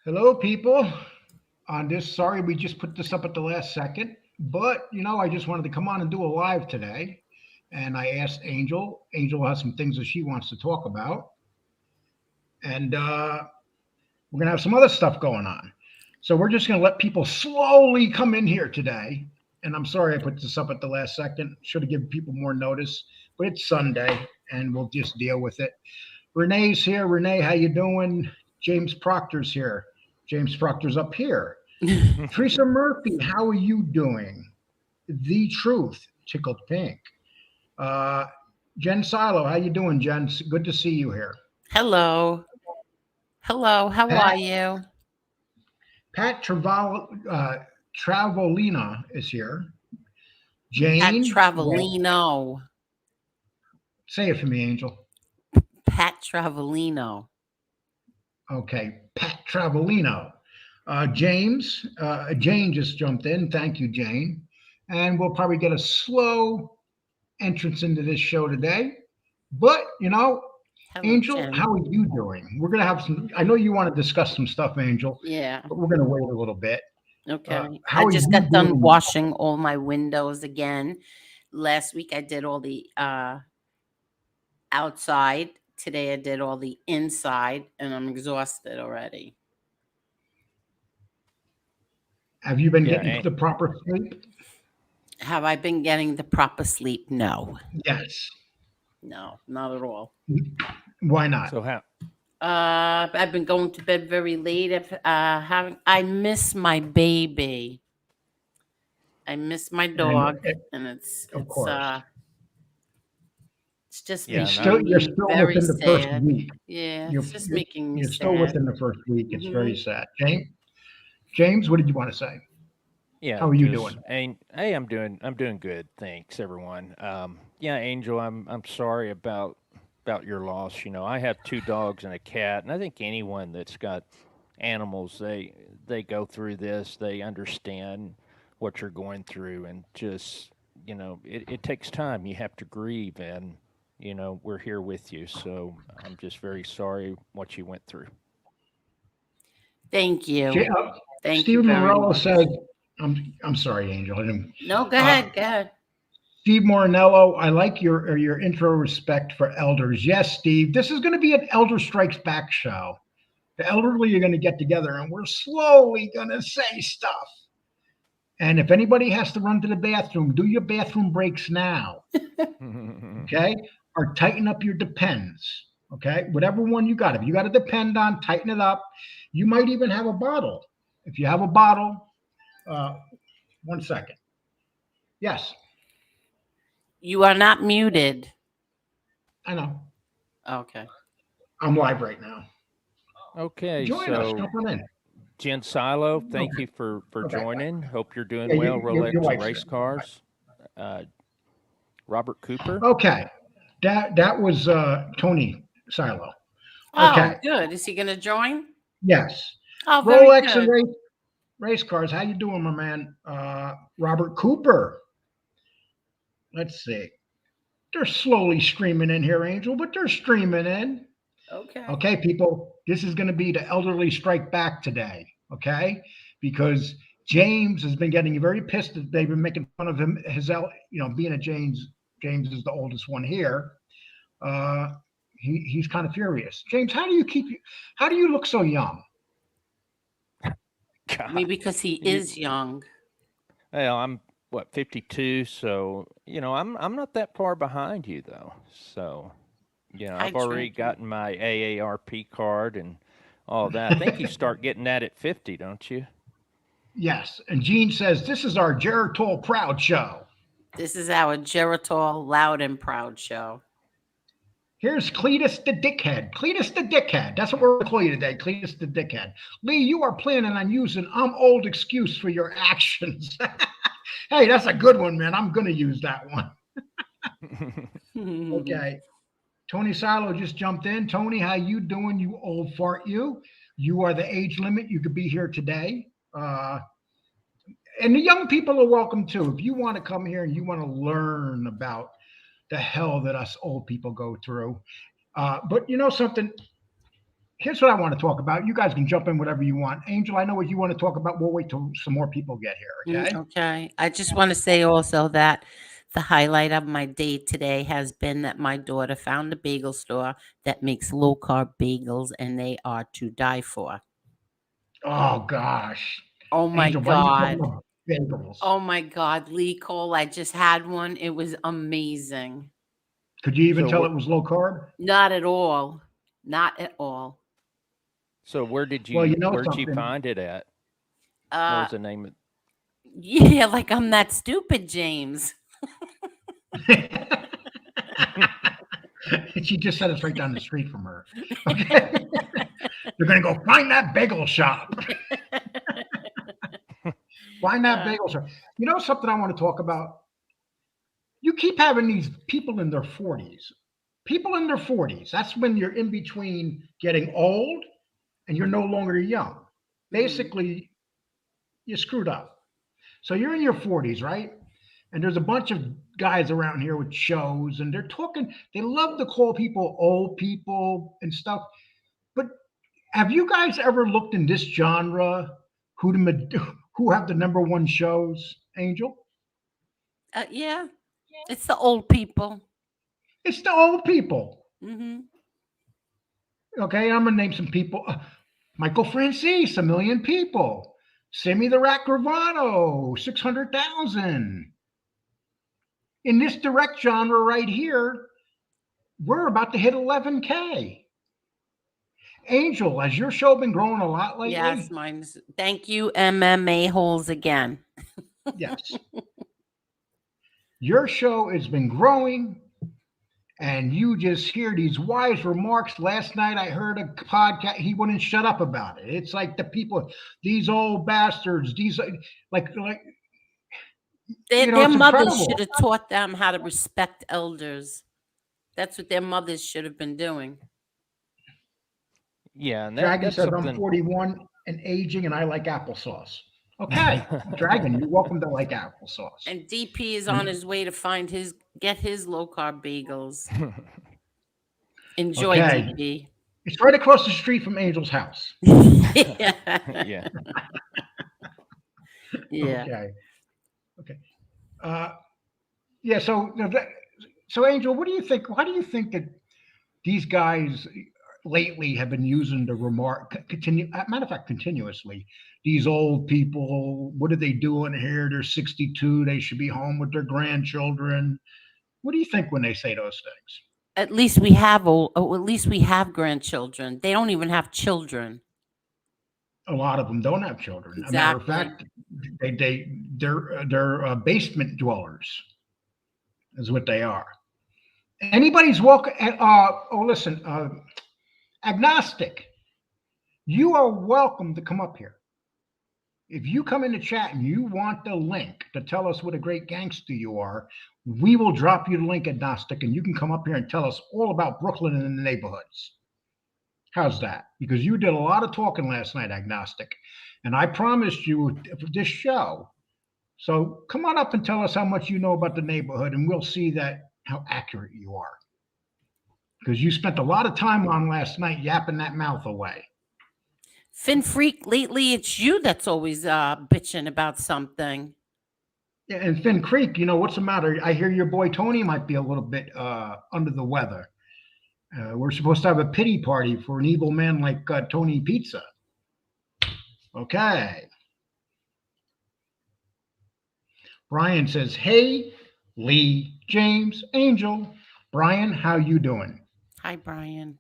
Hello, people. On this, sorry we just put this up at the last second, but I just wanted to come on and do a live today, and I asked Angel. Angel has some things that she wants to talk about, and we're gonna have some other stuff going on. So we're just gonna let people slowly come in here today. And I'm sorry I put this up at the last second. Should have given people more notice, but it's Sunday, and we'll just deal with it. Renee's here. Renee, how you doing? James Proctor's here. James Proctor's up here. Teresa Murphy, how are you doing? The Truth, Tickled Pink. Uh, Jen Silo, how you doing, Jen? Good to see you here. Hello. Hello. How Pat are you? Pat Travolina is here. Pat Jane, Travolino. say it for me, Angel. Pat Travolino. Okay, Pat Travolino. Jane just jumped in. Thank you, Jane. And we'll probably get a slow entrance into this show today. But, Hello, Angel, Jen. how are you doing? We're going to have some, I know you want to discuss some stuff, Angel, Yeah. but we're going to wait a little bit. Okay. How I are just you got done doing? washing all my windows again. Last week I did all the outside. Today I did all the inside, and I'm exhausted already. Have you been Yeah, getting the proper sleep? Have I been getting the proper sleep? No. Yes. No, not at all. Why not? so how I've been going to bed very late. If having, I miss my baby. I miss my And dog, and it's of it's course, uh it's just Yeah, it's and I still making you're me still very within the first sad. week. Yeah, You're it's just you're, making me you're still sad. within the first week. It's Hmm. very sad. James, what did you want to say? yeah, How are you just doing? hey, I'm doing good. Thanks everyone. Yeah, Angel, I'm sorry about your loss. I have two dogs and a cat, and I think anyone that's got animals, they go through this, they understand what you're going through, and just it takes time. You have to grieve, and we're here with you. So I'm just very sorry what you went through. Thank you. J- uh, Thank you Steve very Morello much. said, I'm sorry, Angel. I didn't, No, go uh, ahead. Go ahead. Steve Morinello, I like your intro respect for elders. Yes, Steve, this is going to be an Elder Strikes Back show. The elderly are going to get together, and we're slowly going to say stuff. And if anybody has to run to the bathroom, do your bathroom breaks now, okay? Or tighten up your depends, okay? Whatever one you got. If you got to depend on, tighten it up. You might even have a bottle. If you have a bottle, uh, 1 second. Yes, You are not muted. I know. Okay. I'm live right now. Okay, Join us. so Jump on in. Jen Silo, thank Okay. you for Okay. joining. Hope you're Yeah, doing well. your Rolex and wife's race here. cars. Uh, Robert Cooper. Okay. That was Tony Silo. Oh, Okay. good. Is he going to join? Yes. Oh, very Rolex and good. race cars. How you doing, my man? Robert Cooper. Let's see. They're slowly streaming in here, Angel, but they're streaming in. Okay. Okay, people. This is going to be the elderly strike back today. Okay, because James has been getting very pissed that they've been making fun of him. Being a James. James is the oldest one here. Uh, he's kind of furious. James, how do you look so young? Maybe God, because he you, is young. well, I'm what 52, so I'm not that far behind you though. So Hi, I've already Trenton. gotten my AARP card and all that. I think you start getting that at 50, don't you? Yes. And Gene says this is our Geritol Proud show. This is our Geritol Loud and Proud show. Here's Cletus the Dickhead. Cletus the Dickhead. That's what we're going to call you today. Cletus the Dickhead. Lee, you are planning on using I'm old excuse for your actions. Hey, that's a good one, man. I'm going to use that one. Okay. Tony Silo just jumped in. Tony, how you doing, you old fart you? You are the age limit. You could be here today. And the young people are welcome too. If you want to come here and you want to learn about the hell that us old people go through. But you know something? here's what I want to talk about. You guys can jump in whatever you want. Angel, I know what you want to talk about. We'll wait till some more people get here. Okay. Okay. I just want to say also that the highlight of my day today has been that my daughter found a bagel store that makes low carb bagels, and they are to die for. Oh gosh, Oh my Angel, why are you talking God. about bagels? Oh my God, Lee Cole, I just had one. It was amazing. Could you even So tell what? it was low carb? Not at all. Not at all. So Well, you know where'd you something. find it at? What Uh was the name of? yeah, like I'm that stupid, James. She just said it's right down the street from her. Okay. You're going to go find that bagel shop. Find that bagel shop. You know something I want to talk about? You keep having these people in their 40s. People in their 40s. That's when you're in between getting old and you're no longer young. Basically, you screwed up. So you're in your 40s, right? And there's a bunch of guys around here with shows, and they're talking. They love to call people old people and stuff. But have you guys ever looked in this genre who have the number one shows? Angel, Yeah, it's the old people. it's the old people. Hmm. Okay, I'm gonna name some people. Michael Francis, 1,000,000 people. Sammy the Rat Gravano, 600,000. In this direct genre right here, we're about to hit 11K. Angel, has your show been growing a lot Yes, lately? mine's. Thank you, MMA holes again. Yes. Your show has been growing, and you just hear these wise remarks. Last night I heard a podcast, he wouldn't shut up about it. It's like the people, these old bastards, these like Their it's mothers incredible. should have taught them how to respect elders. That's what their mothers should have been doing. Yeah, and Dragon that's says I'm something. 41 and aging and I like applesauce. Okay. Dragon, you're welcome to like applesauce. And DP is on his way to get his low carb bagels. Enjoy, Okay. DP. It's right across the street from Angel's house. Yeah. Yeah. Yeah. Okay. Okay. Yeah. So Angel, what do you think? Why do you think that these guys lately have been using the remark matter of fact, continuously? These old people, what are they doing here? They're 62. They should be home with their grandchildren. What do you think when they say those things? At least we have at least we have grandchildren. They don't even have children. A lot of them don't have children. A matter of Exactly. fact, they're basement dwellers, is what they are. Anybody's welcome. Listen, agnostic, you are welcome to come up here. If you come in the chat and you want the link to tell us what a great gangster you are, we will drop you the link, agnostic, and you can come up here and tell us all about Brooklyn and the neighborhoods. How's that? Because you did a lot of talking last night, agnostic, and I promised you this show. So come on up and tell us how much you know about the neighborhood, and we'll see that how accurate you are. Because you spent a lot of time on last night yapping that mouth away. Fin Freak, lately it's you that's always bitching about something. Yeah, and Finn Creek, what's the matter? I hear your boy Tony might be a little bit under the weather. We're supposed to have a pity party for an evil man like Tony Pizza. Okay. Brian says, "Hey, Lee, James, Angel. Brian, how you doing?" Hi, Brian.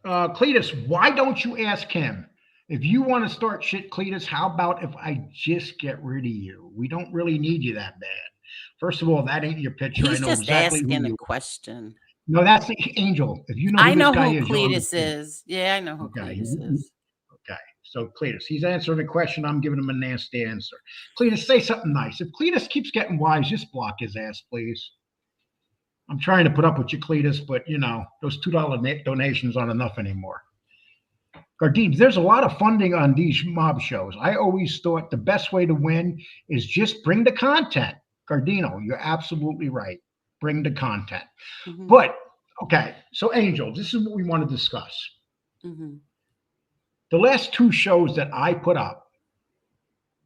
Cletus, why don't you ask him? If you want to start shit, Cletus, how about if I just get rid of you? We don't really need you that bad. First of all, that ain't your picture. He's I know just exactly who asking a you are. question. No, that's the Angel. If you know who I this know guy who is, you'll Cletus understand. is. Yeah, I know who Okay. Cletus is. Okay. So Cletus, he's answering a question. I'm giving him a nasty answer. Cletus, say something nice. If Cletus keeps getting wise, just block his ass, please. I'm trying to put up with you, Cletus, but those $2 donations aren't enough anymore. Gardines, there's a lot of funding on these mob shows. I always thought the best way to win is just bring the content. Gardino, you're absolutely right. Bring the content. Mhm. But Okay, so Angel, this is what we want to discuss. Hmm. The last two shows that I put up,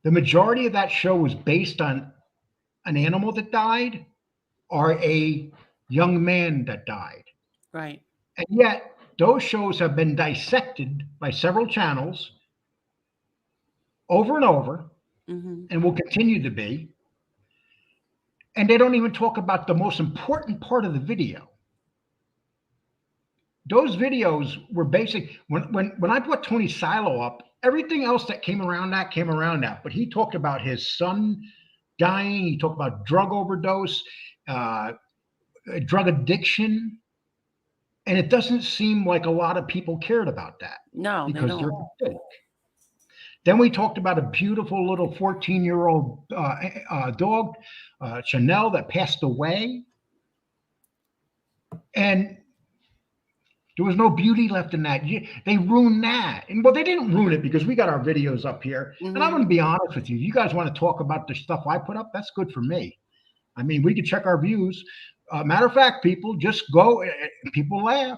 the majority of that show was based on an animal that died or a young man that died. Right. And yet, those shows have been dissected by several channels over and over Hmm. and will continue to be. And they don't even talk about the most important part of the video. Those videos were basic. When I put Tony Silo up, everything else that came around that came around that. But he talked about his son dying. He talked about drug overdose, uh, drug addiction, and it doesn't seem like a lot of people cared about that No, they because they're don't. pathetic. Then we talked about a beautiful little 14-year-old dog, Chanel, that passed away, and there was no beauty left in that. They ruined that. And well, they didn't ruin it because we got our videos up here. And I'm Hmm. going to be honest with you. You guys want to talk about the stuff I put up? That's good for me. I mean, we can check our views. Matter of fact, people just go, people laugh.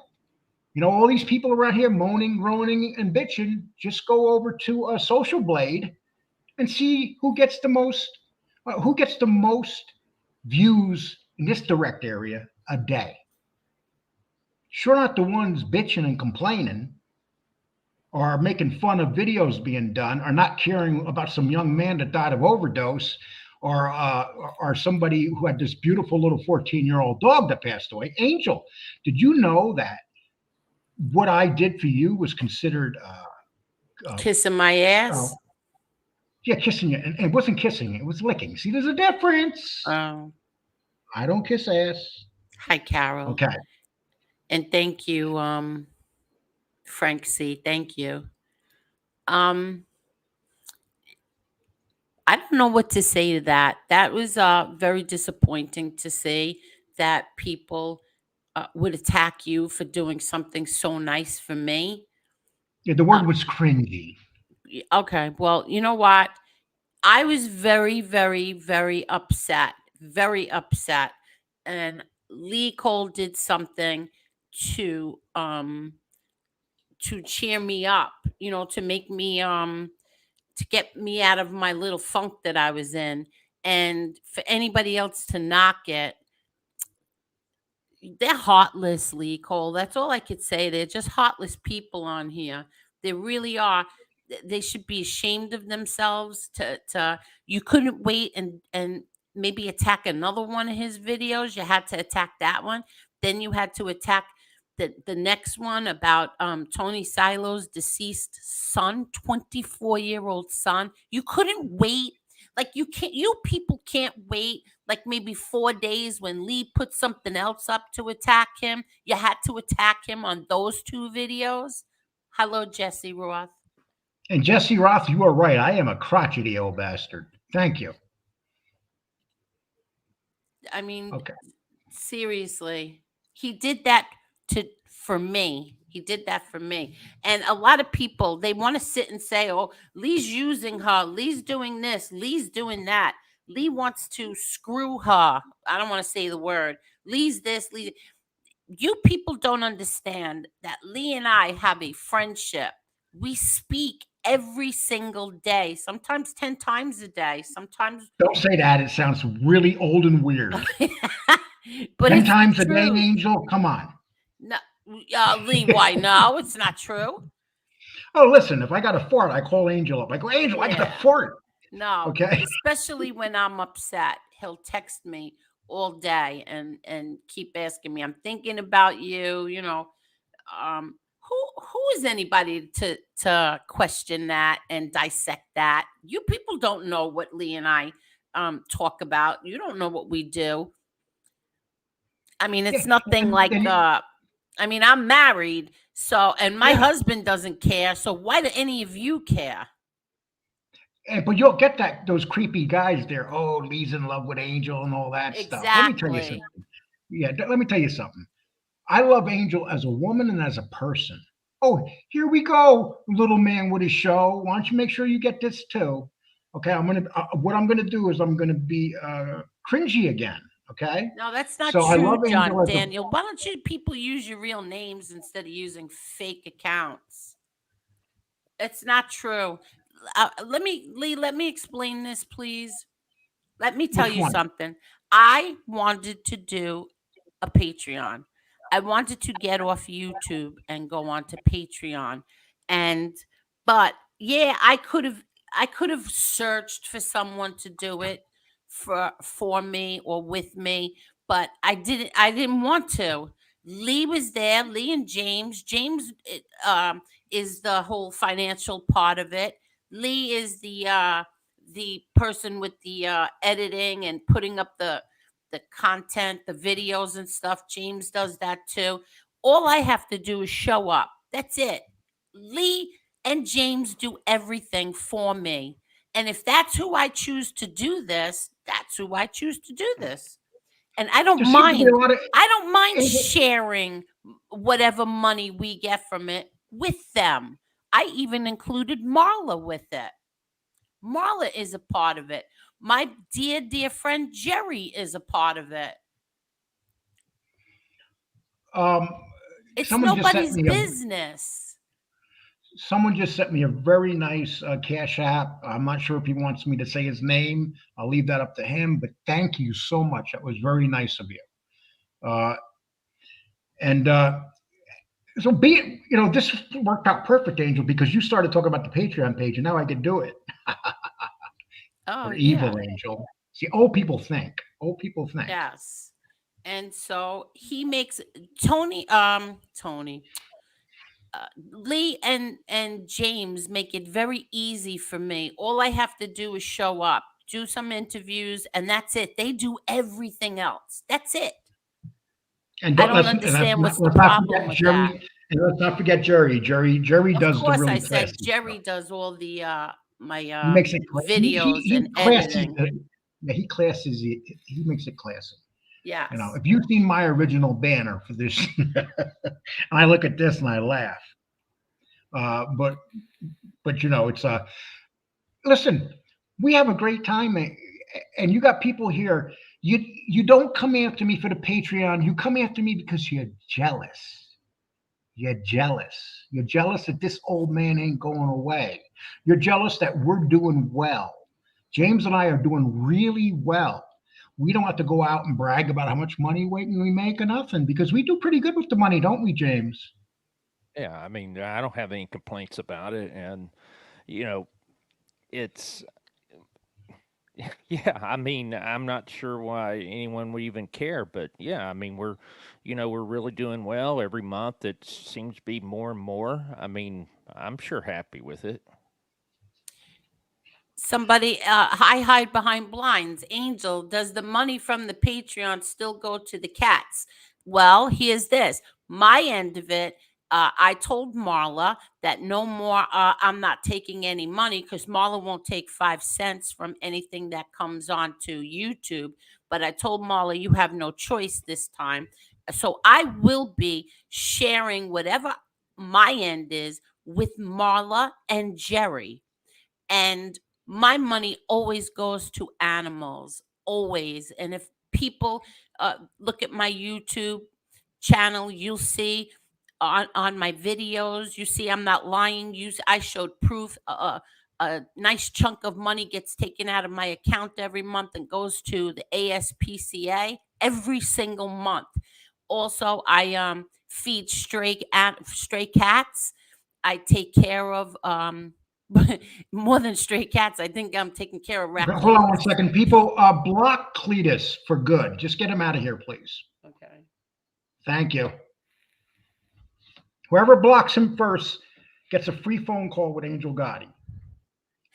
You know, all these people around here moaning, groaning, and bitching, just go over to a Social Blade and see who gets the most views in this direct area a day. Sure, not the ones bitching and complaining or making fun of videos being done or not caring about some young man that died of overdose or somebody who had this beautiful little 14-year-old dog that passed away. Angel, did you know that what I did for you was considered Kissing my ass. yeah, kissing you, and it wasn't kissing, it was licking. See, there's a difference. Oh, I don't kiss ass. hi, Carol. Okay. And thank you, Frank C. Thank you. Um, I don't know what to say to that. That was very disappointing to see that people would attack you for doing something so nice for me. Yeah, the Uh, word was cringy. okay, well, you know what? I was very, very, very upset. Very upset. And Lee Cole did something to cheer me up, to make me to get me out of my little funk that I was in. And for anybody else to knock it, they're heartless, Lee Cole. That's all I could say. They're just heartless people on here. They really are. They should be ashamed of themselves. To You couldn't wait and maybe attack another one of his videos. You had to attack that one. Then you had to attack the next one about Tony Silo's deceased son, 24-year-old son. You couldn't wait. Like you people can't wait like maybe 4 days when Lee put something else up to attack him. You had to attack him on those two videos. Hello, Jesse Roth. And Jesse Roth, you are right. I am a crotchety old bastard. Thank you. I mean, Okay. seriously, he did that for me. He did that for me. And a lot of people, they want to sit and say, oh, Lee's using her. Lee's doing this. Lee's doing that. Lee wants to screw her. I don't want to say the word. Lee's this. Lee. You people don't understand that Lee and I have a friendship. We speak every single day, sometimes 10 times a day, sometimes. Don't say that. It sounds really old and weird. But 10 it's times a day, true. Angel? Come on. No, Lee, why? No, it's not true. Oh, listen, if I got a fart, I call Angel up. I go, Angel, I got a fart. No, Okay. especially when I'm upset, he'll text me all day and keep asking me, I'm thinking about you, who is anybody to question that and dissect that? You people don't know what Lee and I talk about. You don't know what we do. I mean, it's nothing like I mean, I'm married, so, and my husband doesn't care, so why do any of you care? But you'll get those creepy guys there. Oh, Lee's in love with Angel and all that stuff. Let me tell you Exactly. something. Yeah, let me tell you something. I love Angel as a woman and as a person. Oh, here we go, little man with his show. Why don't you make sure you get this too? Okay, what I'm gonna do is I'm gonna be cringy again. Okay. No, that's not So I true, love John Angel as a Daniel. Why don't you people use your real names instead of using fake accounts? It's not true. Let me explain this, please. Let me tell which you one? something. I wanted to do a Patreon. I wanted to get off YouTube and go on to Patreon. And but yeah, I could have searched for someone to do it for me or with me, but I didn't want to. Lee was there, Lee and James. Is the whole financial part of it. Lee is the person with the editing and putting up the content, the videos and stuff. James does that too. All I have to do is show up. That's it. Lee and James do everything for me. And if that's who I choose to do this, that's who I choose to do this. And There seems to be a lot of I don't mind Angel. sharing whatever money we get from it with them. I even included Marla with it. Marla is a part of it. My dear friend Jerry is a part of it. Um, It's someone just sent nobody's me a business. very nice Cash App. I'm not sure if he wants me to say his name. I'll leave that up to him. But thank you so much. That was very nice of you. Uh, and so this worked out perfect, Angel, because you started talking about the Patreon page, and now I can do it. Oh Or yeah. evil, Angel. See, old people think. Old people think. Yes. And so he makes Tony Lee and James make it very easy for me. All I have to do is show up, do some interviews, and that's it. They do everything else. That's it. And I don't don't understand what's the let's not problem forget with that. Jerry. And let's not forget Jerry. Jerry Of does the course, I really said classy Jerry stuff. does all the my He makes it. videos and He classy. editing. Yeah, he classes it. He makes it classy. Yes. If you've seen my original banner for this, and I look at this and I laugh. But it's listen. We have a great time, and you got people here. You don't come after me for the Patreon. You come after me because you're jealous. You're jealous. You're jealous that this old man ain't going away. You're jealous that we're doing well. James and I are doing really well. We don't have to go out and brag about how much money we make or nothing because we do pretty good with the money, don't we, James? Yeah, I mean, I don't have any complaints about it, and you know, it's yeah. I mean, I'm not sure why anyone would even care, but yeah, I mean, we're really doing well every month. It seems to be more and more. I mean, I'm sure happy with it. Somebody, I hide behind blinds. Angel, does the money from the Patreon still go to the cats? Well, here's this. My end of it, I told Marla that no more, I'm not taking any money because Marla won't take 5 cents from anything that comes on to YouTube. But I told Marla, you have no choice this time. So I will be sharing whatever my end is with Marla and Jerry. And my money always goes to animals, always. And if people look at my YouTube channel, you'll see on my videos, you see I'm not lying. I showed proof. A nice chunk of money gets taken out of my account every month and goes to the ASPCA every single month. Also, I feed stray cats. I take care of more than stray cats. I think I'm taking care of Hold on one raccoons. second. People, block Cletus for good. Just get him out of here, please. Okay. Thank you. Whoever blocks him first gets a free phone call with Angel Gotti.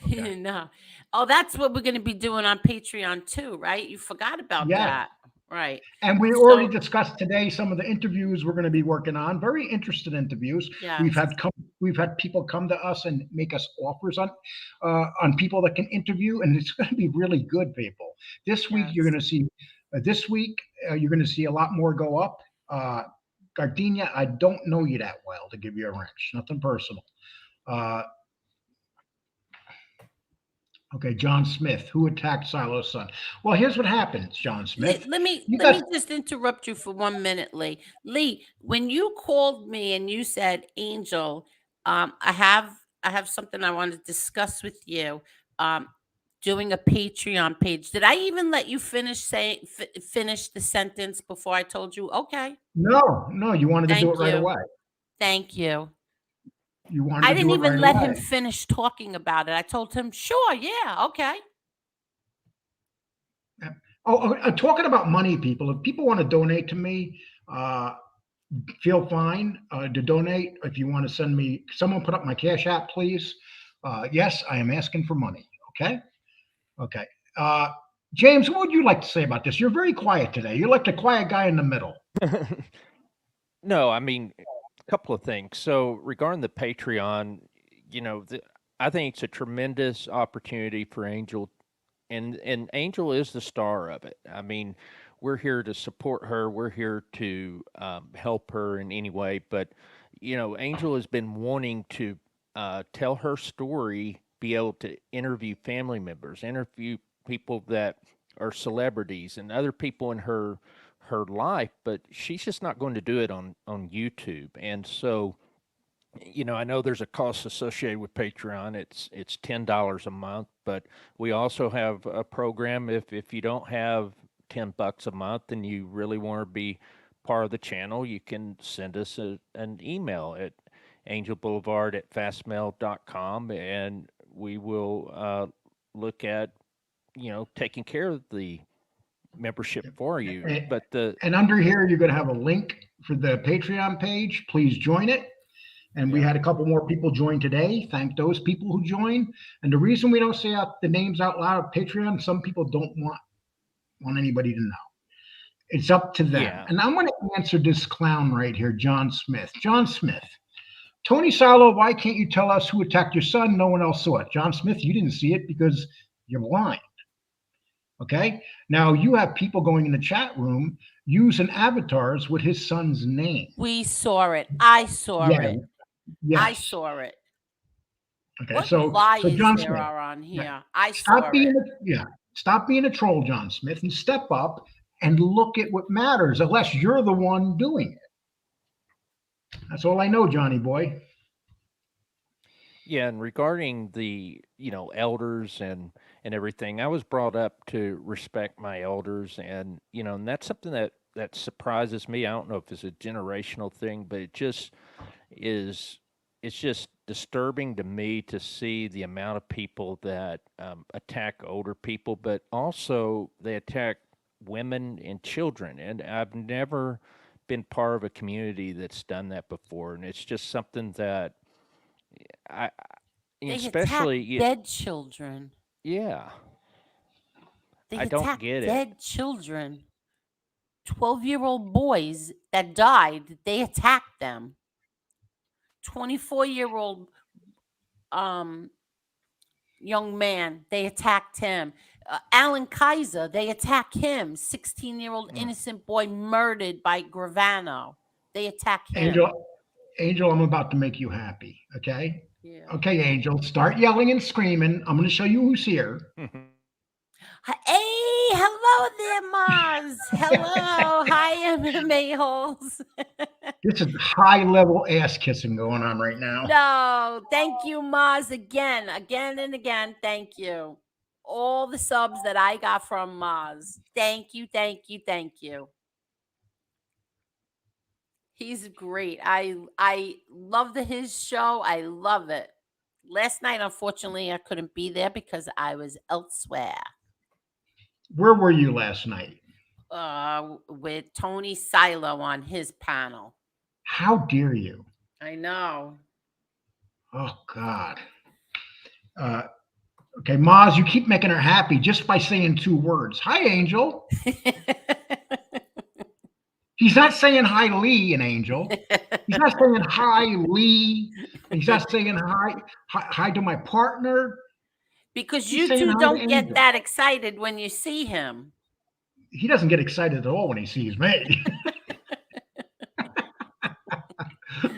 Okay. No. Oh, that's what we're going to be doing on Patreon too, right? You forgot about Yes. that. Right. And we already So, discussed today some of the interviews we're going to be working on. Very interested interviews. yes. We've had people come to us and make us offers on people that can interview, and it's going to be really good, people. This week you're Yes. going to see. You're going to see a lot more go up. Gardenia, I don't know you that well to give you a wrench. Nothing personal. Okay, John Smith, who attacked Silo's son? Well, here's what happens, John Smith. Let me You let got me just interrupt you for 1 minute, Lee. Lee, when you called me and you said, "Angel, I have something I want to discuss with you." Um, Doing a Patreon page. Did I even let you finish the sentence before I told you? Okay, no, you wanted to do it thank right you, away. thank you. You wanted I to didn't do it even right let him away. finish talking about it. I told him, "Sure, yeah, okay." Yeah. Talking about money, people. If people want to donate to me, uh, feel fine to donate. If you want to send me, someone put up my Cash App, please. Yes, I am asking for money. Okay. Okay. Uh, James, what would you like to say about this? You're very quiet today. You're like the quiet guy in the middle. No, I mean, a couple of things. So regarding the Patreon, I think it's a tremendous opportunity for Angel, and Angel is the star of it. I mean, we're here to support her. We're here to help her in any way. But Angel has been wanting to tell her story, be able to interview family members, interview people that are celebrities and other people in her life, but she's just not going to do it on YouTube. And so, I know there's a cost associated with Patreon. It's $10 a month, but we also have a program. If you don't have $10 a month and you really want to be part of the channel, you can send us an email at angelboulevard@fastmail.com, and we will look at taking care of the membership for you. And, But the and under here, you're going to have a link for the Patreon page. Please join it. And we yeah. had a couple more people join today. Thank those people who joined. And the reason we don't say out the names out loud of Patreon, some people don't want anybody to know. It's up to them. Yeah. And I'm going to answer this clown right here, John Smith. John Smith. Tony Salo, why can't you tell us who attacked your son? No one else saw it. John Smith, you didn't see it because you're blind. Okay. Now you have people going in the chat room using avatars with his son's name. We saw it. I saw Yeah. it. I Yes. saw it. Okay. What So liars John there Smith. are on Yeah. here. I saw it. Stop being a troll, John Smith, and step up and look at what matters, unless you're the one doing it. That's all I know, Johnny boy. Yeah, and regarding the, elders and everything, I was brought up to respect my elders, and that's something that surprises me. I don't know if it's a generational thing, but is it's just disturbing to me to see the amount of people that attack older people, but also they attack women and children. And I've never been part of a community that's done that before, and it's just something that I They attack especially dead children. yeah, They I don't attack get it. dead children. 12-year-old boys that died, they attacked them. 24-year-old um young man, they attacked him. Alan Kaiser, they attack him. 16-year-old innocent boy murdered by Gravano. They attack him. Angel, I'm about to make you happy. Okay. Yeah. Okay, Angel, start yelling and screaming. I'm going to show you who's here. Hey, hello there, Mars. Hello. Hi, MMA holes. This is high level ass kissing going on right now. No, thank you, Mars, again and again. Thank you. All the subs that I got from Mars. Thank you, thank you, thank you. He's great. I love his show. I love it. Last night, unfortunately, I couldn't be there because I was elsewhere. Where were you last night? With Tony Silo on his panel. How dare you? I know. Oh God. Okay, Maz, you keep making her happy just by saying 2 words. Hi, Angel. He's not saying hi, Lee, and Angel. He's not saying hi, Lee. He's not saying hi to my partner. Because He's you saying two hi to don't get Angel. that excited when you see him. He doesn't get excited at all when he sees me.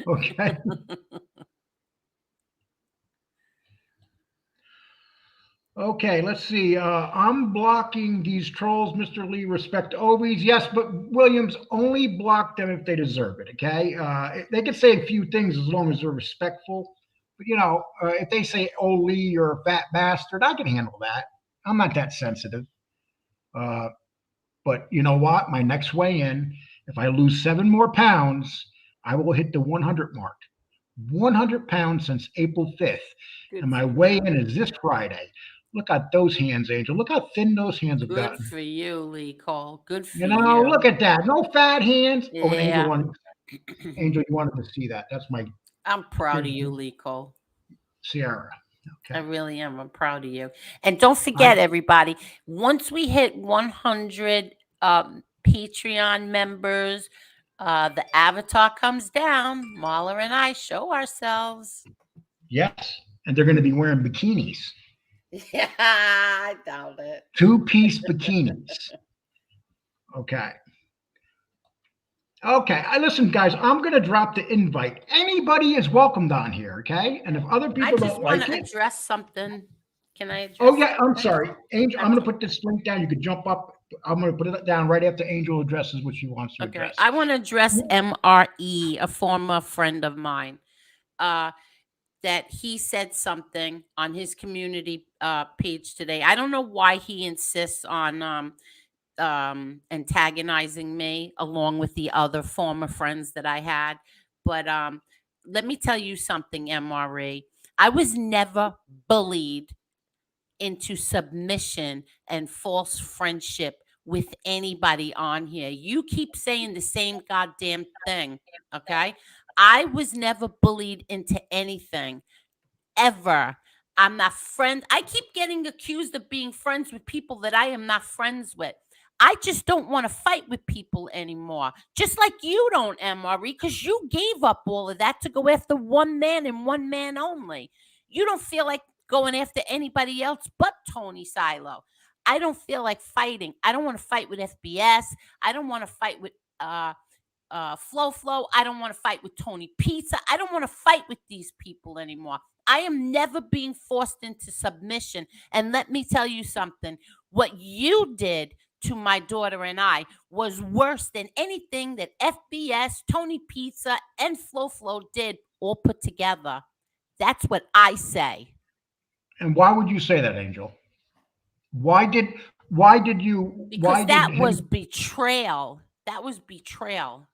Okay. Okay, let's see. I'm blocking these trolls, Mr. Lee. Respect Obies. Yes, but Williams, only block them if they deserve it. Okay, they can say a few things as long as they're respectful. But if they say, "Oh, Lee, you're a fat bastard," I can handle that. I'm not that sensitive. But you know what? My next weigh-in, if I lose 7 more pounds, I will hit the 100 mark. 100 pounds since April 5th. Good And my for you. weigh-in is this Friday. Look at those hands, Angel. Look how thin those hands have Good gotten. for you, Lee Cole. Good for Look at that. No fat hands. Oh, and Yeah. Angel, you wanted to see that. That's my I'm proud of you, Lee Cole. Sierra. I Okay. really am. I'm proud of you. And don't forget, everybody, once we hit 100 Patreon members, the avatar comes down. Marla and I show ourselves. Yes. And they're going to be wearing bikinis. Yeah, I doubt it. 2-piece bikinis. Okay. Okay. Listen, guys, I'm going to drop the invite. Anybody is welcomed on here, okay? And if other people I just don't want like to it. address something. Can I address Oh, yeah. I'm something? sorry. Angel, I'm going to put this link down. You could jump up. I'm going to put it down right after Angel addresses what she wants to address. I want to address MRE, a former friend of mine. That he said something on his community page today. I don't know why he insists on antagonizing me along with the other former friends that I had. But let me tell you something, MRE. I was never bullied into submission and false friendship with anybody on here. You keep saying the same goddamn thing, okay? I was never bullied into anything, ever. I'm not friend. I keep getting accused of being friends with people that I am not friends with. I just don't want to fight with people anymore. Just like you don't, MRE, because you gave up all of that to go after one man and one man only. You don't feel like going after anybody else but Tony Silo. I don't feel like fighting. I don't want to fight with FBS. I don't want to fight with Flo. I don't want to fight with Tony Pizza. I don't want to fight with these people anymore. I am never being forced into submission. And let me tell you something. What you did to my daughter and I was worse than anything that FBS, Tony Pizza, and Flo did all put together. That's what I say. And why would you say that, Angel? Why did you? Because that was betrayal. That was betrayal.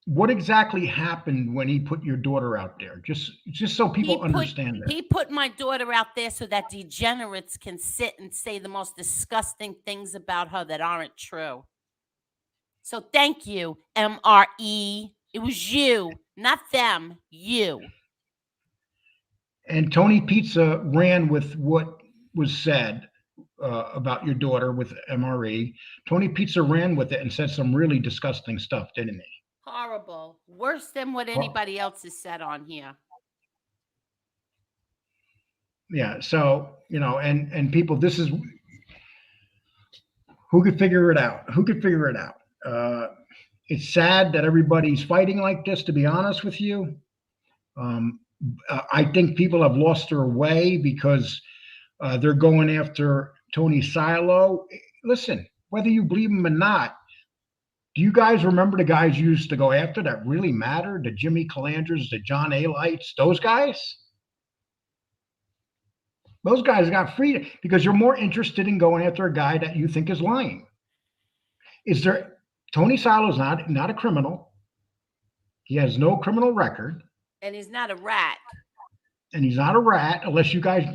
What exactly happened when he put your daughter out there? Just so people understand that. He put my daughter out there so that degenerates can sit and say the most disgusting things about her that aren't true. So thank you, MRE. It was you, not them, you. And Tony Pizza ran with what was said about your daughter with MRE. Tony Pizza ran with it and said some really disgusting stuff, didn't he? Horrible. Worse than what anybody else has said on here. Yeah. So, and people, this is who could figure it out? Who could figure it out? It's sad that everybody's fighting like this, to be honest with you. I think people have lost their way because they're going after Tony Silo. Listen, whether you believe him or not, do you guys remember the guys you used to go after that really mattered? The Jimmy Calandras, the John A. Lights, those guys? Those guys got freed because you're more interested in going after a guy that you think is lying. Tony Silo's not a criminal. He has no criminal record. And he's not a rat. And he's not a rat, unless you guys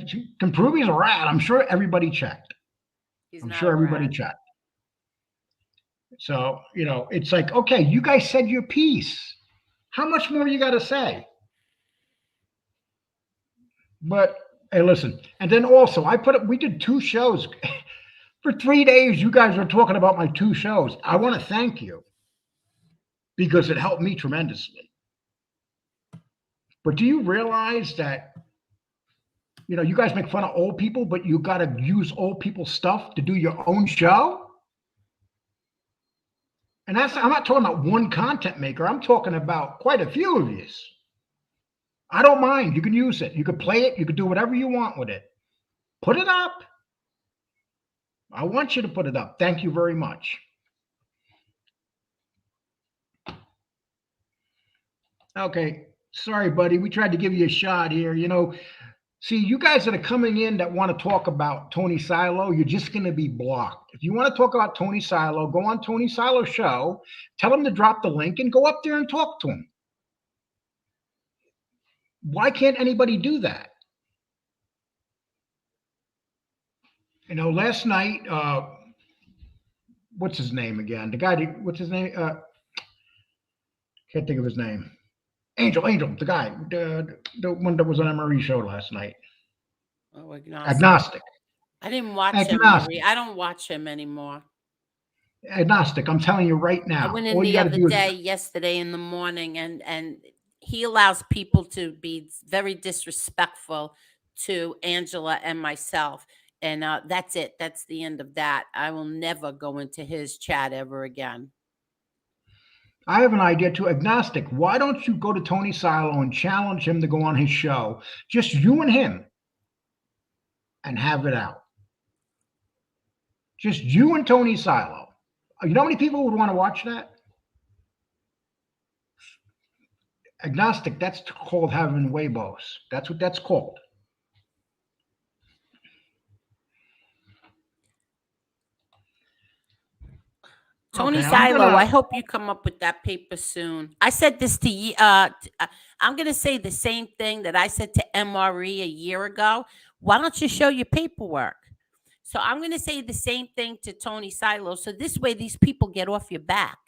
can prove he's a rat. I'm sure everybody checked. I'm sure everybody checked. So, it's like, okay, you guys said your piece. How much more you got to say? But, hey, listen. And then also, we did 2 shows. For 3 days, you guys were talking about my 2 shows. I want to thank you because it helped me tremendously. But do you realize that, you guys make fun of old people, but you got to use old people's stuff to do your own show? And I'm not talking about one content maker. I'm talking about quite a few of you. I don't mind. You can use it. You can play it. You can do whatever you want with it. Put it up. I want you to put it up. Thank you very much. Okay. Sorry, buddy. We tried to give you a shot here. See, you guys that are coming in that want to talk about Tony Silo, you're just going to be blocked. If you want to talk about Tony Silo, go on Tony Silo's show, tell him to drop the link and go up there and talk to him. Why can't anybody do that? Last night, what's his name again? The guy, what's his name? Can't think of his name. Angel, the guy, the one that was on MRE show last night. Oh, Agnostic. I didn't watch MRE. I don't watch him anymore. Agnostic. I'm telling you right now. I went in the other day, yesterday in the morning, and he allows people to be very disrespectful to Angela and myself. And that's it. That's the end of that. I will never go into his chat ever again. I have an idea too. Agnostic, why don't you go to Tony Silo and challenge him to go on his show? Just you and him. And have it out. Just you and Tony Silo. You know how many people would want to watch that? Agnostic, that's called having huevos. That's what that's called. Tony Silo, I hope you come up with that paper soon. I said this to you. I'm going to say the same thing that I said to MRE a year ago. Why don't you show your paperwork? So I'm going to say the same thing to Tony Silo. So this way, these people get off your back.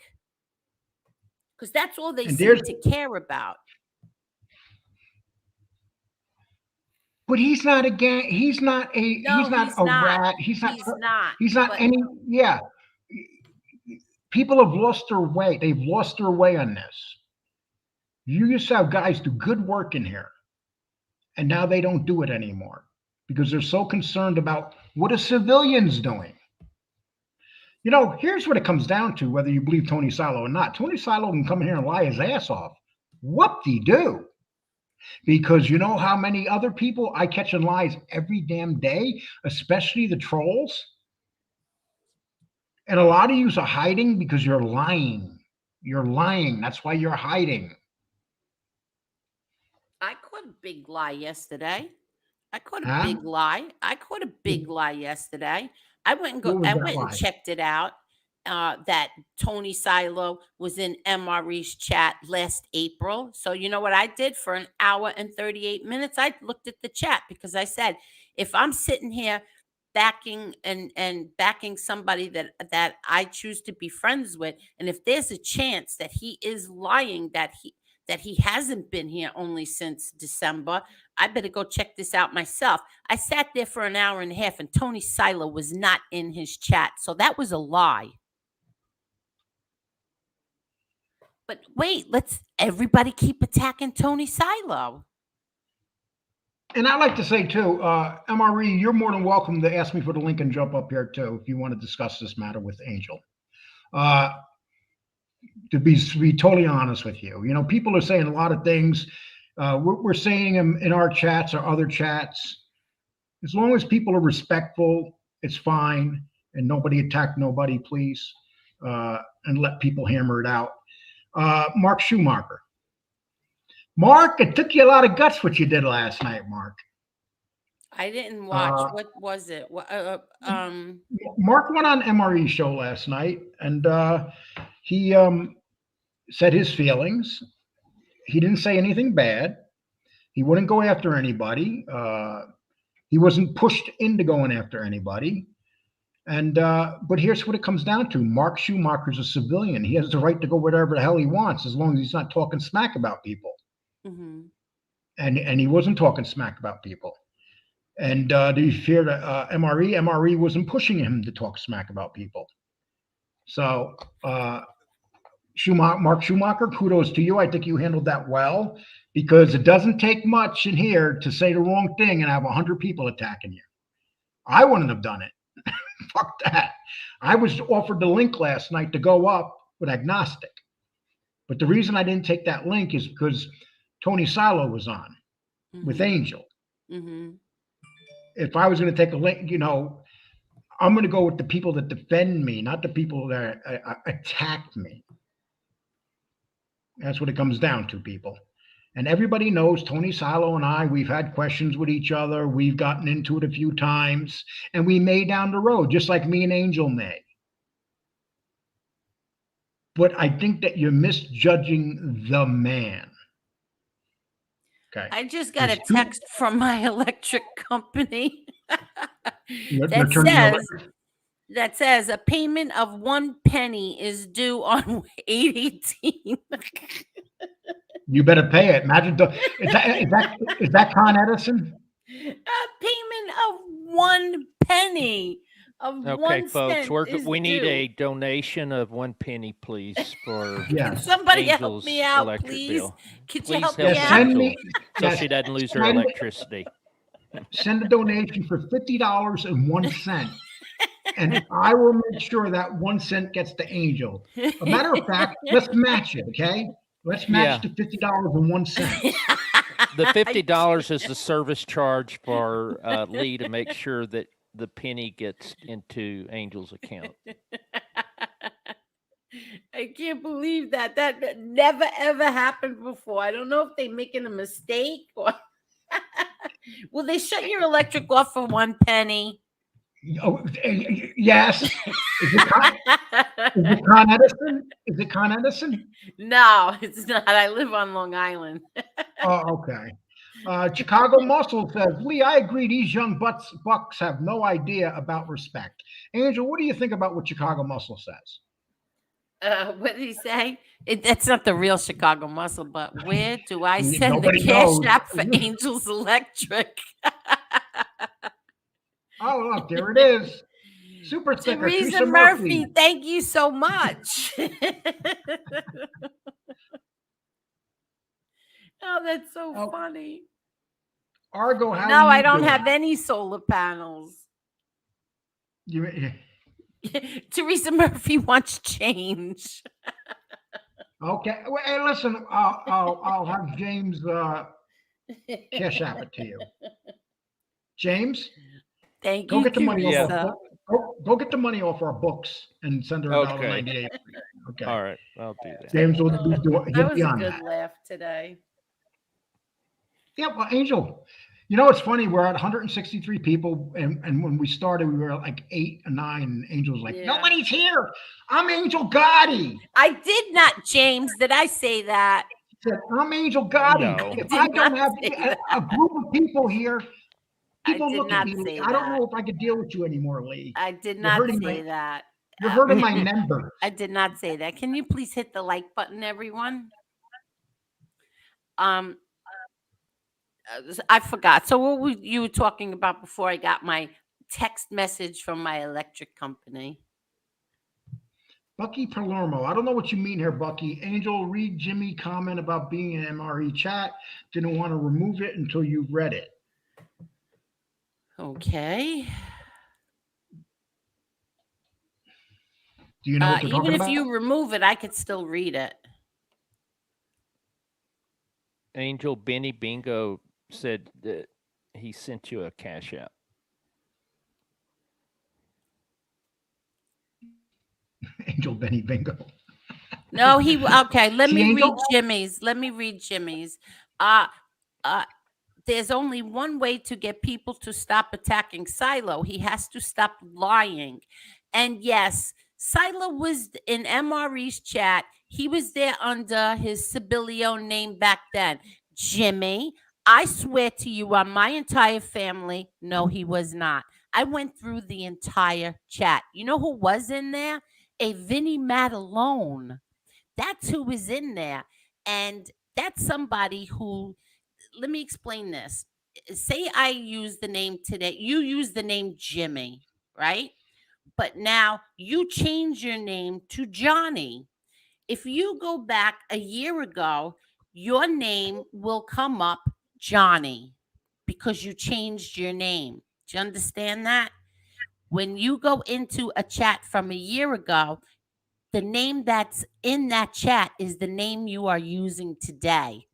Because that's all they seem to care about. But he's not a gang. He's not a rat. He's not any. Yeah. People have lost their way. They've lost their way on this. You used to have guys do good work in here. And now they don't do it anymore because they're so concerned about what a civilian's doing. Here's what it comes down to, whether you believe Tony Silo or not. Tony Silo can come here and lie his ass off. Whoop-de-doo. Because you know how many other people I catch in lies every damn day, especially the trolls? And a lot of you are hiding because you're lying. You're lying. That's why you're hiding. I caught a big lie yesterday. I caught a big lie yesterday. I went and checked it out. That Tony Silo was in MRE's chat last April. So you know what I did for an hour and 38 minutes? I looked at the chat because I said, if I'm sitting here backing backing somebody that I choose to be friends with, and if there's a chance that he is lying, that he hasn't been here only since December, I better go check this out myself. I sat there for an hour and a half and Tony Silo was not in his chat. So that was a lie. But wait, let's everybody keep attacking Tony Silo. And I like to say too, MRE, you're more than welcome to ask me for the link and jump up here too if you want to discuss this matter with Angel. To be totally honest with you, people are saying a lot of things. We're saying them in our chats or other chats. As long as people are respectful, it's fine, and nobody attack nobody, please, and let people hammer it out. Mark Schumacher. Mark, it took you a lot of guts what you did last night, Mark. I didn't watch. What was it? Mark went on MRE show last night, and he said his feelings. He didn't say anything bad. He wouldn't go after anybody. He wasn't pushed into going after anybody. And but here's what it comes down to. Mark Schumacher's a civilian. He has the right to go whatever the hell he wants as long as he's not talking smack about people. Mm-hmm. And he wasn't talking smack about people. And do you fear that MRE? MRE wasn't pushing him to talk smack about people. So Mark Schumacher, kudos to you. I think you handled that well because it doesn't take much in here to say the wrong thing and have 100 people attacking you. I wouldn't have done it. Fuck that. I was offered the link last night to go up with Agnostic. But the reason I didn't take that link is because Tony Silo was on with Mm-hmm. Angel. Mm-hmm. If I was going to take a link, I'm going to go with the people that defend me, not the people that attack me. That's what it comes down to, people. And everybody knows Tony Silo and I, we've had questions with each other. We've gotten into it a few times, and we may down the road, just like me and Angel may. But I think that you're misjudging the man. Okay. I just got a There's two. text from my electric company You're that turning your says a payment of 1 penny is due on 8/18. You better pay it. Imagine is that Con Edison? A payment of 1 penny of Okay, 1 cent folks, is we need due. a donation of 1 penny, please, for Yeah. Can somebody help Angel's me out, electric please? bill. Could you Please help help me Yeah, out? send Angel me. so Yes, she doesn't lose her send, electricity. send a donation for $50.01, and I will make sure that 1 cent gets to Angel. A matter of fact, let's match it. Okay, let's match Yeah, the $50.01. the $50 is the service charge for Lee to make sure that the penny gets into Angel's account. I can't believe that. That never ever happened before. I don't know if they're making a mistake or will they shut your electric off for 1 penny? Oh, yes. Is it Con Edison? Is it Con Edison? No, it's not. I live on Long Island. Oh, okay. Chicago Muscle says, Lee, I agree. These young bucks have no idea about respect. Angel, what do you think about what Chicago Muscle says? What did he say? That's not the real Chicago Muscle, but where do I send the Nobody cash knows. app for Angels Electric? Oh, look, there it is. Super sticker. Teresa Murphy, thank you so much. Oh, that's so funny. Argo, how No, are you I don't doing? have any solar panels. Teresa Murphy wants change. Okay. Well, hey, listen, I'll have James cash app it to you. James, Thank go you, get the money off. Teresa. Go get the money off our books and send her Okay. $1.98. Okay. All right, I'll do that. James will That he'll was be a on good that. laugh today. Yeah, well, Angel, it's funny. We're at 163 people, and when we started, we were like 8 or 9. And Angel was like, Yeah. "Nobody's here. I'm Angel Gotti." I did not, James. Did I say that? He said, "I'm Angel Gotti. No. If did I don't not have say a group of people here, I people did look not at me. say Lee. I don't that. know if I could deal with you anymore, Lee. I did You're not hurting say my that. you're hurting my members." I did not say that. Can you please hit the like button, everyone? I forgot. So what were you talking about before I got my text message from my electric company? Bucky Palermo. I don't know what you mean here, Bucky. Angel, read Jimmy comment about being in MRE chat. Didn't want to remove it until you read it. Okay. Do you know what they're Even talking if about? you remove it, I could still read it. Angel Benny Bingo said that he sent you a cash app. Angel Benny Bingo. No, okay. Let See, me Angel? read Jimmy's. There's only one way to get people to stop attacking Silo. He has to stop lying. And yes, Silo was in MRE's chat. He was there under his Sibilio name back then. Jimmy, I swear to you on my entire family, no, he was not. I went through the entire chat. You know who was in there? A Vinnie Matalone. That's who was in there. And that's somebody who, let me explain this. Say I use the name today, you use the name Jimmy, right? But now you change your name to Johnny. If you go back a year ago, your name will come up Johnny because you changed your name. Do you understand that? When you go into a chat from a year ago, the name that's in that chat is the name you are using today.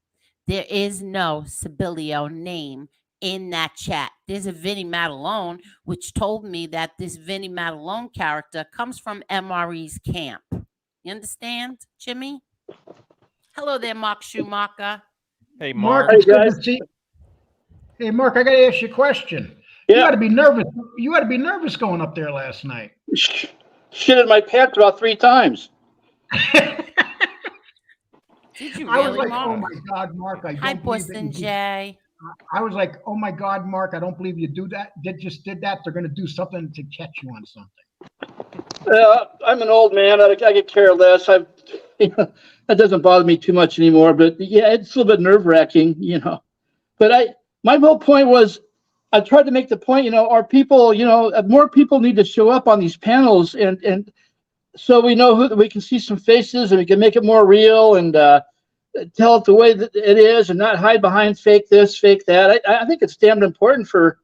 There is no Sibilio name in that chat. There's a Vinny Matalone, which told me that this Vinny Matalone character comes from MRE's camp. You understand, Jimmy? Hello there, Mark Schumacher. Hey, Mark, Mark. it's Hey, good to guys. see. Hey, Mark, I got to ask you a question. You Yeah. got to be nervous. You got to be nervous going up there last night. Shit in my pants about 3 times. Did you I was really, like, Mark? oh my God, Mark, I Hi, don't believe that Boston you did. Jay. I was like, oh my God, Mark, I don't believe you do that. Just did that. They're going to do something to catch you on something. I'm an old man. I could care less. That doesn't bother me too much anymore. But yeah, it's a little bit nerve wracking, But my whole point was, I tried to make the point, our people, more people need to show up on these panels, and so we know who we can see some faces, and we can make it more real, and tell it the way that it is, and not hide behind fake this, fake that. I think it's damn important for,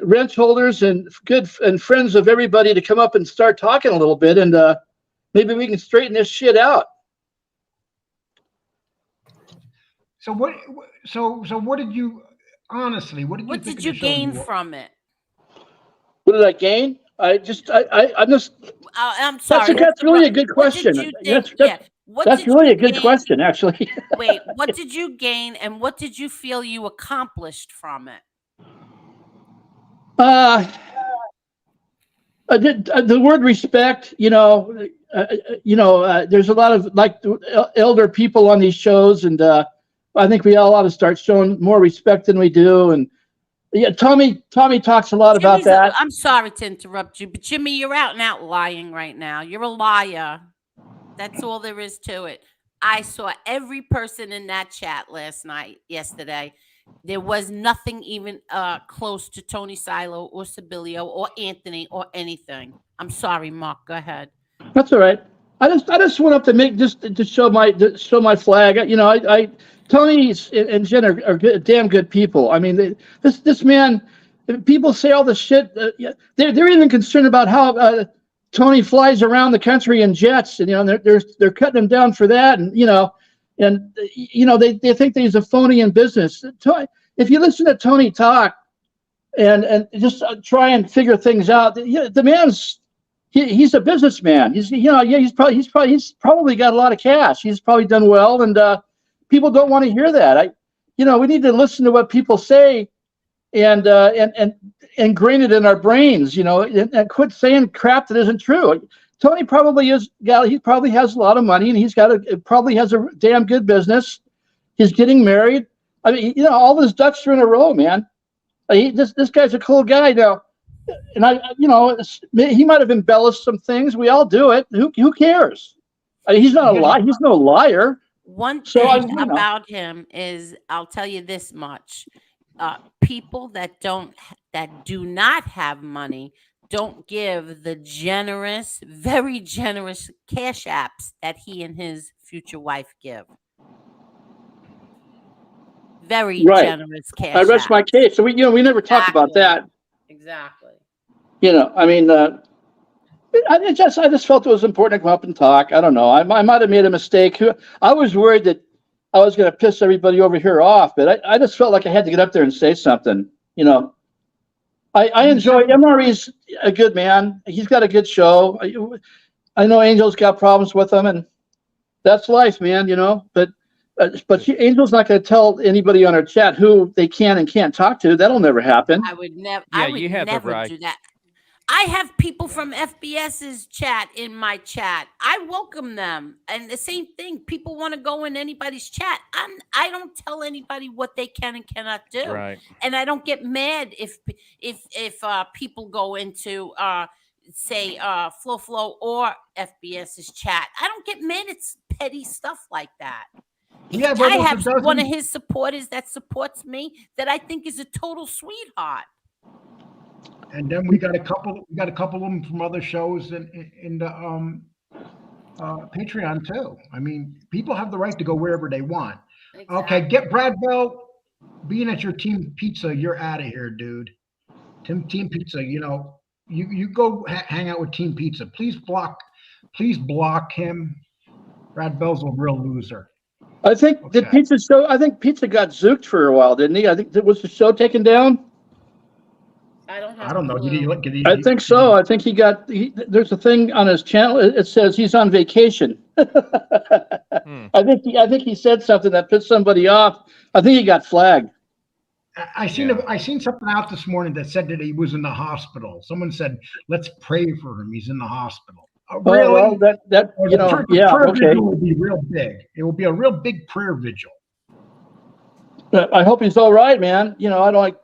ranch holders and good and friends of everybody to come up and start talking a little bit, and maybe we can straighten this shit out. So what? So what did you honestly? What did you What think did of you the show? gain from it? What did I gain? I'm just. I'm sorry. That's really a good What did question. you think? What That's did really you a good gain? question, actually. Wait, what did you gain, and what did you feel you accomplished from it? The word respect, there's a lot of elder people on these shows, and I think we all ought to start showing more respect than we do. And yeah, Tommy talks a lot about that. I'm sorry to interrupt you, but Jimmy, you're out and out lying right now. You're a liar. That's all there is to it. I saw every person in that chat yesterday. There was nothing even close to Tony Silo or Sibilio or Anthony or anything. I'm sorry, Mark. Go ahead. That's all right. I just went up to show my flag. Tony and Jen are good, damn good people. I mean, this man. People say all this shit. They're even concerned about how Tony flies around the country in jets, and they're cutting him down for that, and they think that he's a phony in business. If you listen to Tony talk, and just try and figure things out, the man's he's a businessman. He's probably got a lot of cash. He's probably done well, and people don't want to hear that. We need to listen to what people say, and ingrain it in our brains, and quit saying crap that isn't true. Tony probably he probably has a lot of money, and he's probably has a damn good business. He's getting married. I mean, all his ducks are in a row, man. This guy's a cool guy now, and he might have embellished some things. We all do it. Who cares? He's not a lie. He's no liar. One thing about him is, I'll tell you this much: people that do not have money don't give the generous, very generous cash apps that he and his future wife give. Very generous cash. I rest my case. So we never talk about that. Exactly. I mean, I just felt it was important to come up and talk. I don't know. I might have made a mistake. I was worried that I was going to piss everybody over here off, but I just felt like I had to get up there and say something. I enjoy MRE's a good man. He's got a good show. I know Angel's got problems with him, and that's life, man. But Angel's not going to tell anybody on our chat who they can and can't talk to. That'll never happen. I would never. Yeah, I would you have the never right. do that. I have people from FBS's chat in my chat. I welcome them, and the same thing. People want to go in anybody's chat. I don't tell anybody what they can and cannot do. Right. And I don't get mad if people go into say Flo or FBS's chat. I don't get mad. It's petty stuff like that. Yeah, but I have one of his supporters that supports me that I think is a total sweetheart. And then we got a couple of them from other shows in the Patreon too. I mean, people have the right to go wherever they want. Exactly. Okay, get Brad Bell. Being at your Team Pizza, you're out of here, dude. Team Pizza, you go hang out with Team Pizza. Please block him. Brad Bell's a real loser. I think did Okay. Pizza show? I think Pizza got zooked for a while, didn't he? I think was the show taken down. I don't have I don't a know. Did he clue. look? Did he? I think so. I think he got. There's a thing on his channel. It says he's on vacation. Hmm. I think he said something that pissed somebody off. I think he got flagged. I seen Yeah. I seen something out this morning that said that he was in the hospital. Someone said, "Let's pray for him. He's in the hospital." Really? Oh well, that Or you the know, prayer, yeah, prayer okay. vigil will be real big. It will be a real big prayer vigil. I hope he's all right, man. You know, I don't like.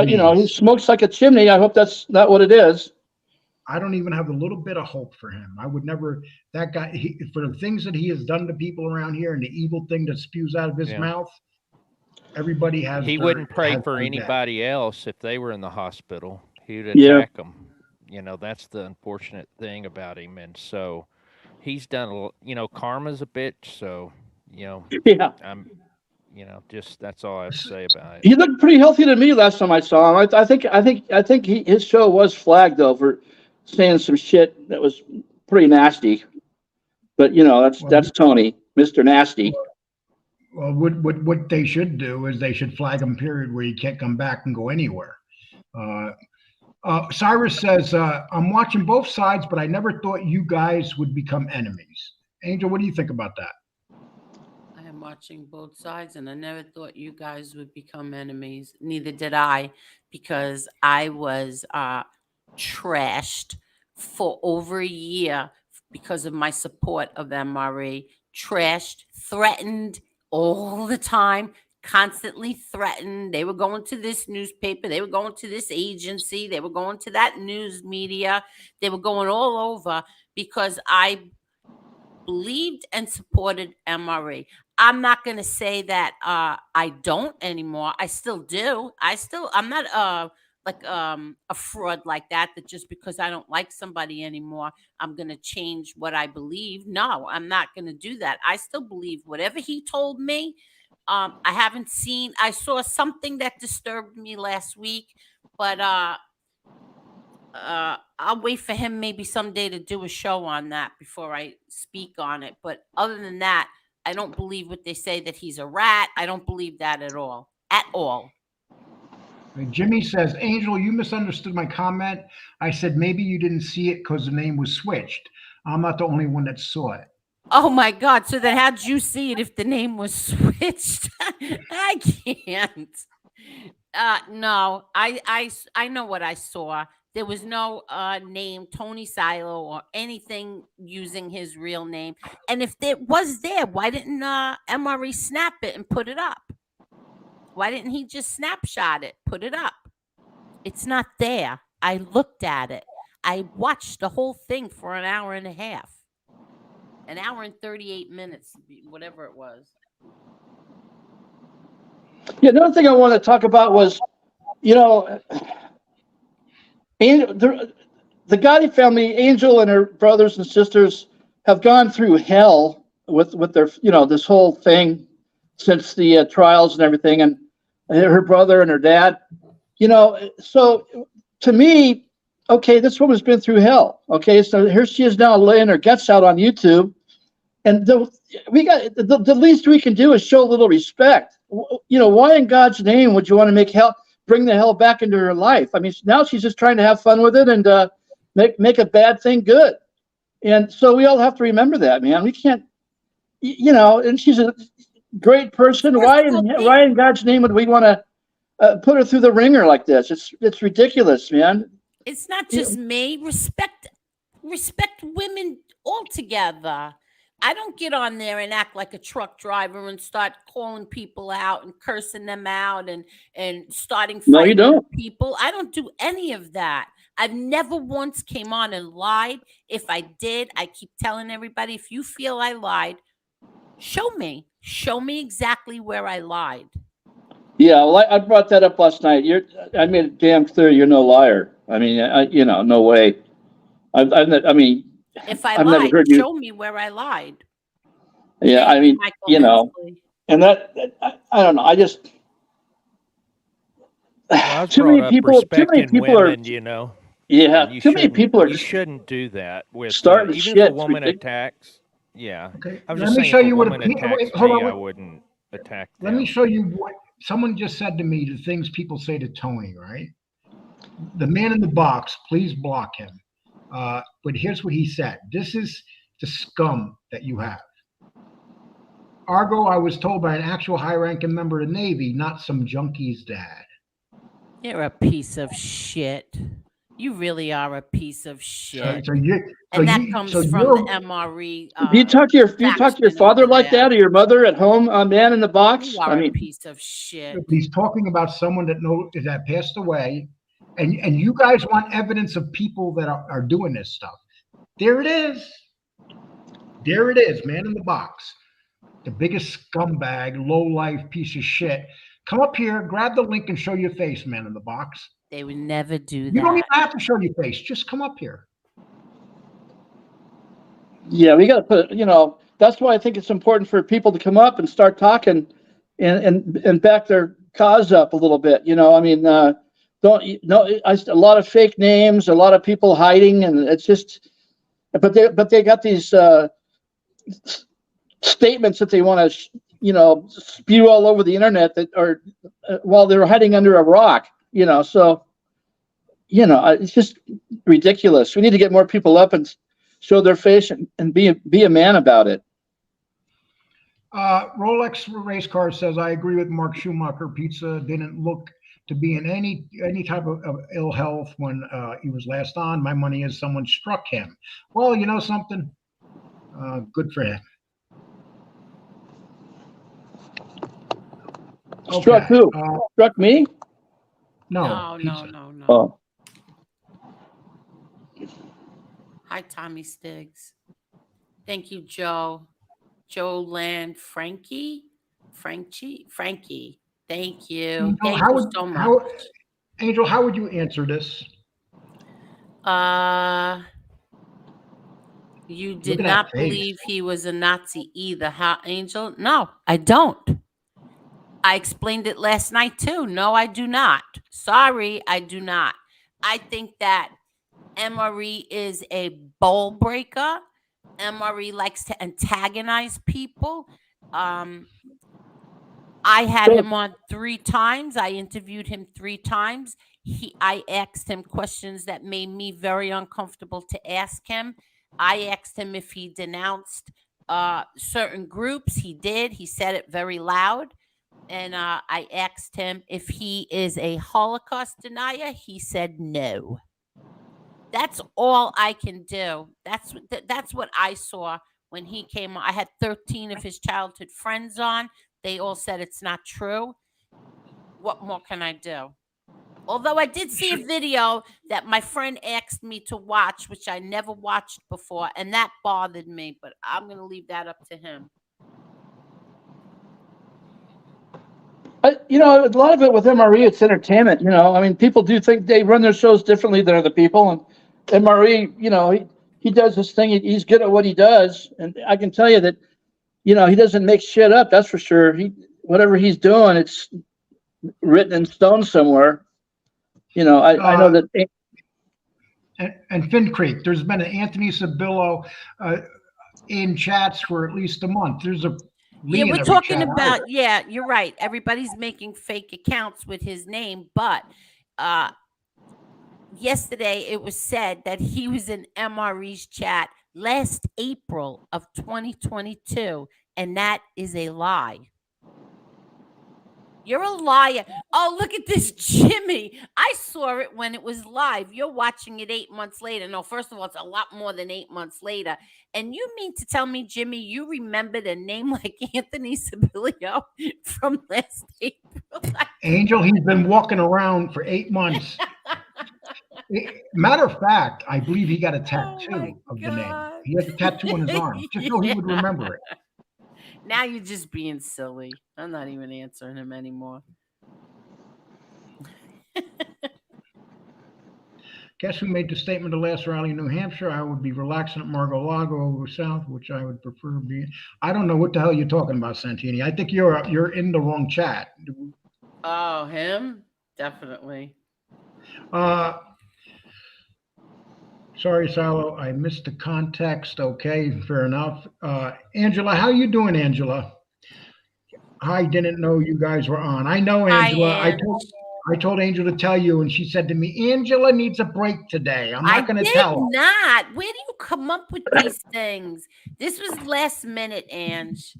You know, he Please. smokes like a chimney. I hope that's not what it is. I don't even have a little bit of hope for him. I would never. That guy, for the things that he has done to people around here and the evil thing that spews out of his Yeah. mouth, everybody has. He their- wouldn't pray has for their day. anybody else if they were in the hospital. He would Yeah. attack them. You know, that's the unfortunate thing about him. And so he's done, you know, karma's a bitch. So, you know, Yeah. I'm, you know, just that's all I have to say about it. He looked pretty healthy to me last time I saw him. I think his show was flagged though for saying some shit that was pretty nasty. But you know, that's Tony, Mr. Nasty. Well, what they should do is they should flag him. Period, where he can't come back and go anywhere. Cyrus says, "I'm watching both sides, but I never thought you guys would become enemies." Angel, what do you think about that? I am watching both sides, and I never thought you guys would become enemies. Neither did I, because I was trashed for over a year because of my support of MRE. Trashed, threatened all the time, constantly threatened. They were going to this newspaper, they were going to this agency, they were going to that news media, they were going all over because I believed and supported MRE. I'm not going to say that I don't anymore. I still do. I'm not a fraud like that just because I don't like somebody anymore, I'm going to change what I believe. No, I'm not going to do that. I still believe whatever he told me. I saw something that disturbed me last week, but I'll wait for him maybe someday to do a show on that before I speak on it. But other than that, I don't believe what they say that he's a rat. I don't believe that at all. At all. Jimmy says, "Angel, you misunderstood my comment. I said maybe you didn't see it because the name was switched. I'm not the only one that saw it." Oh my God. So then how'd you see it if the name was switched? I can't. No, I know what I saw. There was no name Tony Silo or anything using his real name. And if it was there, why didn't MRE snap it and put it up? Why didn't he just snapshot it, put it up? It's not there. I looked at it. I watched the whole thing for an hour and a half. An hour and 38 minutes, whatever it was. Yeah, another thing I want to talk about was, you know, the Gotti family, Angel and her brothers and sisters have gone through hell with their, you know, this whole thing since the trials and everything, and her brother and her dad, you know. So to me, okay, this woman's been through hell. Okay, so here she is now laying her guts out on YouTube, and the least we can do is show a little respect. You know, why in God's name would you want to bring the hell back into her life? I mean, now she's just trying to have fun with it and make a bad thing good. And so we all have to remember that, man. We can't, you know, and she's a great person. Why in God's name would we want to put her through the ringer like this? It's ridiculous, man. It's not just me. Respect women altogether. I don't get on there and act like a truck driver and start calling people out and cursing them out and starting fights No, you don't. with people. I don't do any of that. I've never once came on and lied. If I did, I keep telling everybody, if you feel I lied, show me. Show me exactly where I lied. Yeah, well, I brought that up last night. I made it damn clear you're no liar. I mean, you know, no way. I mean, if I I've lied, never heard you. show me where I lied. Yeah, I mean, Michael you know, Hensley. and that I don't know. I just Well, too many people women, are, you know. yeah, You too many people are You shouldn't do that with starting even shit. if a It's woman ridiculous. attacks. Yeah. Okay. I was Let just me saying, show if a you what. woman attacks Hold me, on. I wouldn't attack Let me them. show you what someone just said to me. The things people say to Tony, right? The man in the box. Please block him. But here's what he said. This is the scum that you have. Argo, I was told by an actual high-ranking member of the Navy, not some junkie's dad. You're a piece of shit. You really are a piece of shit. And that comes from the MRE. Do you talk to your faction father over like there. that, or your mother at home, man in the box? You are a piece of shit. He's talking about someone that passed away, and you guys want evidence of people that are doing this stuff. There it is. There it is, man in the box. The biggest scumbag, low-life piece of shit. Come up here, grab the link, and show your face, man in the box. They would never do that. You don't even have to show your face. Just come up here. Yeah, we got to put, that's why I think it's important for people to come up and start talking and back their cause up a little bit. A lot of fake names, a lot of people hiding, and it's just, but they got these statements that they want to, spew all over the internet that are while they're hiding under a rock, so, it's just ridiculous. We need to get more people up and show their face and be a man about it. Rolex race car says, I agree with Mark Schumacher. Pizza didn't look to be in any type of ill health when he was last on. My money is someone struck him. Well, you know something? Good for him. Struck who? Struck me? No. Oh. Hi, Tommy Stiggs. Thank you, Joe. Joe Land Frankie. Thank you. Thank you so much. Angel, how would you answer this? You did not believe he was a Nazi either, huh, Angel? No, I don't. I explained it last night too. No, I do not. Sorry, I do not. I think that MRE is a bowl breaker. MRE likes to antagonize people. I had him on 3 times. I interviewed him 3 times. I asked him questions that made me very uncomfortable to ask him. I asked him if he denounced certain groups. He did. He said it very loud. And I asked him if he is a Holocaust denier. He said no. That's all I can do. That's what I saw when he came on. I had 13 of his childhood friends on. They all said it's not true. What more can I do? Although I did see a video that my friend asked me to watch, which I never watched before, and that bothered me, but I'm going to leave that up to him. A lot of it with MRE, it's entertainment. People do think they run their shows differently than other people. And MRE, he does this thing. He's good at what he does. And I can tell you that, he doesn't make shit up. That's for sure. Whatever he's doing, it's written in stone somewhere. I know that. And Finn Creek, there's been an Anthony Sabillo in chats for at least a month. There's a Yeah, we're talking about, you're right. Everybody's making fake accounts with his name, but yesterday it was said that he was in MRE's chat last April of 2022, and that is a lie. You're a liar. Oh, look at this, Jimmy. I saw it when it was live. You're watching it 8 months later. No, first of all, it's a lot more than 8 months later. And you mean to tell me, Jimmy, you remembered a name like Anthony Sibilio from last April? Angel, he's been walking around for 8 months. Matter of fact, I believe he got a tattoo of the name. He has a tattoo on his arm, just so he would remember it. Now you're just being silly. I'm not even answering him anymore. Guess who made the statement the last rally in New Hampshire? I would be relaxing at Mar-a-Lago over south, which I would prefer to be. I don't know what the hell you're talking about, Santini. I think you're in the wrong chat. Oh, him? Definitely. Sorry, Salo, I missed the context. Okay, fair enough. Angela, how you doing, Angela? I didn't know you guys were on. I know Hi, Angela. Ange. I told Angela to tell you, and she said to me, Angela needs a break today. I'm I not going to did tell her. not. Where do you come up with these things? This was last minute, Ange.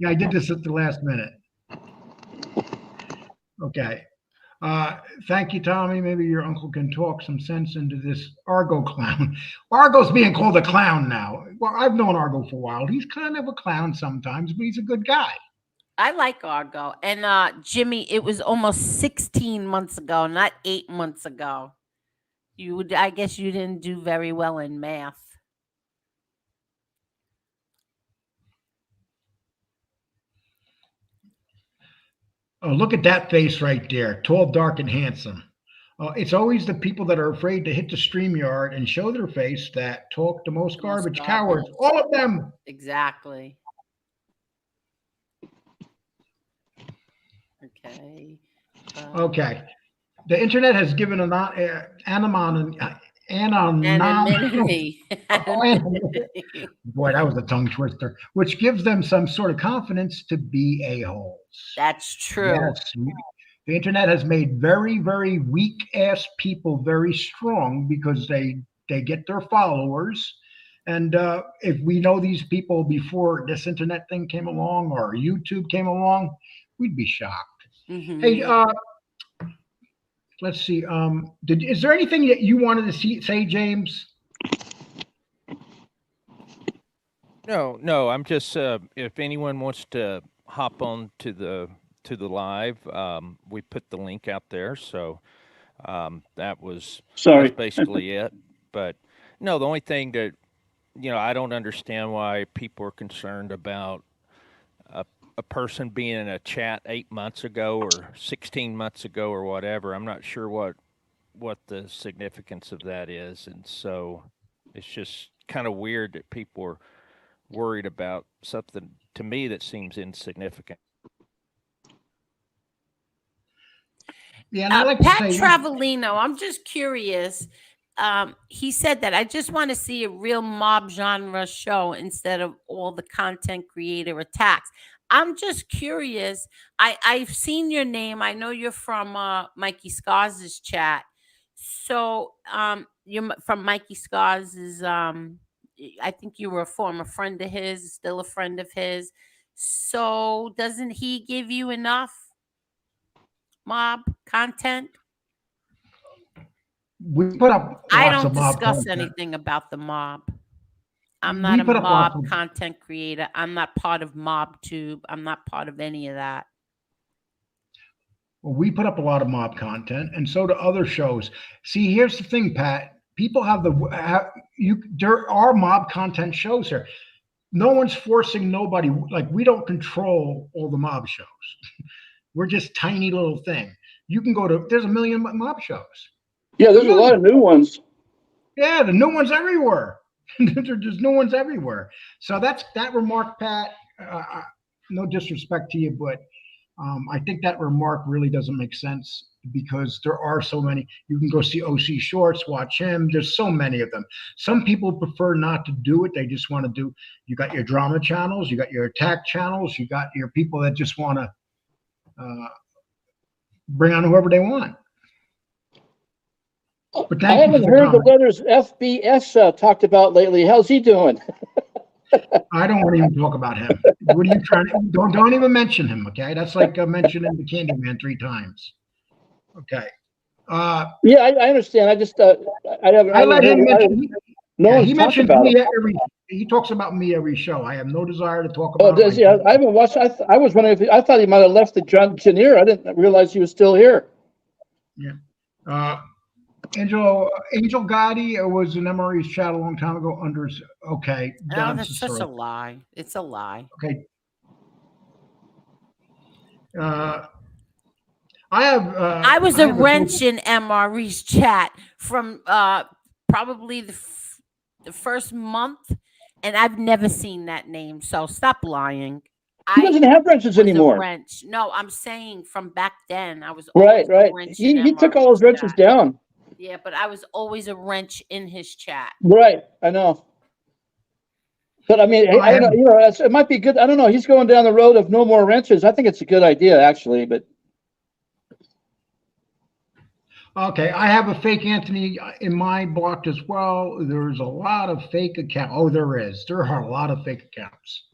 Yeah, I did this at the last minute. Okay. Thank you, Tommy. Maybe your uncle can talk some sense into this Argo clown. Argo's being called a clown now. Well, I've known Argo for a while. He's kind of a clown sometimes, but he's a good guy. I like Argo. And Jimmy, it was almost 16 months ago, not 8 months ago. I guess you didn't do very well in math. Oh, look at that face right there. Tall, dark, and handsome. It's always the people that are afraid to hit the StreamYard and show their face that talk the most garbage. Cowards. All of them. Exactly. Okay. Okay. The internet has given Anonymity. Boy, that was a tongue twister. Which gives them some sort of confidence to be a-holes. That's true. Yes. The internet has made very, very weak-ass people very strong because they get their followers. And if we know these people before this internet thing came along or YouTube came along, we'd be shocked. Mm-hmm. Hey, let's see. Is there anything that you wanted to say, James? No. I'm just if anyone wants to hop on to the live, we put the link out there. So that's basically it. But no, the only thing that I don't understand why people are concerned about a person being in a chat 8 months ago or 16 months ago or whatever. I'm not sure what the significance of that is. And so it's just kind of weird that people are worried about something to me that seems insignificant. Yeah, and I like Pat to say Travelino, I'm just curious. He said that I just want to see a real mob genre show instead of all the content creator attacks. I'm just curious. I've seen your name. I know you're from Mikey Scars' chat. So you're from Mikey Scars' I think you were a former friend of his, still a friend of his. So doesn't he give you enough mob content? we put up I lots don't of mob discuss content. anything about the mob. I'm not a mob content creator. I'm not part of MobTube. I'm not part of any of that. Well, we put up a lot of mob content, and so do other shows. See, here's the thing, Pat. People there are mob content shows here. No one's forcing nobody. Like, we don't control all the mob shows. We're just tiny little thing. You can there's a million mob shows. Yeah, there's a lot of new ones. Yeah, the new ones everywhere. There's new ones everywhere. So that remark, Pat, no disrespect to you, but I think that remark really doesn't make sense because there are so many. You can go see OC Shorts, watch him. There's so many of them. Some people prefer not to do it. They just want to do, you got your drama channels, you got your attack channels, you got your people that just want to bring on whoever they want. But I haven't heard the letters FBS talked about lately. How's he doing? I don't want to even talk about him. What are you trying to? Don't even mention him, okay? That's like mentioning the Candyman 3 times. Okay. Yeah, I understand. I just I let him mention. He mentions me he talks about me every show. I have no desire to talk about. Oh, does he? I haven't watched. I was wondering if I thought he might have left the John Chenier. I didn't realize he was still here. Yeah. Angel Gotti was in MRE's chat a long time ago. Okay. Oh, that's such a lie. It's a lie. Okay. I was a wrench in MRE's chat from probably the first month, and I've never seen that name. So stop lying. He doesn't have wrenches anymore. No, I'm saying from back then. I was right. He took all his wrenches down. Yeah, but I was always a wrench in his chat. Right, I know. But I mean, Well, I don't know. It might be good. I don't know. He's going down the road of no more wrenches. I think it's a good idea, actually. But Okay, I have a fake Anthony in my block as well. There's a lot of fake accounts. Oh, there is. There are a lot of fake accounts.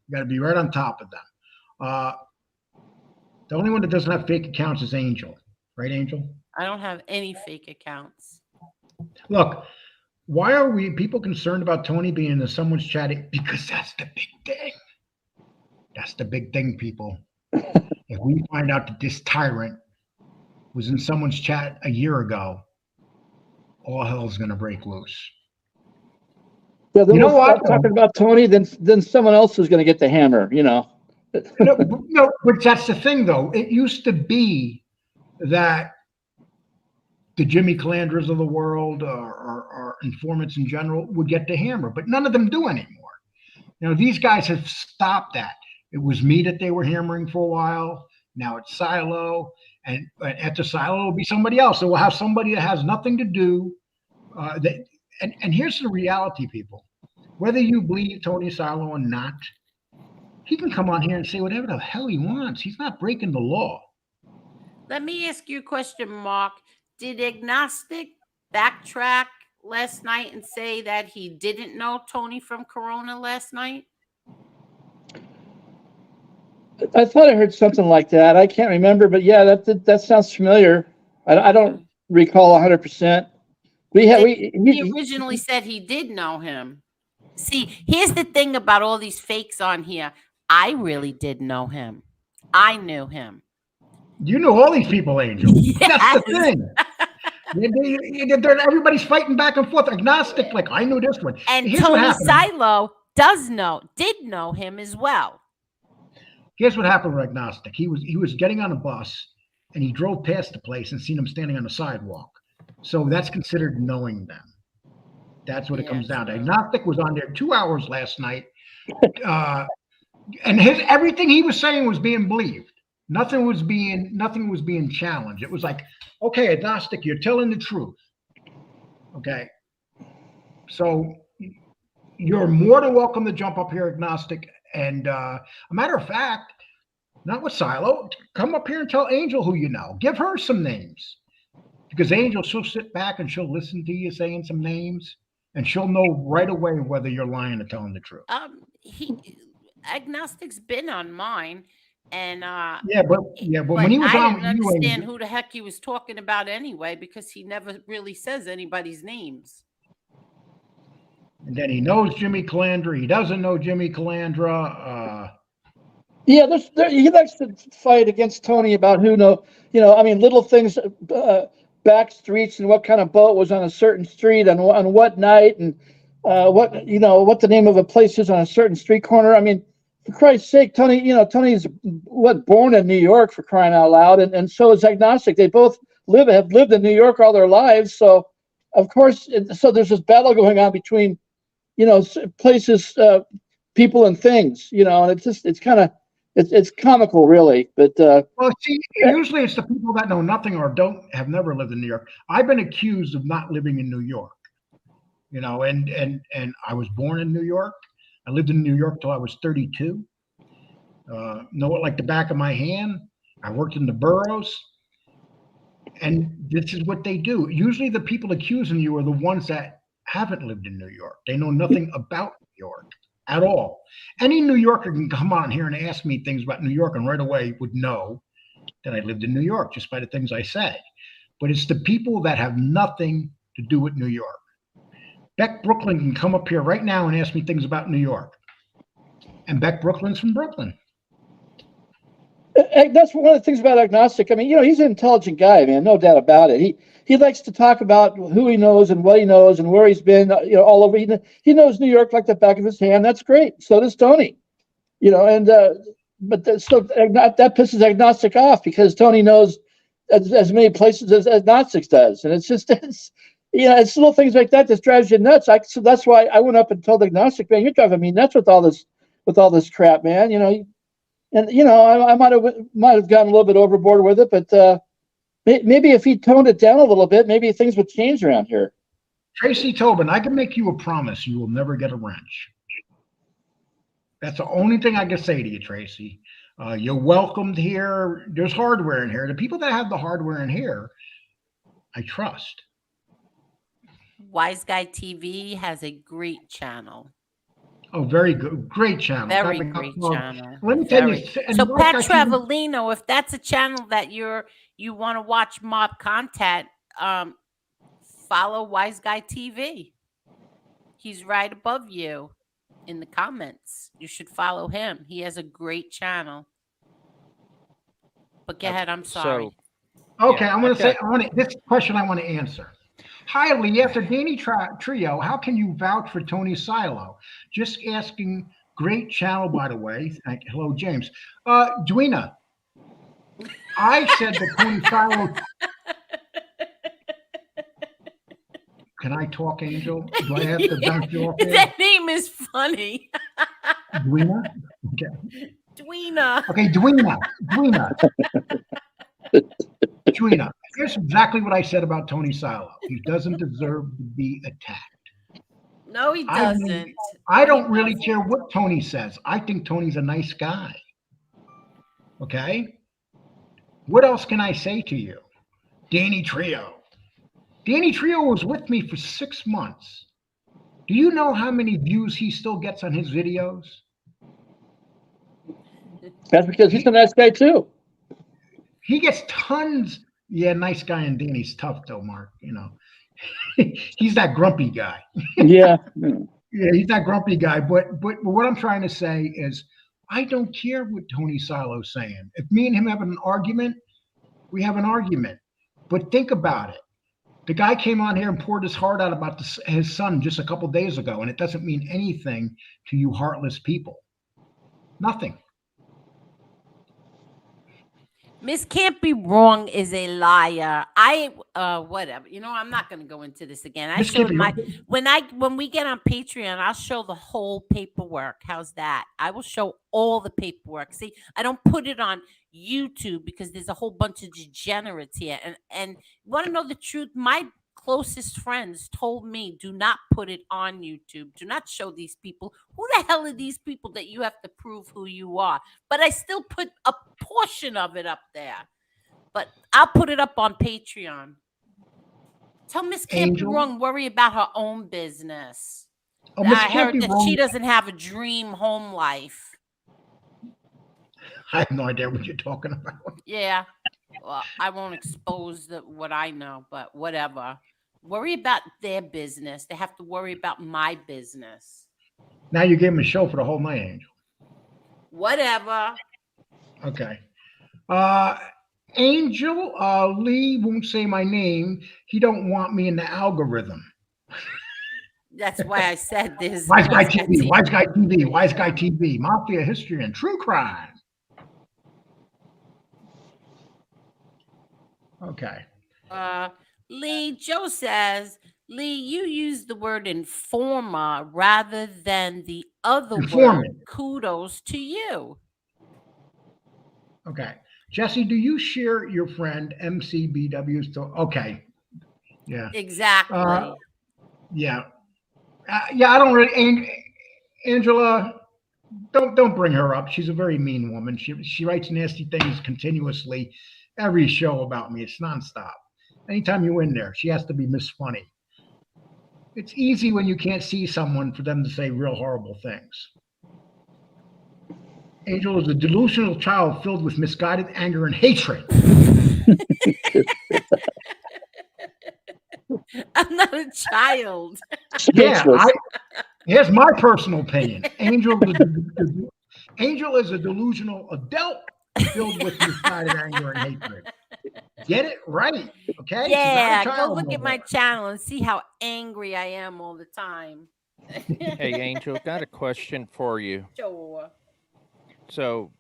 You got to be right on top of them. The only one that doesn't have fake accounts is Angel, right, Angel? I don't have any fake accounts. Look, why are we people concerned about Tony being in someone's chat? Because that's the big thing. That's the big thing, people. If we find out that this tyrant was in someone's chat a year ago, all hell's going to break loose. yeah, then You know we'll what? start talking about Tony. Then someone else is going to get the hammer. No, but that's the thing, though. It used to be that the Jimmy Calandras of the world or informants in general would get the hammer, but none of them do anymore. These guys have stopped that. It was me that they were hammering for a while. Now it's Silo, and after Silo will be somebody else. So we'll have somebody that has nothing to do. And here's the reality, people. Whether you believe Tony Silo or not, he can come on here and say whatever the hell he wants. He's not breaking the law. Let me ask you a question, Mark. Did Agnostic backtrack last night and say that he didn't know Tony from Corona last night? I thought I heard something like that. I can't remember, but yeah, that sounds familiar. I don't recall 100%. He originally said he did know him. See, here's the thing about all these fakes on here. I really did know him. I knew him. You know all these people, Angel. Yes. That's the thing. Everybody's fighting back and forth. Agnostic, like I knew this one. And Here's Tony Silo did know him as well. Here's what happened with Agnostic. He was getting on a bus and he drove past the place and seen him standing on the sidewalk. So that's considered knowing them. That's what it comes down to. Agnostic was on there 2 hours last night. And everything he was saying was being believed. Nothing was being challenged. It was like, okay, Agnostic, you're telling the truth. Okay. So you're more than welcome to jump up here, Agnostic. And a matter of fact, not with Silo, come up here and tell Angel who you know. Give her some names. Because Angel, she'll sit back and she'll listen to you saying some names. And she'll know right away whether you're lying or telling the truth. Agnostic's been on mine. And but when he was I on, didn't understand who the heck he was talking about anyway, because he never really says anybody's names. And then he knows Jimmy Calandra. He doesn't know Jimmy Calandra. He likes to fight against Tony about little things, back streets and what kind of boat was on a certain street on what night and what the name of a place is on a certain street corner. I mean, for Christ's sake, Tony's born in New York, for crying out loud, and so is Agnostic. They both have lived in New York all their lives. So, of course, there's this battle going on between, places, people, and things. And it's comical, really. But well, see, usually it's the people that know nothing or have never lived in New York. I've been accused of not living in New York. And I was born in New York. I lived in New York till I was 32. Know it like the back of my hand. I worked in the boroughs. And this is what they do. Usually the people accusing you are the ones that haven't lived in New York. They know nothing about New York at all. Any New Yorker can come on here and ask me things about New York and right away would know that I lived in New York just by the things I say. But it's the people that have nothing to do with New York. Beck Brooklyn can come up here right now and ask me things about New York. And Beck Brooklyn's from Brooklyn. That's one of the things about Agnostic. I mean, he's an intelligent guy, man, no doubt about it. He likes to talk about who he knows and what he knows and where he's been, all over. He knows New York like the back of his hand. That's great. So does Tony, but that pisses Agnostic off because Tony knows as many places as Agnostic does. And it's it's little things like that that drives you nuts. So that's why I went up and told Agnostic, man, you're driving me nuts with all this crap, man. And I might have gone a little bit overboard with it, but maybe if he toned it down a little bit, maybe things would change around here. Tracy Tobin, I can make you a promise. You will never get a wrench. That's the only thing I can say to you, Tracy. You're welcomed here. There's hardware in here. The people that have the hardware in here, I trust. Wise Guy TV has a great channel. Oh, very good. Great channel. Very great channel. Let me tell you. So Pat Travolino, if that's a channel that you want to watch mob content, follow Wise Guy TV. He's right above you in the comments. You should follow him. He has a great channel. But go ahead. I'm sorry. Okay, yeah, this question I want to answer. Hi, Lee. After Danny Trio, how can you vouch for Tony Silo? Just asking. Great channel, by the way. Hello, James. Dwena, I said that Tony Silo. Can I talk, Angel? Do I have to bounce you off there? That name is funny. Dwena? Okay. Dwena. Okay, Dwena. Dwena. Here's exactly what I said about Tony Silo. He doesn't deserve to be attacked. No, he doesn't. I don't really care what Tony says. I think Tony's a nice guy. Okay? What else can I say to you? Danny Trio. Danny Trio was with me for 6 months. Do you know how many views he still gets on his videos? That's because he's a nice guy too. He gets tons. Yeah, nice guy, and Danny's tough though, Mark. You know, he's that grumpy guy. Yeah. Yeah, he's that grumpy guy. But what I'm trying to say is, I don't care what Tony Silo's saying. If me and him have an argument, we have an argument. But think about it. The guy came on here and poured his heart out about his son just a couple days ago, and it doesn't mean anything to you heartless people. Nothing. Miss Can't Be Wrong is a liar. Whatever. You know, I'm not going to go into this again. I showed when we get on Patreon, I'll show the whole paperwork. How's that? I will show all the paperwork. See, I don't put it on YouTube because there's a whole bunch of degenerates here. And you want to know the truth? My closest friends told me, do not put it on YouTube. Do not show these people. Who the hell are these people that you have to prove who you are? But I still put a portion of it up there. But I'll put it up on Patreon. Tell Miss Can't Be Wrong, worry about her own business. I heard that she doesn't have a dream home life. I have no idea what you're talking about. Yeah. Well, I won't expose what I know, but whatever. Worry about their business. They have to worry about my business. Now you gave him a show for the whole night, Angel. Whatever. Okay. Angel, Lee won't say my name. He don't want me in the algorithm. That's why I said this. Wise Guy TV, Wise Guy TV, Wise Guy TV, Mafia History and True Crime. Okay. Lee, Joe says, Lee, you used the word informer rather than the other word. Kudos to you. Okay. Jesse, do you share your friend MCBW's story? Okay. Yeah. Exactly. Yeah. Yeah, I don't really. Angela, don't bring her up. She's a very mean woman. She writes nasty things continuously. Every show about me. It's nonstop. Anytime you're in there, she has to be Miss Funny. It's easy when you can't see someone for them to say real horrible things. Angel is a delusional child filled with misguided anger and hatred. I'm not a child. Yeah, here's my personal opinion. Angel is a delusional adult filled with misguided anger and hatred. Get it right, okay? Yeah, go look at my channel and see how angry I am all the time. Hey, Angel, got a question for you. Sure. So,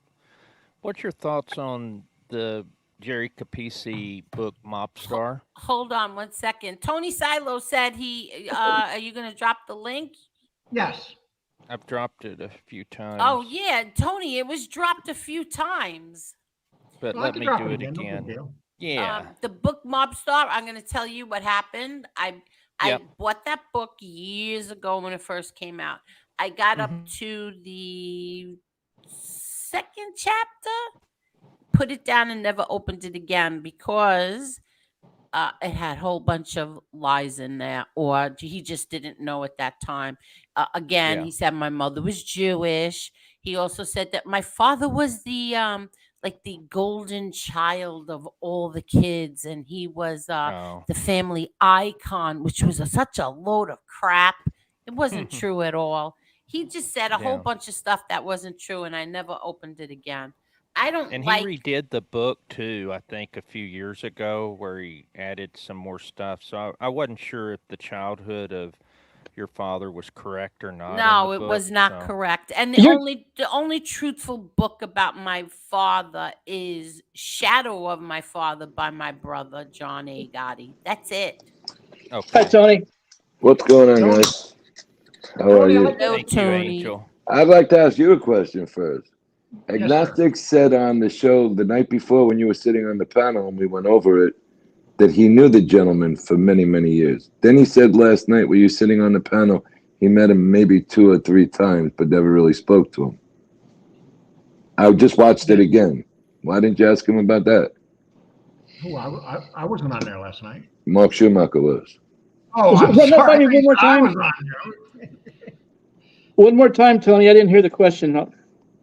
what's your thoughts on the Jerry Capisi book, Mobstar? Hold on 1 second. Tony Silo said are you going to drop the link? Yes. I've dropped it a few times. Oh, yeah. Tony, it was dropped a few times. But let me do it again. Yeah. The book Mob Star, I'm going to tell you what happened. I Yep. bought that book years ago when it first came out. I got up Mhm. to the second chapter, put it down, and never opened it again because it had a whole bunch of lies in there, or he just didn't know at that time. Again, Yeah. he said my mother was Jewish. He also said that my father was the like the golden child of all the kids, and he was Oh. the family icon, which was such a load of crap. It wasn't true at all. He just said a whole Yeah. bunch of stuff that wasn't true, and I never opened it again. I don't And he like. redid the book too, I think, a few years ago, where he added some more stuff. So I wasn't sure if the childhood of your father was correct or not in the No, it book. was not So correct. And You're the only truthful book about my father is Shadow of My Father by my brother John A. Gotti. That's it. Hi, okay. Tony. What's going on, Tony, guys? How are Tony, I'd you? like to No, ask Thank you, Tony. Angel. I'd like to ask you a question first. yes, sir. Agnostic said on the show the night before when you were sitting on the panel and we went over it that he knew the gentleman for many, many years. Then he said last night when you were sitting on the panel, he met him maybe 2 or 3 times, but never really spoke to him. I just watched it Yeah. again. Why didn't you ask him about that? Who I wasn't on there last night. Mark Schumacher was. Oh, I'm Run that by sorry. me one more I time. was on there. One more time, Tony. I didn't hear the question.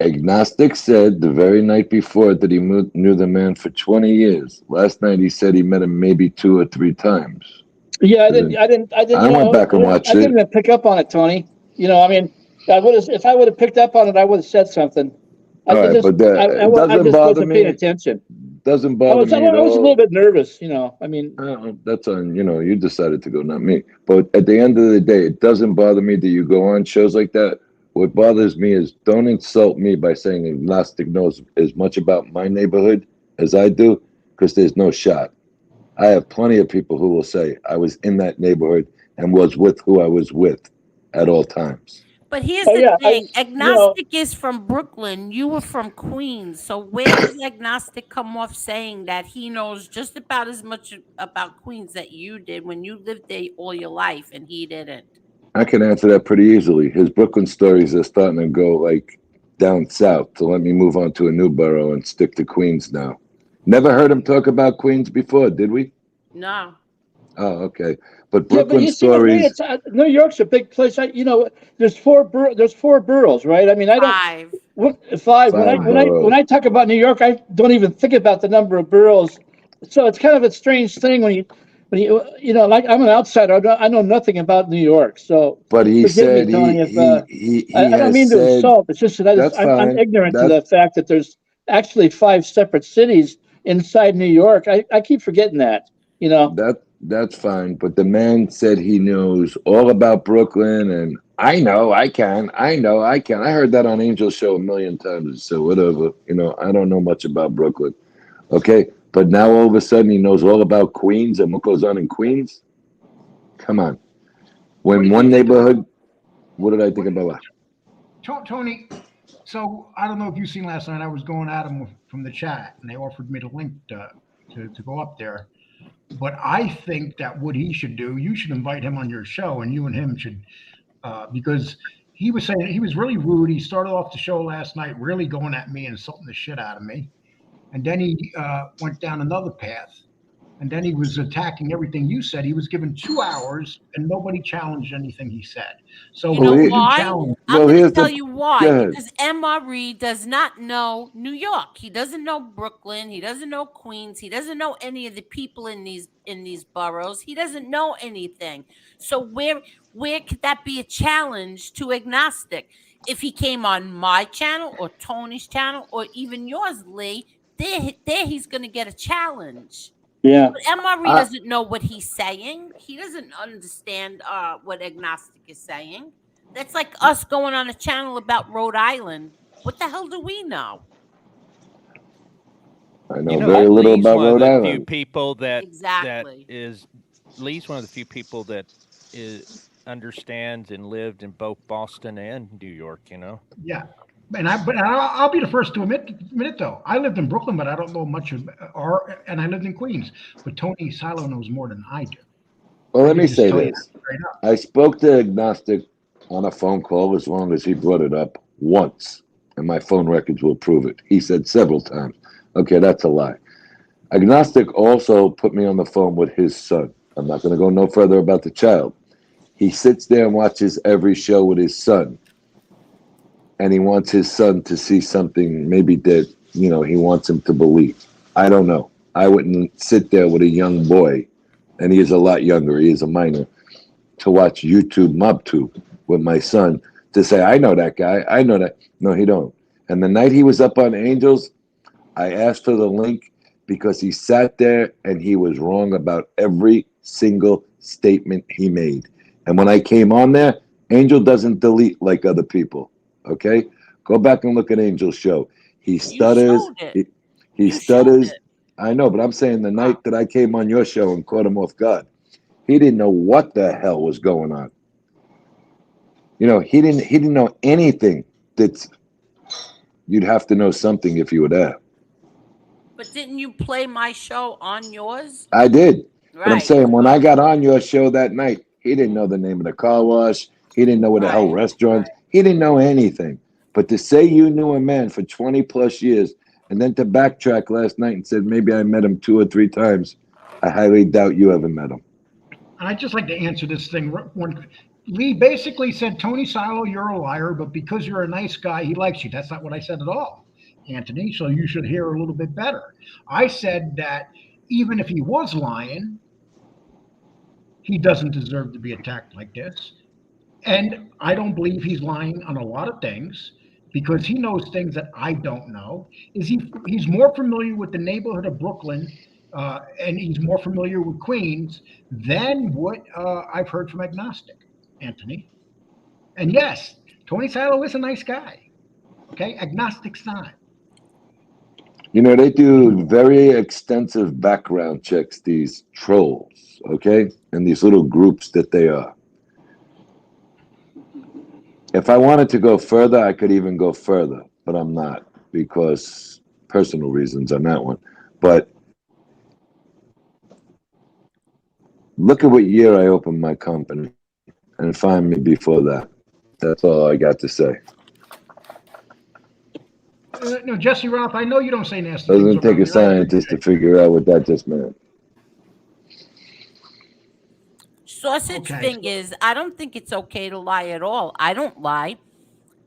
Agnostic said the very night before that he knew the man for 20 years. Last night he said he met him maybe 2 or 3 times. Yeah, I didn't. I went back and watched I didn't it. even pick up on it, Tony. I mean, I would have if I would have picked up on it, I would have said something. All right, but it I doesn't just bother wasn't paying me. attention. Doesn't bother me at I was a little all. bit nervous. I mean, That's on you decided to go, not me. But at the end of the day, it doesn't bother me that you go on shows like that. What bothers me is don't insult me by saying agnostic knows as much about my neighborhood as I do, because there's no shot. I have plenty of people who will say I was in that neighborhood and was with who I was with at all times. But here's oh the yeah, thing. Agnostic is from Brooklyn. You were from Queens. So where does Agnostic come off saying that he knows just about as much about Queens that you did when you lived there all your life and he didn't? I can answer that pretty easily. His Brooklyn stories are starting to go like down south. So let me move on to a new borough and stick to Queens now. Never heard him talk about Queens before, did we? No. Oh, okay. But yeah. But Brooklyn you see, to me, stories, it's New York's a big place. There's four boroughs, right? I mean, I don't. 5. Five. When I 5 when I when boroughs. I talk about New York, I don't even think about the number of boroughs. So it's kind of a strange thing when like I'm an outsider. I know nothing about New York. So But he forgive me, said Tony, if he I don't has mean to said insult. It's just that that's I'm fine. ignorant to the fact that there's actually 5 separate cities inside New York. I keep forgetting that. That's fine. But the man said he knows all about Brooklyn, and I know I can. I heard that on Angel's show a million times. So whatever, I don't know much about Brooklyn. Okay, but now all of a sudden he knows all about Queens and what goes on in Queens. Come on. What When did you one think about neighborhood, what did I think what, about what? Tony? So I don't know if you seen last night. I was going at them from the chat, and they offered me the link to go up there. But I think that what he should do, you should invite him on your show, and you and him should, because he was saying he was really rude. He started off the show last night really going at me and insulting the shit out of me, and then he went down another path, and then he was attacking everything you said. He was given 2 hours, and nobody challenged anything he said. So You Well, know what he, would you why? challenge? I'm well, going to here's tell the. you Go why. ahead. Because MRE does not know New York. He doesn't know Brooklyn. He doesn't know Queens. He doesn't know any of the people in these boroughs. He doesn't know anything. So where could that be a challenge to agnostic? If he came on my channel or Tony's channel or even yours, Lee, there he's going to get a challenge. Yeah. But MRE I, doesn't know what he's saying. He doesn't understand what agnostic is saying. That's like us going on a channel about Rhode Island. What the hell do we know? I You know know, very little Lee's about one of Rhode the few Island. people that Exactly. is Lee's one of the few people that is understands and lived in both Boston and New York. Yeah, But I'll be the first to admit it though. I lived in Brooklyn, but I don't know much and I lived in Queens. But Tony Silo knows more than I do. Well, I let can me just say tell you this. straight up. I spoke to Agnostic on a phone call as long as he brought it up once, and my phone records will prove it. He said several times. Okay, that's a lie. Agnostic also put me on the phone with his son. I'm not going to go no further about the child. He sits there and watches every show with his son, and he wants his son to see something maybe that, he wants him to believe. I don't know. I wouldn't sit there with a young boy, and he is a lot younger. He is a minor, to watch YouTube MobTube with my son to say, I know that guy. I know that. No, he don't. And the night he was up on Angels, I asked for the link because he sat there and he was wrong about every single statement he made. And when I came on there, Angel doesn't delete like other people. Okay? Go back and look at Angel's show. He You stutters. showed it. He You showed stutters. it. I know, but I'm saying the Wow. night that I came on your show and caught him off guard, he didn't know what the hell was going on. He didn't know anything. That's You'd have to know something if you were there. But didn't you play my show on yours? I did. But I'm Right. saying when I got on your show that night, he didn't know the name of the car wash. He didn't know where the hell Right. restaurants. He didn't know anything. But to say you knew a man for 20 plus years and then to backtrack last night and said maybe I met him 2 or 3 times, I highly doubt you ever met him. I'd just like to answer this thing. Lee basically said, Tony Silo, you're a liar, but because you're a nice guy, he likes you. That's not what I said at all, Anthony. So you should hear a little bit better. I said that even if he was lying, he doesn't deserve to be attacked like this. And I don't believe he's lying on a lot of things because he knows things that I don't know. He's more familiar with the neighborhood of Brooklyn and he's more familiar with Queens than what I've heard from Agnostic, Anthony. And yes, Tony Silo is a nice guy. Okay, Agnostic's not. They do very extensive background checks, these trolls, okay? And these little groups that they are. If I wanted to go further, I could even go further, but I'm not because personal reasons on that one. But look at what year I opened my company and find me before that. That's all I got to say. No, Jesse Ralph, I know you don't say nasty Doesn't things take around a me. I scientist to figure out what that just meant. Sausage Okay. fingers. I don't think it's okay to lie at all. I don't lie.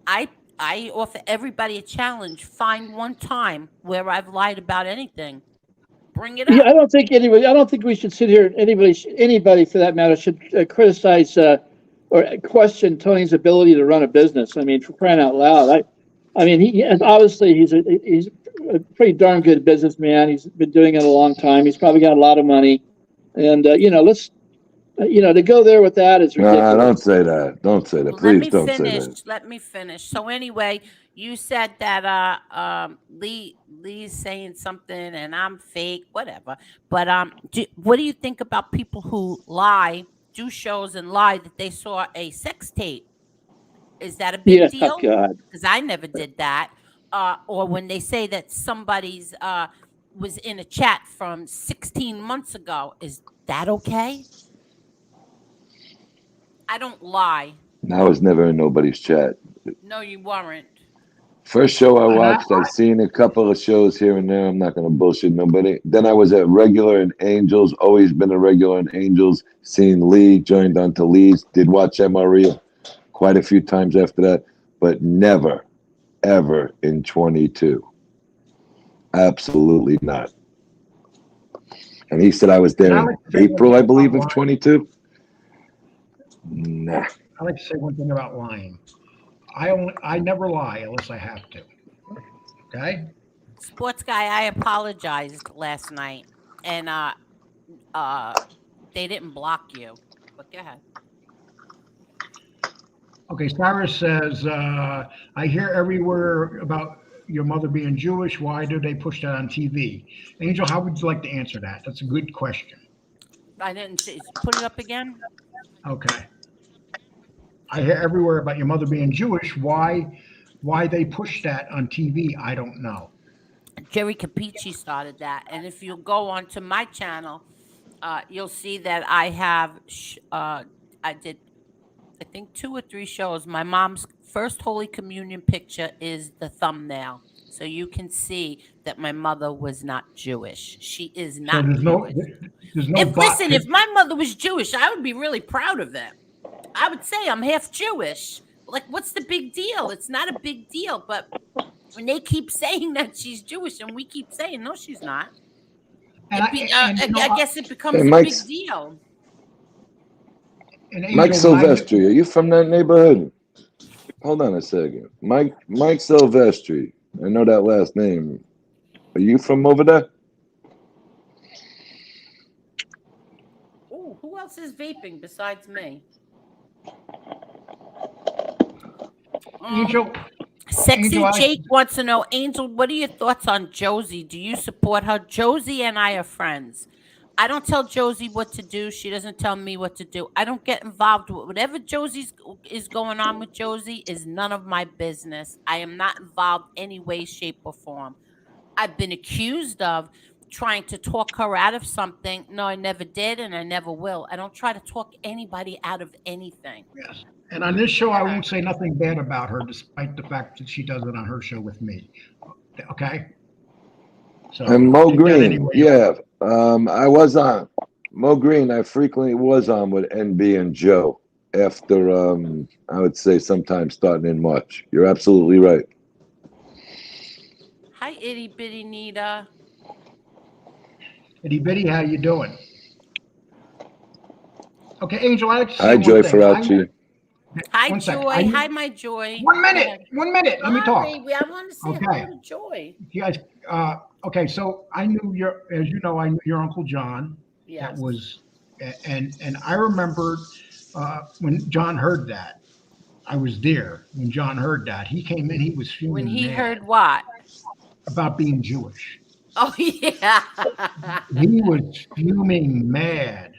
I I offer everybody a challenge. Find one time where I've lied about anything. Bring it Yeah, up. I don't think we should sit here. Anybody for that matter, should criticize or question Tony's ability to run a business. I mean, for crying out loud, I mean, and obviously he's a pretty darn good businessman. He's been doing it a long time. He's probably got a lot of money, and to go there with that is No, don't ridiculous. say that. Don't say that. Well, let Please me don't say finish. that. Let me finish. So anyway, you said that Lee's saying something and I'm fake, whatever. But what do you think about people who lie, do shows and lie that they saw a sex tape? Is that a big Yeah, deal? God. Because I never did that. Or when they say that somebody's was in a chat from 16 months ago, is that okay? I don't lie. I was never in nobody's chat. No, you weren't. First show I And watched, I've seen a couple of shows here and there. I'm not going to bullshit nobody. Then I was at regular in Angels, always been a regular in Angels. Seen Lee, joined on to Lee's, did watch MRE quite a few times after that, but never, ever in 22. Absolutely not. And he said I was there I in like to say one April, thing I about believe, of lying. 22. Nah. I like to say one thing about lying. I never lie unless I have to. Okay. Sports guy, I apologized last night, and uh, they didn't block you. But go ahead. Okay. Cyrus says, I hear everywhere about your mother being Jewish. Why do they push that on TV? Angel, how would you like to answer that? That's a good question. I didn't see. Put it up again. Okay. I hear everywhere about your mother being Jewish. Why Why they pushed that on TV, I don't know. Jerry Capici started that, and if you go onto my channel, you'll see that I have. I did, I think, 2 or 3 shows. My mom's first Holy Communion picture is the thumbnail, so you can see that my mother was not Jewish. She is So not Jewish. there's no If bot listen, if my mother was Jewish, I would be really proud of them. I would say I'm half Jewish. Like, what's the big deal? It's not a big deal, but when they keep saying that she's Jewish, and we keep saying no, she's not. and I guess it becomes Hey, a big deal. and Mike Angel, when I knew- Silvestri, are you from that neighborhood? Hold on a second. Mike Silvestri. I know that last name. Are you from over there? Ooh, who else is vaping besides me? Angel, Sexy Angel, Jake wants to know, Angel, what are your thoughts on Josie? Do you support her? Josie and I are friends. I don't tell Josie what to do. She doesn't tell me what to do. I don't get involved with whatever Josie's is going on with Josie is none of my business. I am not involved any way, shape, or form. I've been accused of trying to talk her out of something. No, I never did, and I never will. I don't try to talk anybody out of anything. yes. And on this show, I won't say nothing bad about her, despite the fact that she does it on her show with me. Okay. So And Mo take that Green, anyway. yeah. I was on Mo Green. I frequently was on with NB and Joe after I would say sometime starting in March. You're absolutely right. Hi, itty bitty Nita. Itty bitty, how you doing? Okay, Angel, I'd like to say Hi, one Joy thing. Ferraucci. Hi, One second. Joy. Hi, my Joy. 1 minute. Go ahead. 1 minute. Let me Come on, talk. baby. I want to say Okay. hello to Joy. You guys, okay, so I knew as you know, I knew your Uncle John. Yes. That was, and I remembered when John heard that. I was there when John heard that. He came in, he was fuming When he mad heard what? about being Jewish. Oh, yeah. He was fuming mad.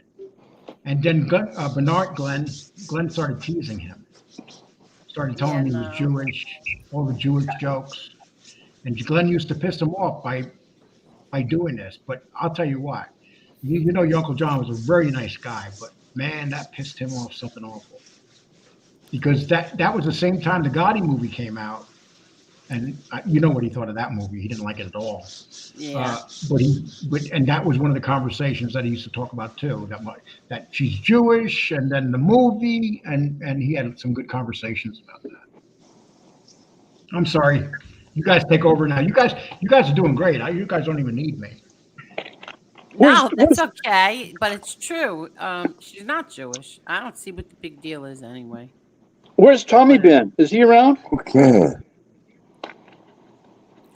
And then Glenn started teasing him. Started telling him he was Jewish, all the Jewish jokes. And Glenn used to piss him off by doing this. But I'll tell you what, you know your Uncle John was a very nice guy, but man, that pissed him off something awful. Because that was the same time the Gotti movie came out. And you know what he thought of that movie. He didn't like it at all. Yeah. And that was one of the conversations that he used to talk about too. That she's Jewish, and then the movie, and he had some good conversations about that. I'm sorry, you guys take over now. You guys are doing great. You guys don't even need me. No, that's okay, but it's true. She's not Jewish. I don't see what the big deal is anyway. Where's Tommy been? Is he around? Okay.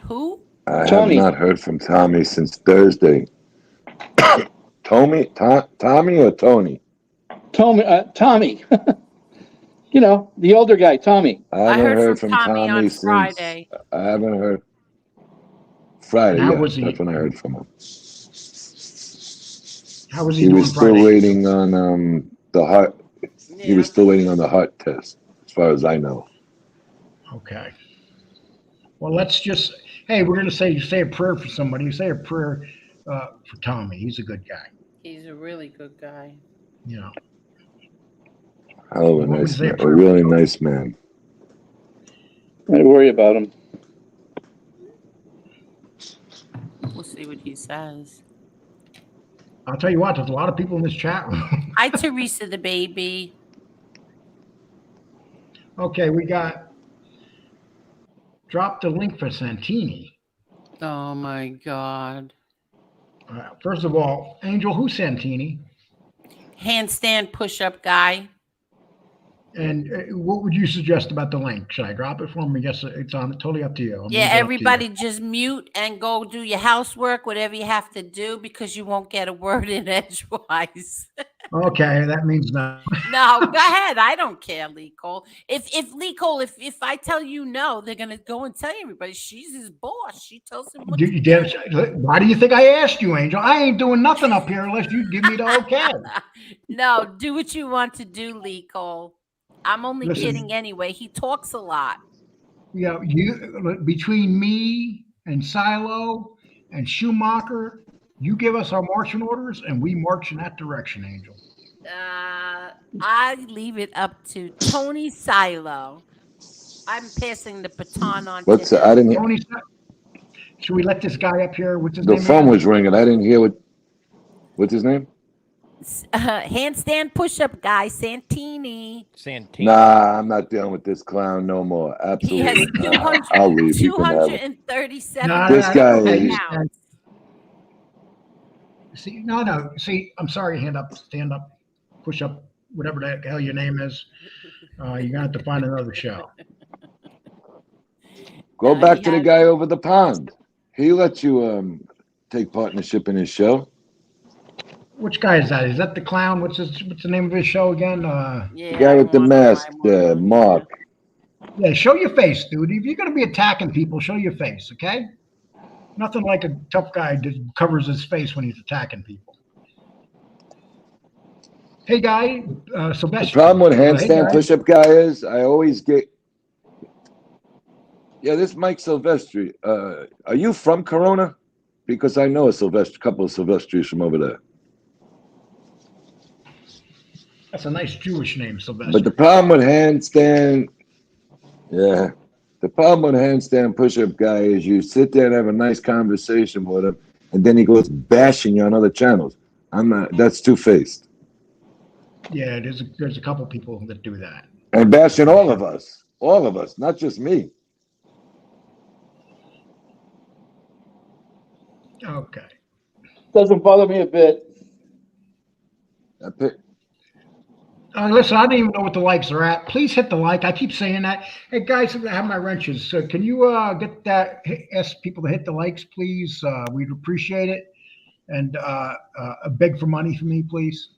Who? I Tommy. have not heard from Tommy since Thursday. Tommy or Tony? Tommy. You know, the older guy, Tommy. I haven't heard from Tommy on since Friday. I haven't heard. Friday, How yeah, was he? that's when I heard from him. How was he He doing was still Friday? waiting on the heart. He Yeah. was still waiting on the heart test, as far as I know. Okay. Well, let's just. Hey, we're gonna say a prayer for somebody. You say a prayer for Tommy. He's a good guy. He's a really good guy. You know. Hell of a What would nice they man, a approve? really nice man. Don't worry about him. We'll see what he says. I'll tell you what. There's a lot of people in this chat room. Hi, Teresa the baby. Okay, we got. Drop the link for Santini. Oh my God. First of all, Angel, who's Santini? Handstand push-up guy. And what would you suggest about the link? Should I drop it for him? I guess it's on. Totally up to you. Yeah, everybody just mute and go do your housework, whatever you have to do, because you won't get a word in edgewise. Okay, that means no. No, go ahead. I don't care, Lee Cole. If Lee Cole, if I tell you no, they're gonna go and tell everybody she's his boss. She tells him what to do. Why do you think I asked you, Angel? I ain't doing nothing up here unless you give me the okay. No, do what you want to do, Lee Cole. I'm only Listen. kidding anyway. He talks a lot. you between me and Silo and Schumacher, you give us our marching orders, and we march in that direction, Angel. I leave it up to Tony Silo. I'm passing the baton on to What's I him. didn't hear. Tony, should we let this guy up here? What's his The name phone again? was ringing. I didn't hear what's his name? Handstand push-up guy, Santini. Santini. Nah, I'm not dealing with this clown no more. He has Absolutely. 200, I'll leave. You can have it. 237 This guy okay. is- pounds. See, no. See, I'm sorry. Hand up, stand up, push up, whatever the hell your name is. You're gonna have to find another show. Go back he to the has- guy over the pond. He let you take partnership in his show. Which guy is that? Is that the clown? What's the name of his show again? Yeah, The guy I with the want him, mask, I want him, Mark. Yeah, show your face, dude. If you're gonna be attacking people, show your face, okay? Nothing like a tough guy that covers his face when he's attacking people. Hey, guy, The Sylvester. problem with Hey, handstand guy. push-up guy is I always get. Yeah, this Mike Silvestri. Are you from Corona? Because I know a couple of Silvestris from over there. That's a nice Jewish name, Sylvester. But the problem with handstand, yeah, the problem with handstand push-up guy is you sit there and have a nice conversation with him, and then he goes bashing you on other channels. I'm not. That's two-faced. Yeah, there's a couple people that do that. And bashing all of us, not just me. Okay. Doesn't bother me a bit. Listen, I don't even know what the likes are at. Please hit the like. I keep saying that. Hey, guys, I have my wrenches. So can you get that? Ask people to hit the likes, please. We'd appreciate it. And beg for money for me, please.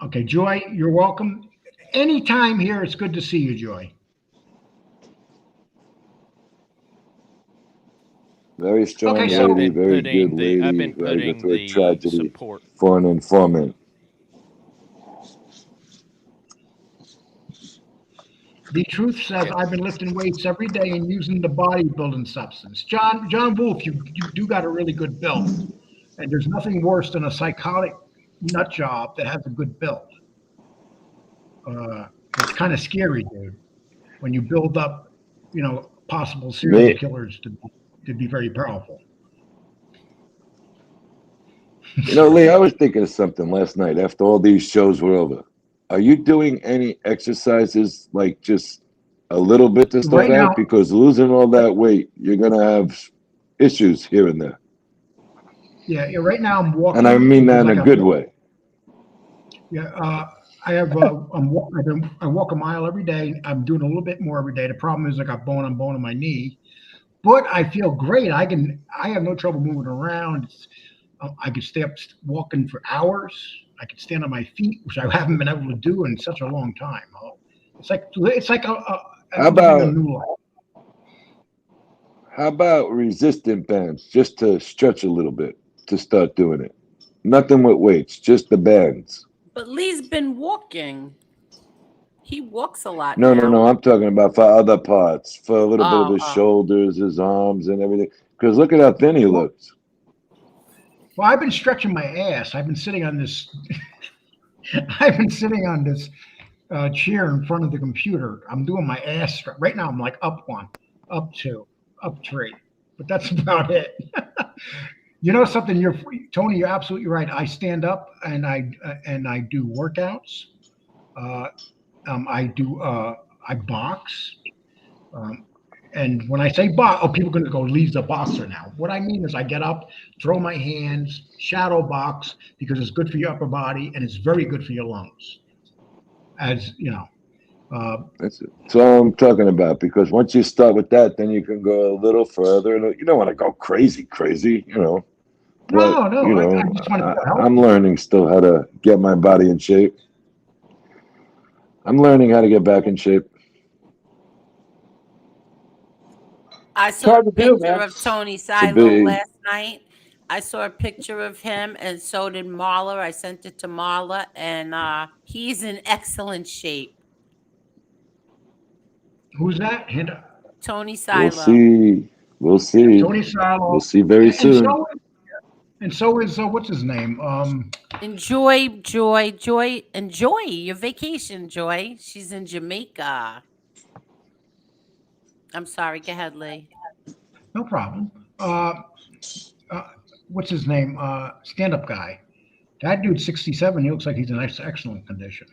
Okay, Joy, you're welcome. Anytime here, it's good to see you, Joy. Very strong Okay, lady, so- very good lady. I've been who had to go putting through a the tragedy support. for an informant. The truth says I've been lifting weights every day and using the bodybuilding substance. John Wolf, you do got a really good build. And there's nothing worse than a psychotic nut job that has a good build. It's kind of scary, dude, when you build up, possible serial killers to be very powerful. Lee, I was thinking of something last night after all these shows were over. Are you doing any exercises, like just a little bit to start Right now- out? Because losing all that weight, you're going to have issues here and there. Yeah, right now I'm walking. And I mean that in because a I good got- way. Yeah, I walk a mile every day. I'm doing a little bit more every day. The problem is I got bone on bone in my knee, but I feel great. I have no trouble moving around. I could stay up walking for hours. I could stand on my feet, which I haven't been able to do in such a long time. It's like How about- a new life. How about resistant bands, just to stretch a little bit to start doing it? Nothing with weights, just the bands. But Lee's been walking. He walks a lot No, now. no. I'm talking about for other parts, for a little bit of his Oh. shoulders, his arms, and everything. Because look at how thin he looks. Well, I've been stretching my ass. I've been sitting on this. I've been sitting on this chair in front of the computer. I'm doing my ass stretch. Right now, I'm like up one, up two, up three. But that's about it. You know something? Tony. You're absolutely right. I stand up and I do workouts. I box. And when I say box, people are going to go, Lee's a boxer now. What I mean is I get up, throw my hands, shadow box, because it's good for your upper body and it's very good for your lungs. As you know. That's all I'm talking about. Because once you start with that, then you can go a little further. You don't want to go crazy, No. But, I just want to help. I'm learning still how to get my body in shape. I'm learning how to get back in shape. I saw hard a to do, picture man. of Tony a Silo big- last night. I saw a picture of him, and so did Marla. I sent it to Marla, and he's in excellent shape. Who's that? Tony We'll Silo. see. We'll see. Tony Salo. We'll see very And soon. so is what's his name? Enjoy your vacation, Joy. She's in Jamaica. I'm sorry. Go ahead, Lee. No problem. Uh, what's his name? Stand-up guy. That dude's 67. He looks like he's in excellent condition.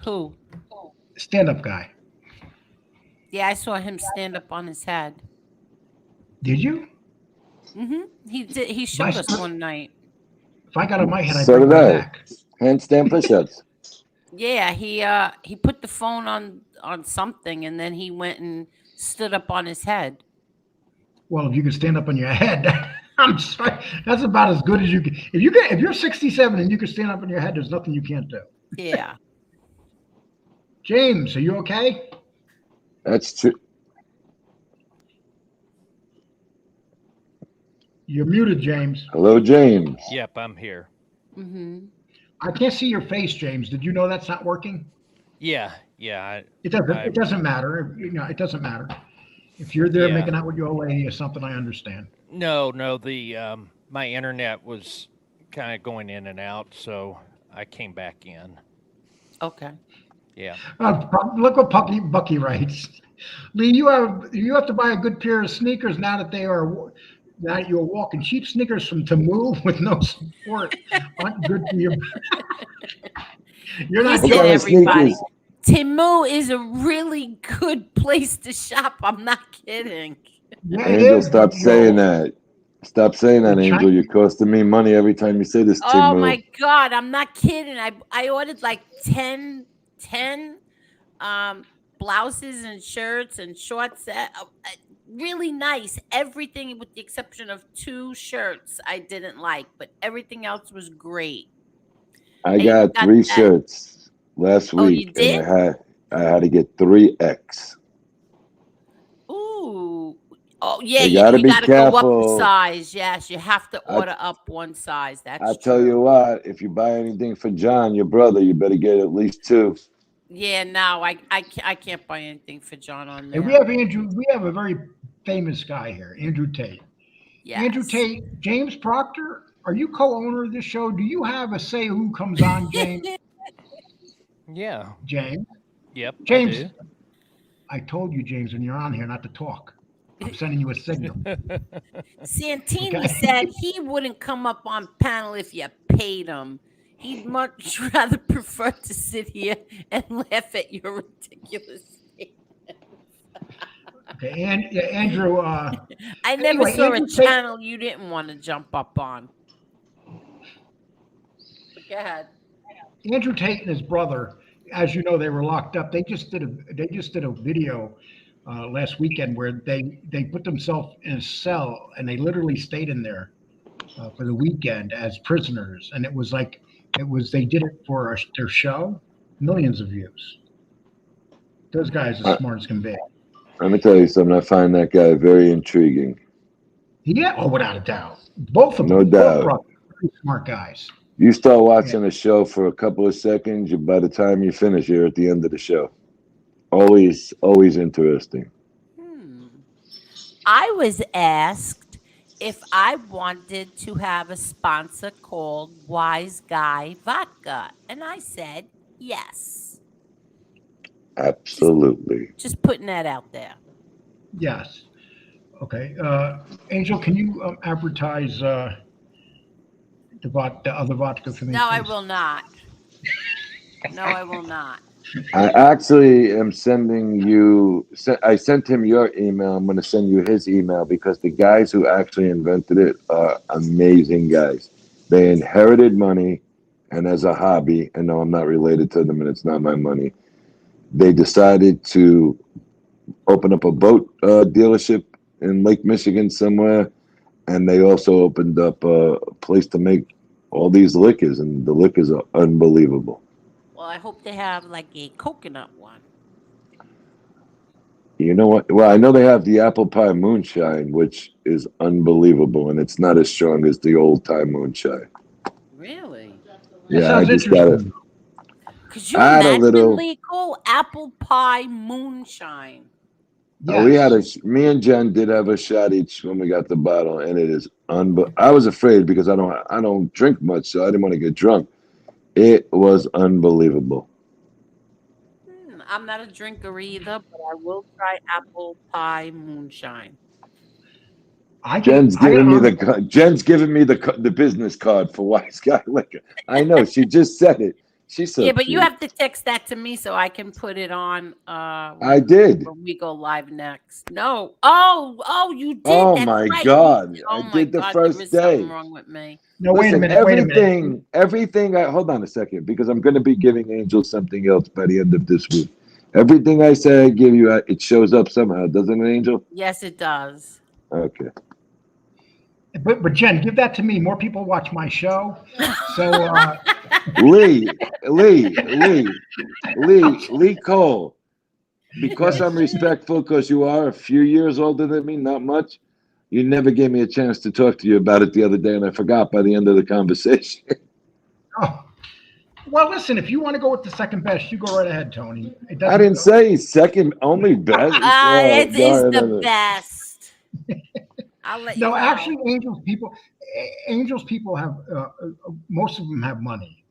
Who? Stand-up guy. Yeah, I saw him stand up on his head. Did you? He did. He showed us one night. If I got on my head, I'd So break did my I. back. Handstand push-ups. Yeah, he put the phone on something, and then he went and stood up on his head. Well, if you can stand up on your head, I'm sorry. That's about as good as you can. If you're 67 and you can stand up on your head, there's nothing you can't do. Yeah. James, are you okay? That's true. You're muted, James. Hello, James. Yep, I'm here. I can't see your face, James. Did you know that's not working? Yeah. It doesn't matter. It doesn't matter. If you're there Yeah. making out with your old lady or something, I understand. No. The my internet was kind of going in and out, so I came back in. Okay. Yeah. Look what Bucky writes. Lee, you have to buy a good pair of sneakers now that you're walking. Cheap sneakers from Temu with no support aren't good for you. You're not Listen, What kind of everybody. sneakers? Timu is a really good place to shop. I'm not kidding. Yeah, it Angel, is, stop but, saying that. Stop saying that, Angel. You're costing me money every time you say this, Tim. Oh my God, I'm not kidding. I ordered like 10 blouses and shirts and shorts. Really nice. Everything with the exception of 2 shirts I didn't like, but everything else was great. I got 3 that. shirts last Oh, you week, did? and I had to get 3X. Ooh. Oh yeah, You you gotta be gotta go up careful. a size. Yes, you have to order up one size. That's I true. tell you what, if you buy anything for John, your brother, you better get at least 2. Yeah, no, I can't buy anything for John on there. And we have Andrew. We have a very famous guy here, Andrew Tate. Yes. Andrew Tate, James Proctor. Are you co-owner of this show? Do you have a say who comes on, James? Yeah. James. Yep. James. I do. I told you, James, when you're on here, not to talk. I'm sending you a signal. Santini Okay. said he wouldn't come up on panel if you paid him. He'd much rather prefer to sit here and laugh at your ridiculous statements. Okay, and Andrew. I never Anyway, saw Andrew a Tate- channel you didn't want to jump up on. But go ahead. Andrew Tate and his brother, as you know, they were locked up. They just did a video last weekend where they put themselves in a cell and they literally stayed in there for the weekend as prisoners. And they did it for their show, millions of views. Those guys are smart as can be. Let me tell you something. I find that guy very intriguing. Yeah, oh, without a doubt. Both of them. No doubt. Both brothers, very smart guys. You start watching a show for a couple of seconds, by the time you finish, you're at the end of the show. Always interesting. I was asked if I wanted to have a sponsor called Wise Guy Vodka, and I said yes. Absolutely. Just putting that out there. Yes. Okay. Angel, can you advertise the other vodka for me? No, I please? will not. No, I will not. I actually am sending you. I sent him your email. I'm going to send you his email because the guys who actually invented it are amazing guys. They inherited money, and as a hobby, and no, I'm not related to them, and it's not my money. They decided to open up a boat dealership in Lake Michigan somewhere, and they also opened up a place to make all these liquors, and the liquors are unbelievable. Well, I hope they have like a coconut one. You know what? Well, I know they have the apple pie moonshine, which is unbelievable, and it's not as strong as the old time moonshine. Really? That Yeah, I sounds just got it. interesting. Could you I had a imagine, little. Lee Cole? Apple pie moonshine. Oh, we had Yes. me and Jen did have a shot each when we got the bottle, and it is I was afraid because I don't drink much, so I didn't want to get drunk. It was unbelievable. I'm not a drinker either, but I will try apple pie moonshine. I think Jen's giving me the business card for Wise Guy Liquor. I know she just said it. She's so Yeah, but you cute. have to text that to me so I can put it on I did. when we go live next. No. Oh, you did. Oh That's my right. God! Oh I my did the God, there first is something day. wrong with me. No, Listen, wait a minute. everything. Hold on a second, because I'm going to be giving Angel something else by the end of this week. Everything I say I give you, it shows up somehow, doesn't it, Angel? Yes, it does. Okay. But Jen, give that to me. More people watch my show. So Lee Cole. Because I'm respectful, because you are a few years older than me, not much. You never gave me a chance to talk to you about it the other day, and I forgot by the end of the conversation. oh, well, listen, if you want to go with the second best, you go right ahead, Tony. It I doesn't. didn't say second, only best. Oh, It is the no. best. I'll let you No, know. actually, Angels people have most of them have money.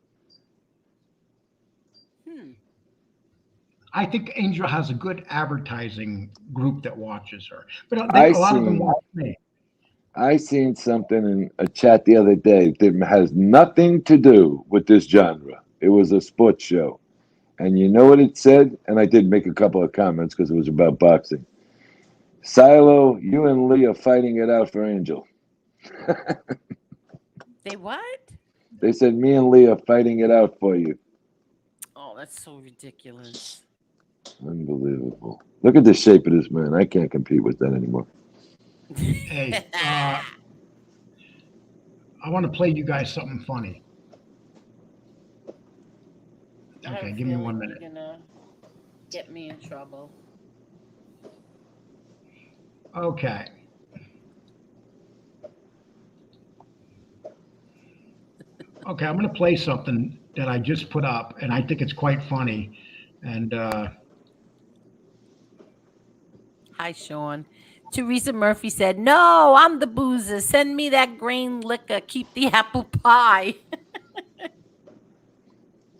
I think Angel has a good advertising group that watches her, but a lot of them watch me. I seen something in a chat the other day that has nothing to do with this genre. It was a sports show. And you know what it said? And I did make a couple of comments because it was about boxing. Silo, you and Lee are fighting it out for Angel. They what? They said me and Lee are fighting it out for you. Oh, that's so ridiculous. Unbelievable. Look at the shape of this man. I can't compete with that anymore. Hey, I want to play you guys something funny. Okay, give me 1 minute. You're gonna get me in trouble. Okay. Okay, I'm going to play something that I just put up, and I think it's quite funny. And Hi, Sean. Teresa Murphy said, "No, I'm the boozer. Send me that grain liquor. Keep the apple pie."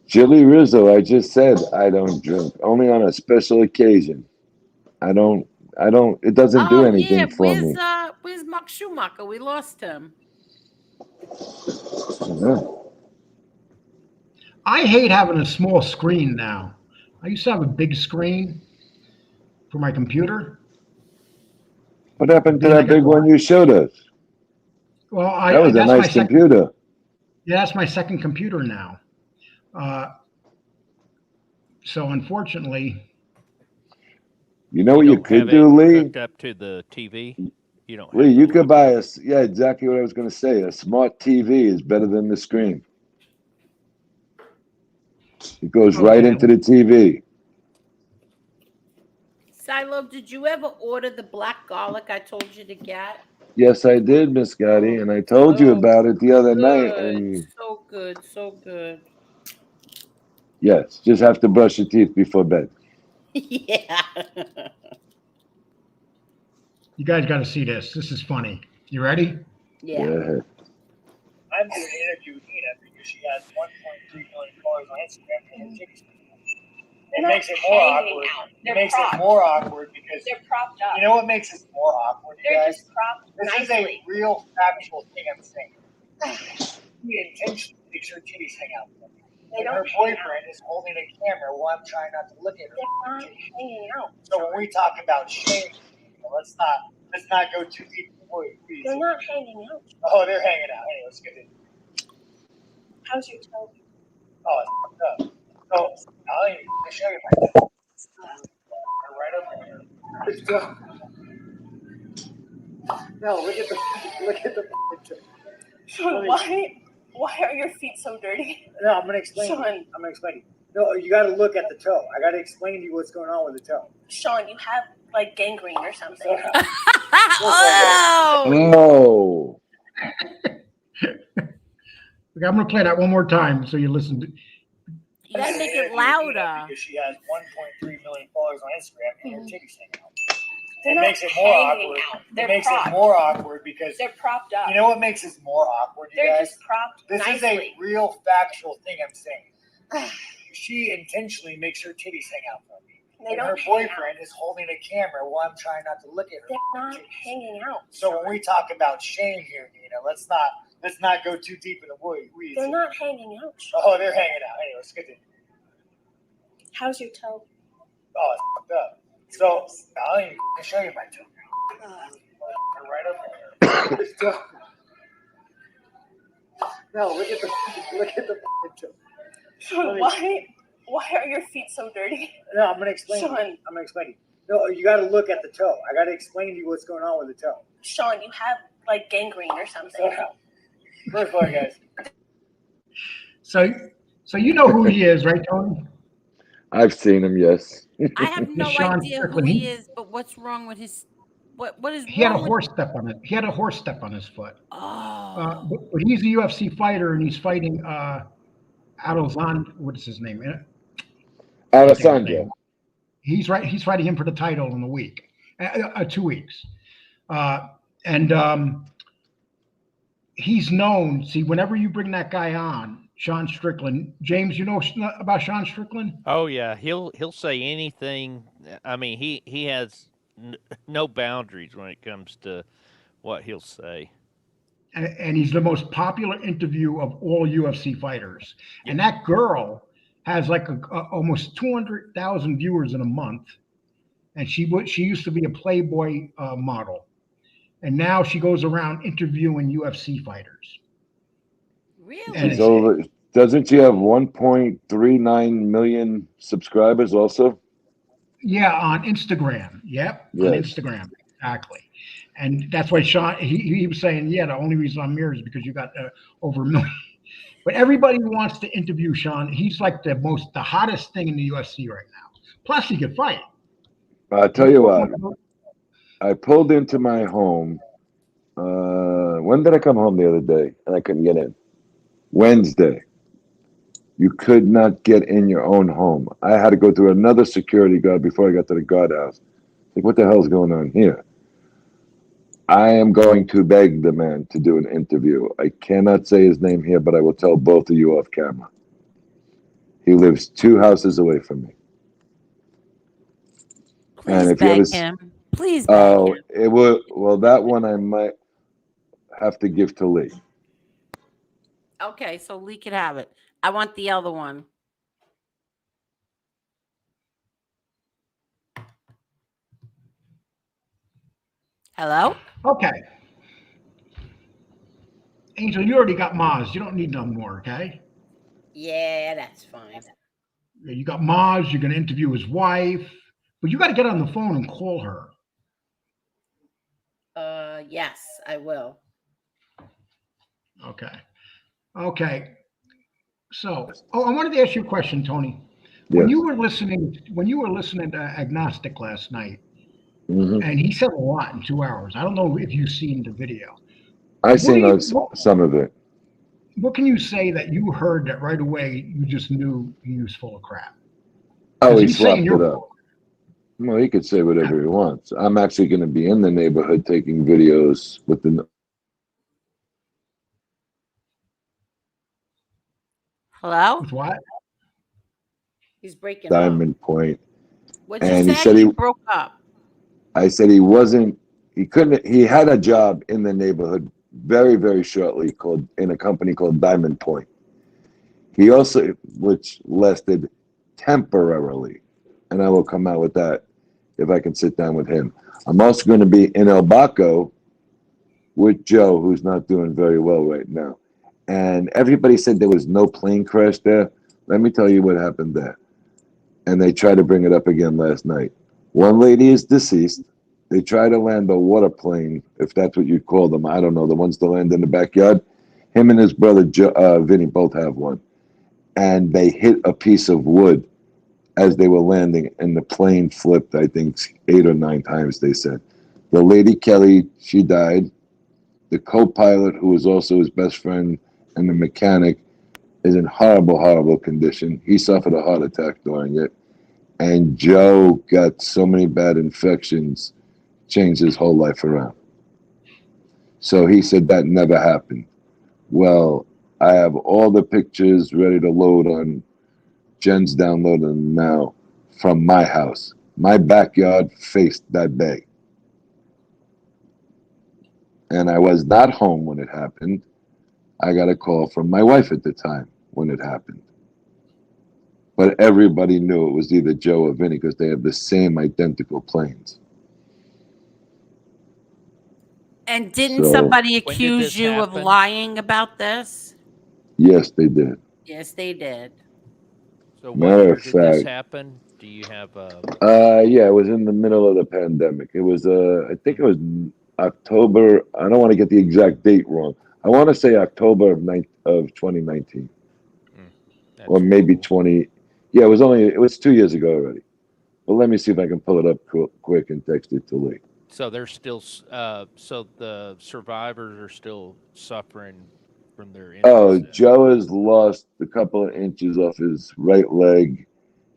Jilly Rizzo, I just said I don't drink. Only on a special occasion. I don't, it doesn't do anything for me. Where's Mark Schumacher? We lost him. I hate having a small screen now. I used to have a big screen for my computer. What happened to that big one you showed us? Well, that was a nice computer. Yeah, that's my second computer now. So unfortunately, you know what you could do, Lee? Hooked up to the TV. You don't. Lee, you could buy yeah, exactly what I was going to say. A smart TV is better than the screen. It goes right into the TV. Silo, did you ever order the black garlic I told you to get? Yes, I did, Miss Gotti, and I told you about it the other night. And so good. Yes, just have to brush your teeth before bed. Yeah. You guys got to see this. This is funny. You ready? Yeah. I'm going to interview Nina because she has 1.3 million followers on Instagram for her tickets. It makes it more awkward. It makes it more awkward because they're propped up. You know what makes it more awkward, you they're guys? Just propped this nicely. Is a real factual thing I'm saying. She intentionally makes her titties hang out. And her boyfriend is holding a camera while I'm trying not to look at her. They're not hanging out. So when we talk about shame, let's not go too deep. They're not hanging out. Oh, they're hanging out. Anyway, let's get it. How's your toe? Oh, it's fucked up. So I'll even show you my toe. Right over here. Good stuff. No, look at the picture. Sean, why are your feet so dirty? No, I'm gonna explain. Sean. I'm gonna explain. No, you got to look at the toe. I got to explain to you what's going on with the toe. Sean, you have like gangrene or something. Oh. Okay, I'm going to play that one more time so you listen. Then make it interview louder. because she has 1.3 million followers on Instagram and her titties hang out. They're It not makes it more hanging awkward. out. It They're makes propped. it more awkward because They're propped up. you know what makes this more awkward, you They're guys? just propped This nicely. is a real factual thing I'm saying. She intentionally makes her titties hang out for me. They And don't her hang boyfriend is holding a camera while I'm trying not to look at her. They're not hanging out. So when we talk about shame here, Nina, let's not go too deep in the weeds. They're not hanging out. Oh, they're hanging out. Anyway, let's continue. How's your toe? Oh, it's fucked up. So I'll even show you my toe. Right up there. It's toe. No, look at the fucking toe. Sean, why are your feet so dirty? No, I'm gonna explain. Sean. I'm gonna explain. No, you got to look at the toe. I got to explain to you what's going on with the toe. Sean, you have like gangrene or something. First of all, guys. So you know who he is, right, Tony? I've seen him, yes. I have no Sean idea who Strickland, he is, but what's wrong with his? What is He had a wrong with? horse step on it. He had a horse step on his foot. Oh, But he's a UFC fighter, and he's fighting Adozan. What's his name? Alessandro. He's right. He's fighting him for the title in a week, 2 weeks, and he's known. See, whenever you bring that guy on, Sean Strickland, James, you know about Sean Strickland? Oh yeah, he'll say anything. I mean, he has no boundaries when it comes to what he'll say. And he's the most popular interview of all UFC fighters. And that girl has like almost 200,000 viewers in a month. And she used to be a Playboy model. And now she goes around interviewing UFC fighters. really? And She's over. Doesn't she have 1.39 million subscribers also? Yeah, on Instagram. Yep, Yes. on Instagram. Exactly. And that's why Sean, he was saying, yeah, the only reason I'm here is because you got over 1 million. But everybody wants to interview Sean. He's like the hottest thing in the UFC right now. Plus, he could fight. I'll tell you what. I pulled into my home. When did I come home the other day? And I couldn't get in. Wednesday. You could not get in your own home. I had to go through another security guard before I got to the guardhouse. Like, what the hell is going on here? I am going to beg the man to do an interview. I cannot say his name here, but I will tell both of you off camera. He lives 2 houses away from me. Please if you beg ever him. Please beg him. it will. Well, that one I might have to give to Lee. Okay, so Lee could have it. I want the other one. Hello? Okay. Angel, you already got Maz. You don't need no more, okay? Yeah, that's fine. You got Maz. You're going to interview his wife. But you got to get on the phone and call her. Yes, I will. Okay. Okay. So, I wanted to ask you a question, Tony. When Yes. you were listening to Agnostic last night, Mm-hmm. and he said a lot in 2 hours. I don't know if you've seen the video. I seen some of it. What can you say that you heard that right away you just knew he was full of crap? Oh, he He's slapped saying it you're up. full. Well, he could say whatever he wants. I'm actually going to be in the neighborhood taking videos with the. Hello? With what? He's breaking up. Diamond Point. What'd and you he say? said He he- broke up. I said he had a job in the neighborhood very, very shortly in a company called Diamond Point. He also, which lasted temporarily, and I will come out with that if I can sit down with him. I'm also going to be in El Baco with Joe, who's not doing very well right now. And everybody said there was no plane crash there. Let me tell you what happened there. And they tried to bring it up again last night. One lady is deceased. They tried to land a water plane, if that's what you'd call them. I don't know, the ones that land in the backyard. Him and his brother, Vinny, both have one. And they hit a piece of wood as they were landing, and the plane flipped, I think, 8 or 9 times, they said. The lady, Kelly, she died. The co-pilot, who was also his best friend, and the mechanic, is in horrible, horrible condition. He suffered a heart attack during it. And Joe got so many bad infections, changed his whole life around. So he said that never happened. Well, I have all the pictures ready to load on. Jen's downloading them now from my house. My backyard faced that bay. And I was not home when it happened. I got a call from my wife at the time when it happened. But everybody knew it was either Joe or Vinny because they have the same identical planes. And didn't So- somebody When did accuse this you of happen? lying about this? Yes, they did. Yes, they did. So what Matter year of did this fact- happen? Do you have a? Yeah, it was in the middle of the pandemic. It was I think it was October. I don't want to get the exact date wrong. I want to say October of 2019, or maybe 20. Yeah, it was 2 years ago already. But let me see if I can pull it up quick and text it to Lee. So they're still. So the survivors are still suffering from their injuries. Oh, then. Joe has lost a couple of inches off his right leg.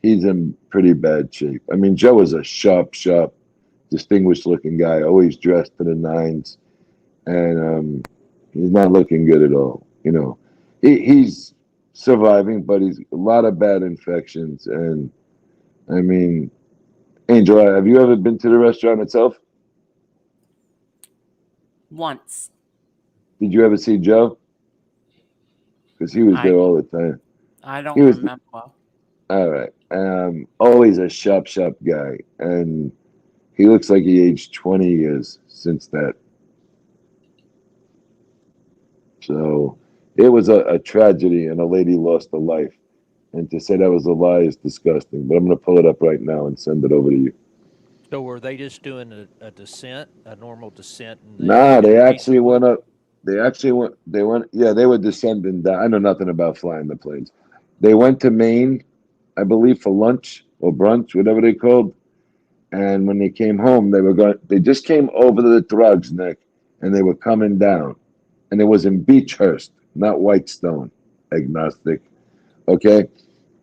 He's in pretty bad shape. I mean, Joe is a sharp, distinguished looking guy, always dressed to the nines. And he's not looking good at all. You know, he's surviving, but he's a lot of bad infections. And I mean, Angel, have you ever been to the restaurant itself? Once. Did you ever see Joe? Because he was I- there all the time. I don't He was- remember. All right. Always a sharp guy. And he looks like he aged 20 years since that. So it was a tragedy, and a lady lost a life. And to say that was a lie is disgusting. But I'm going to pull it up right now and send it over to you. So were they just doing a descent, a normal descent? And Nah, they hit a actually piece of went wood? up. They went, yeah, they were descending down. I know nothing about flying the planes. They went to Maine, I believe, for lunch or brunch, whatever they called. And when they came home, they just came over the Thrugs Neck, and they were coming down. And it was in Beechhurst, not Whitestone, agnostic. Okay.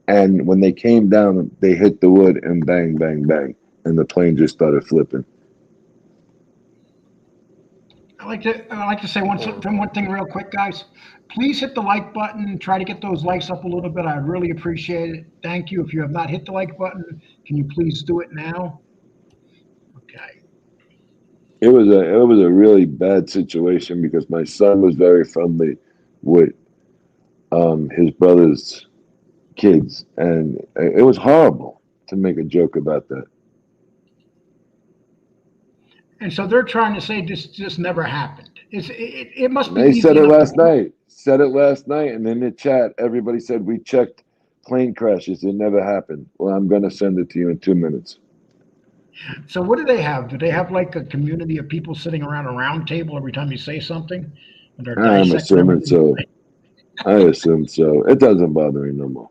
And when they came down, they hit the wood and bang, bang, bang. And the plane just started flipping. I like to say one thing real quick, guys. Please hit the like button and try to get those likes up a little bit. I really appreciate it. Thank you. If you have not hit the like button, can you please do it now? Okay. It was a really bad situation because my son was very friendly with his brother's kids, and it was horrible to make a joke about that. And so they're trying to say this just never happened. It must be. They easy said it enough last to- night. Said it last night, and in the chat, everybody said we checked plane crashes. It never happened. Well, I'm going to send it to you in 2 minutes. So what do they have? Do they have like a community of people sitting around a round table every time you say something? And they're I'm dissecting assuming everything? so. I assume so. It doesn't bother me no more.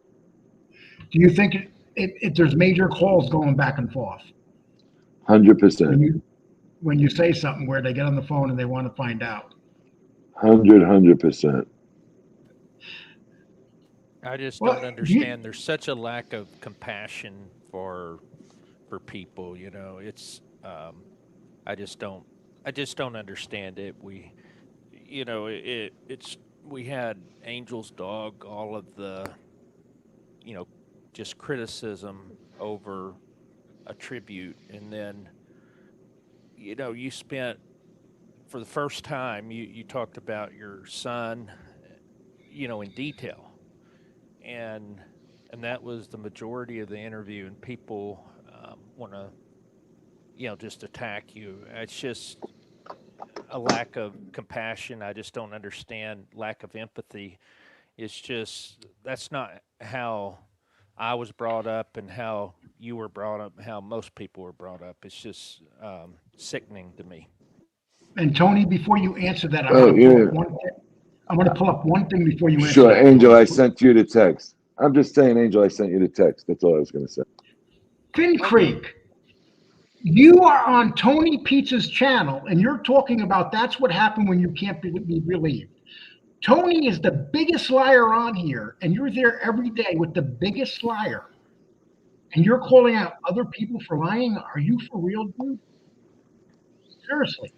Do you think if there's major calls going back and forth 100%. when you say something where they get on the phone and they want to find out? 100%. I just Well, don't understand. There's such a lack of compassion for people. You know, it's I just don't understand it. We had Angel's dog, all of the just criticism over a tribute, and then you spent, for the first time, you talked about your son in detail, and that was the majority of the interview, and people want to just attack you. It's just a lack of compassion. I just don't understand. Lack of empathy. It's just, that's not how I was brought up and how you were brought up, how most people were brought up. It's just sickening to me. And Tony, before you answer that, I Oh, want yeah. to pull up one thing before you answer Sure, that. Angel, Tony. I sent you the text. I'm just saying, Angel, I sent you the text. That's all I was going to say. Finn Creek, you are on Tony Pizza's channel, and you're talking about that's what happened when you can't be relieved. Tony is the biggest liar on here, and you're there every day with the biggest liar. And you're calling out other people for lying? Are you for real, dude? Seriously.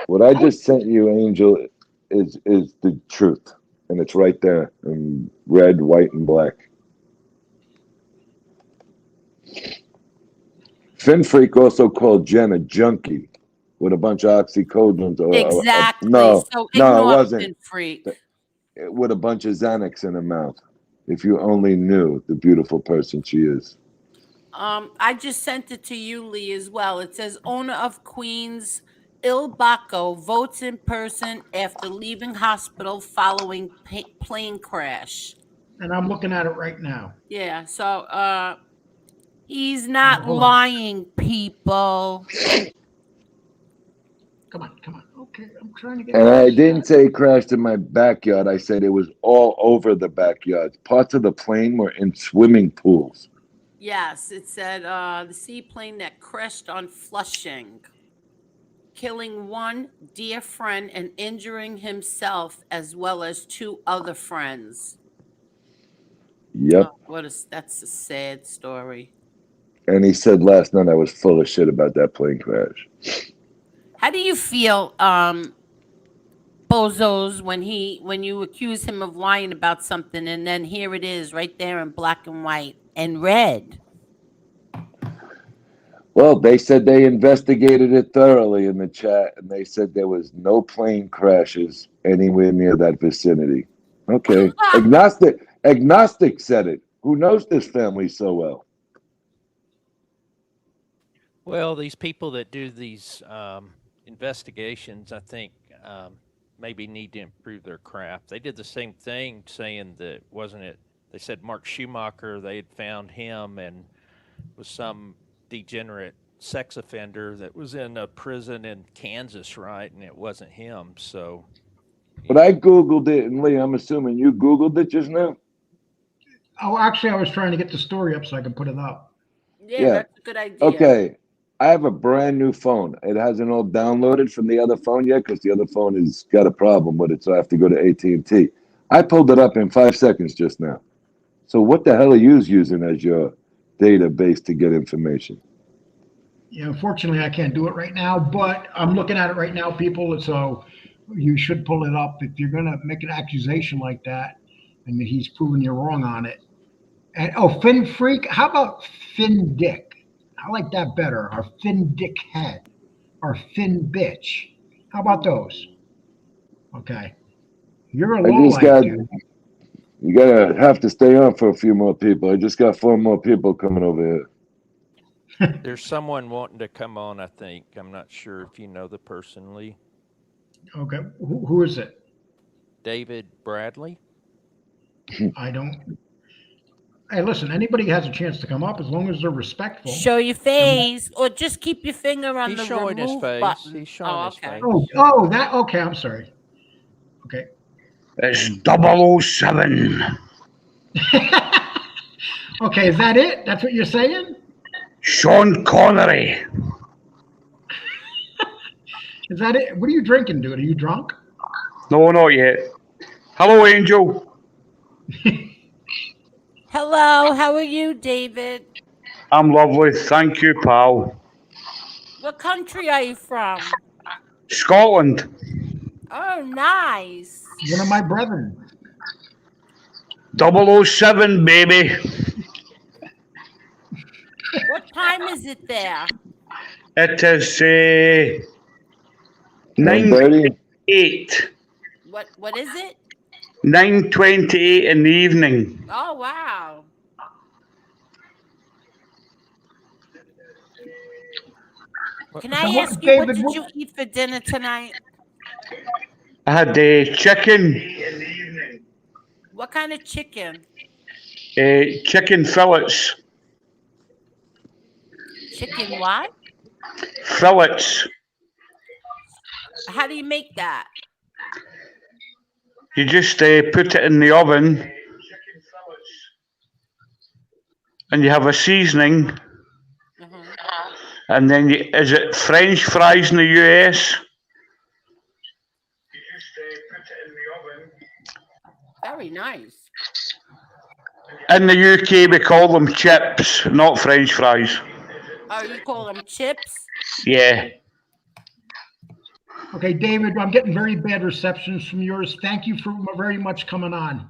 What I just sent you, Angel, is the truth, and it's right there in red, white, and black. Fin Freak also called Jen a junkie with a bunch of oxycodons. Exactly. No, So no, it ignore wasn't. Fin Freak. With a bunch of Xanax in her mouth. If you only knew the beautiful person she is. I just sent it to you, Lee, as well. It says owner of Queens, Il Baco, votes in person after leaving hospital following plane crash. And I'm looking at it right now. Yeah, so he's not Hold on. lying, people. Come on. Okay, I'm trying to get. And I didn't say it crashed in my backyard. I said it was all over the backyard. Parts of the plane were in swimming pools. Yes, it said the seaplane that crashed on Flushing, killing one dear friend and injuring himself as well as 2 other friends. Yep. Oh, that's a sad story. And he said last night I was full of shit about that plane crash. How do you feel, Bozos, when you accuse him of lying about something, and then here it is right there in black and white and red? Well, they said they investigated it thoroughly in the chat, and they said there was no plane crashes anywhere near that vicinity. Okay. Agnostic said it. Who knows this family so well? Well, these people that do these investigations, I think, maybe need to improve their craft. They did the same thing, saying that wasn't it? They said Mark Schumacher. They had found him and was some degenerate sex offender that was in a prison in Kansas, right? And it wasn't him. So, But I Googled it, and Lee, I'm assuming you Googled it just now? Oh, actually, I was trying to get the story up so I can put it up. Yeah, that's a good idea. Okay. I have a brand new phone. It hasn't all downloaded from the other phone yet because the other phone has got a problem with it, so I have to go to AT&T. I pulled it up in 5 seconds just now. So what the hell are you using as your database to get information? Yeah, unfortunately, I can't do it right now, but I'm looking at it right now, people. So you should pull it up if you're going to make an accusation like that, and he's proven you're wrong on it. And Fin Freak. How about Fin Dick? I like that better. Or Fin Dick Head, or Fin Bitch. How about those? Okay, you're a low light, dude. You gotta have to stay on for a few more people. I just got 4 more people coming over here. There's someone wanting to come on, I think. I'm not sure if you know the person, Lee. Okay, who is it? David Bradley. I don't. Hey, listen, anybody has a chance to come up as long as they're respectful. Show your face, or just keep your finger on He's the showing his remove face. button. He's showing his okay. face. Okay, I'm sorry. Okay. It's 007. Okay, is that it? That's what you're saying? Sean Connery. Is that it? What are you drinking, dude? Are you drunk? No, not yet. Hello, Angel. Hello, how are you, David? I'm lovely. Thank you, pal. What country are you from? Scotland. Oh, nice. One of my brethren. 007, baby. What time is it there? It is 9:30? 9:28. What is it? 9:28 in the evening. Oh, wow. Can I ask you, what did you eat for dinner tonight? I had chicken. What kind of chicken? Chicken fillets. Chicken what? Fillets. How do you make that? You just put it in the oven. And you have a seasoning. And then, is it French fries in the US? Very nice. In the UK, we call them chips, not French fries. Oh, you call them chips? Yeah. Okay, David, I'm getting very bad receptions from yours. Thank you for very much coming on.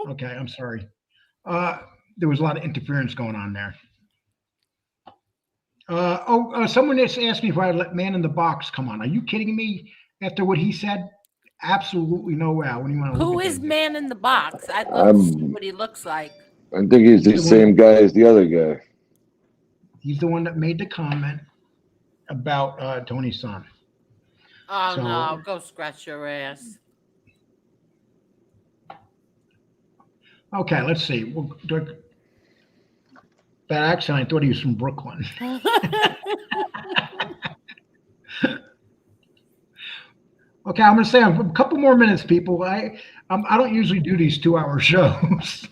Okay, I'm sorry. There was a lot of interference going on there. Someone just asked me if I would let Man in the Box come on. Are you kidding me? After what he said, absolutely no way. When you want to Who look at is that. Man in the Box? I'd love to see what he looks like. I think he's the same guy as the other guy. He's the one that made the comment about Tony's son. Oh, So- no. Go scratch your ass. Okay, let's see. That accent, I thought he was from Brooklyn. Okay, I'm going to say a couple more minutes, people. I don't usually do these 2-hour shows.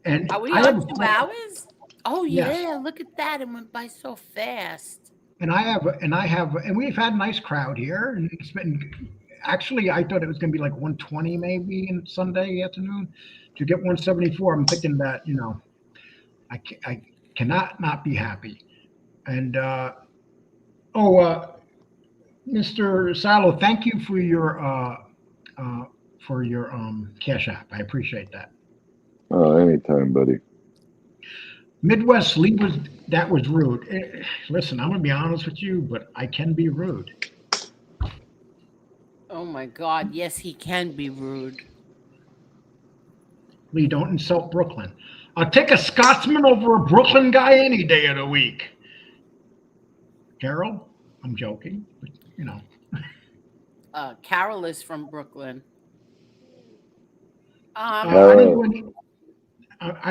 And Are we I have on 2 hours? Oh, Yes. yeah. Look at that. It went by so fast. and we've had a nice crowd here, and it's been actually, I thought it was going to be like 120 maybe in Sunday afternoon. To get 174, I'm thinking that, I cannot not be happy. And Mr. Salo, thank you for your Cash App. I appreciate that. Oh, anytime, buddy. Midwest Lee that was rude. Listen, I'm gonna be honest with you, but I can be rude. Oh, my God. Yes, he can be rude. Lee, don't insult Brooklyn. I'll take a Scotsman over a Brooklyn guy any day of the week. Carol, I'm joking, but Carol is from Brooklyn. I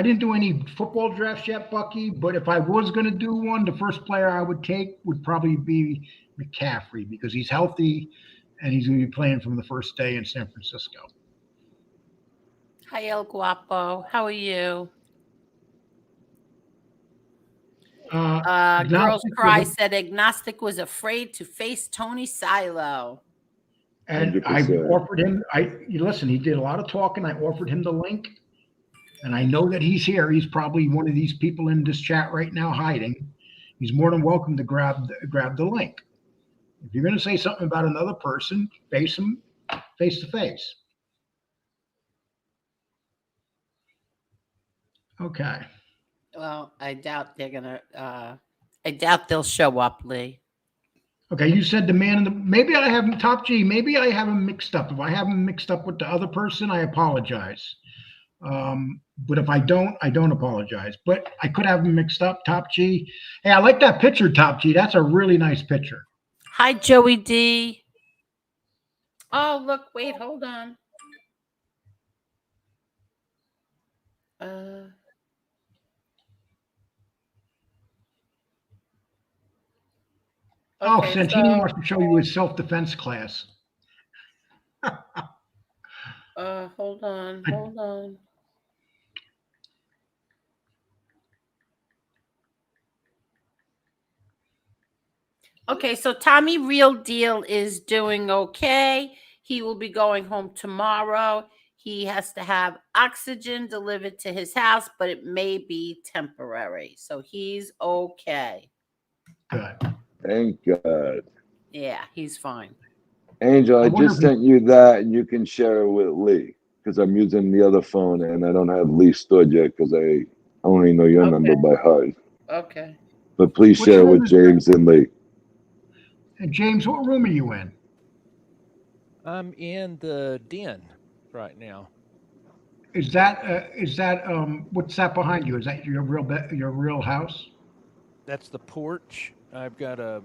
didn't do any football drafts yet, Bucky, but if I was going to do one, the first player I would take would probably be McCaffrey because he's healthy and he's going to be playing from the first day in San Francisco. Hi, El Guapo. How are you? Girls Cry said Agnostic was afraid to face Tony Silo. And 100%. I offered him, listen, he did a lot of talking. I offered him the link. And I know that he's here. He's probably one of these people in this chat right now hiding. He's more than welcome to grab the link. If you're going to say something about another person, face him face to face. Okay. Well, I doubt they're gonna. I doubt they'll show up, Lee. Okay, you said the man in the. Maybe I have him Top G. Maybe I have him mixed up. If I have him mixed up with the other person, I apologize. But if I don't apologize. But I could have him mixed up. Top G. Hey, I like that picture, Top G. That's a really nice picture. Hi, Joey D. Oh, look! Wait, hold on. Okay, Santini wants to show you his self-defense class. Hold on. Okay, so Tommy Real Deal is doing okay. He will be going home tomorrow. He has to have oxygen delivered to his house, but it may be temporary. So he's okay. Good. Thank God. Yeah, he's fine. Angel, I just sent you that, and you can share it with Lee because I'm using the other phone, and I don't have Lee stored yet because I only know your number by heart. Okay. But please share it with James and Lee. And James, what room are you in? I'm in the den right now. Is that what's that behind you? Is that your real house? That's the porch. I've got a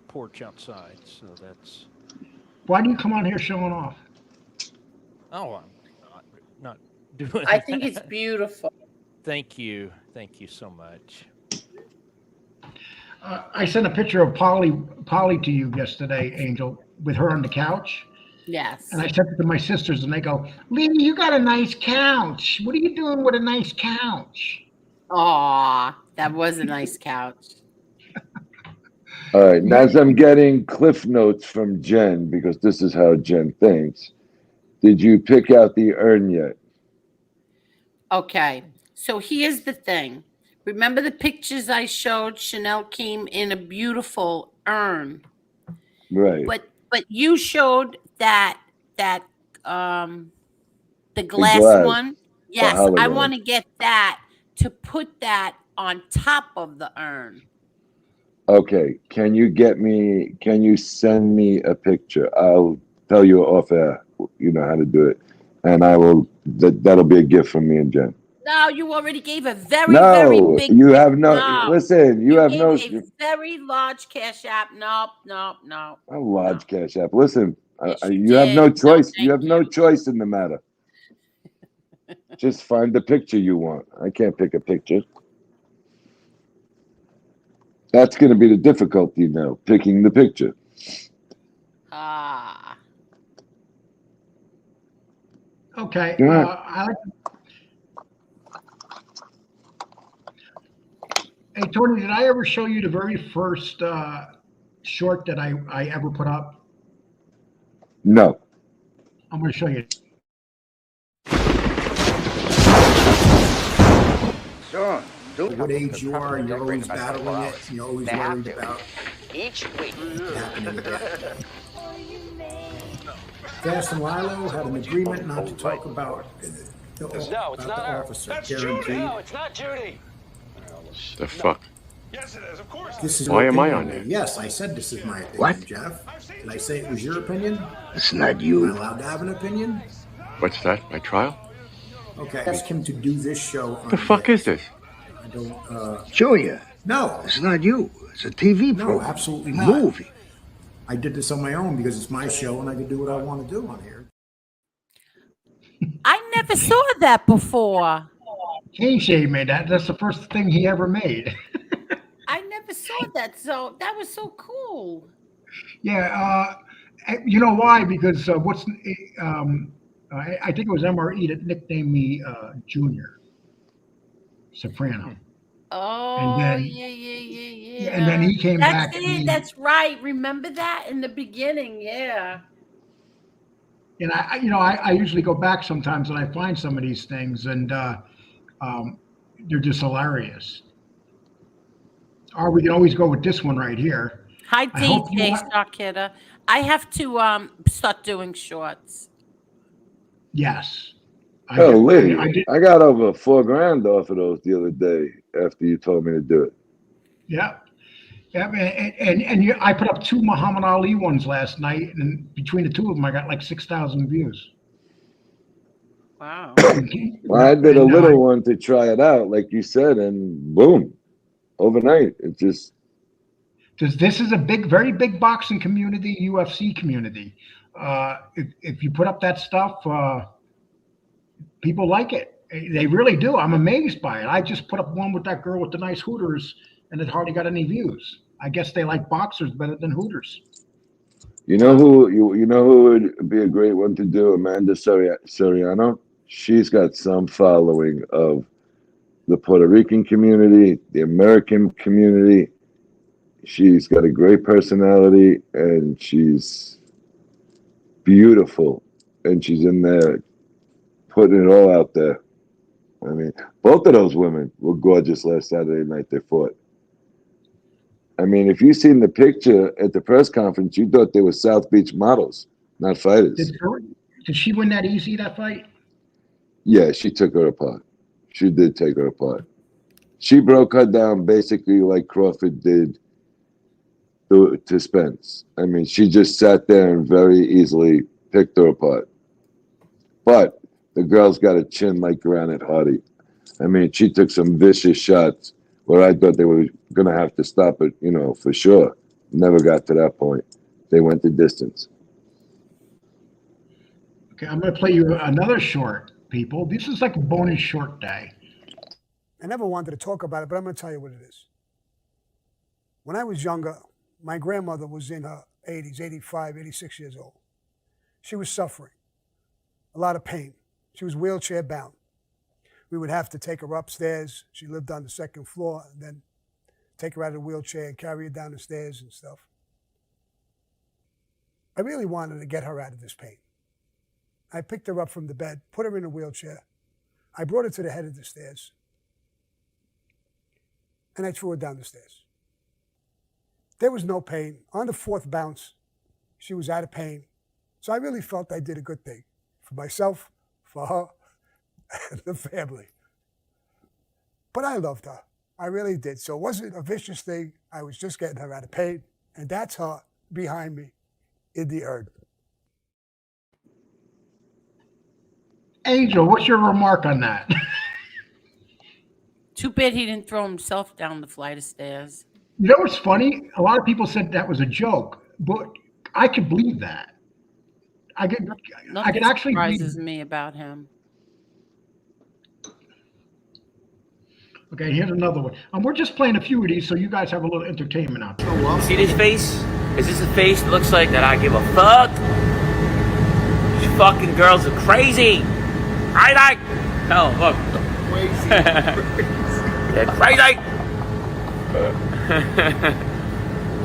porch outside, so that's. Why do you come on here showing off? Oh, I'm not doing. I think it's beautiful. Thank you so much. I sent a picture of Polly to you yesterday, Angel, with her on the couch. Yes. And I sent it to my sisters, and they go, "Lee, you got a nice couch. What are you doing with a nice couch?" Aw, that was a nice couch. All right, as I'm getting cliff notes from Jen, because this is how Jen thinks, Did you pick out the urn yet? Okay, so here's the thing. Remember the pictures I showed? Chanel came in a beautiful urn, Right. but you showed that um the The glass glass, one. the Yes, I hologram. want to get that to put that on top of the urn. Okay. Can you send me a picture? I'll tell you off air, how to do it. And that'll be a gift from me and Jen. No, you already gave a very, very No, big you gift. have no, No, listen, you you have gave no, a very large cash app. Nope, nope, nope, a no. large cash app. Listen, Yes, you you have no did. No, choice. You thank have no you. choice in the matter. Just find the picture you want. I can't pick a picture. That's going to be the difficulty now, picking the picture. Ah. Okay. Yeah. Hey, Tony, did I ever show you the very first short that I ever put up? No. I'm going to show you. Sure. What age you are, you're always battling it. You're always worried about Each week. it happening again. Fast and Lilo had an agreement not to talk about the officer. Guaranteed. No, it's not Judy. The fuck? Yes, it is. Of course. This is Why your am I opinion. on there? Yes, I said this is my opinion, What? Jeff. Did I say it was your opinion? It's not Am I you. allowed to have an opinion? What's that? My trial? Okay. Ask him to do this show. The fuck is this? I don't. Julia. No. It's not you. It's a TV No, program. absolutely not. Movie. I did this on my own because it's my show and I can do what I want to do on here. I never saw that before. Cane Shave made that. That's the first thing he ever made. I never saw that. So that was so cool. Yeah. You know why? Because I think it was MRE that nicknamed me Junior Soprano. Oh, then- yeah. And then he came That's back. it. That's right. Remember that in the beginning? Yeah. And I usually go back sometimes and I find some of these things and they're just hilarious. Or we can always go with this one right here. Hi, I hope you DJ want- Starkidder. I have to start doing shorts. Yes. Oh, Lee, I did. I got over $4,000 off of those the other day after you told me to do it. Yeah. Yeah, I put up 2 Muhammad Ali ones last night, and between the two of them, I got like 6,000 views. Wow. Well, I did a And, little one to try it out, like you said, and boom, overnight. It just, this is a very big boxing community, UFC community. If you put up that stuff, people like it. They really do. I'm amazed by it. I just put up one with that girl with the nice hooters, and it hardly got any views. I guess they like boxers better than hooters. you know who would be a great one to do? Amanda Soriano. She's got some following of the Puerto Rican community, the American community. She's got a great personality, and she's beautiful, and she's in there putting it all out there. I mean, both of those women were gorgeous last Saturday night they fought. I mean, if you seen the picture at the press conference, you thought they were South Beach models, not fighters. Did she win that easy, that fight? Yeah, she took her apart. She did take her apart. She broke her down basically like Crawford did to Spence. I mean, she just sat there and very easily picked her apart. But the girl's got a chin like Granite Hardy. I mean, she took some vicious shots where I thought they were going to have to stop it, for sure. Never got to that point. They went the distance. Okay, I'm going to play you another short, people. This is like a bonus short day. I never wanted to talk about it, but I'm going to tell you what it is. When I was younger, my grandmother was in her 80s, 85, 86 years old. She was suffering, a lot of pain. She was wheelchair bound. We would have to take her upstairs. She lived on the second floor, and then take her out of the wheelchair and carry her down the stairs and stuff. I really wanted to get her out of this pain. I picked her up from the bed, put her in a wheelchair. I brought her to the head of the stairs, and I threw her down the stairs. There was no pain. On the fourth bounce, she was out of pain. So I really felt I did a good thing for myself, for her, and the family. But I loved her. I really did. So it wasn't a vicious thing. I was just getting her out of pain. And that's her behind me in the urn. Angel, what's your remark on that? Too bad he didn't throw himself down the flight of stairs. You know what's funny? A lot of people said that was a joke, but I could believe that. I could actually surprises believe. me about him. Okay, here's another one. We're just playing a few of these so you guys have a little entertainment out there. See this face? Is this a face that looks like that I give a fuck? These fucking girls are crazy. Right? Oh, look. Crazy. They're crazy.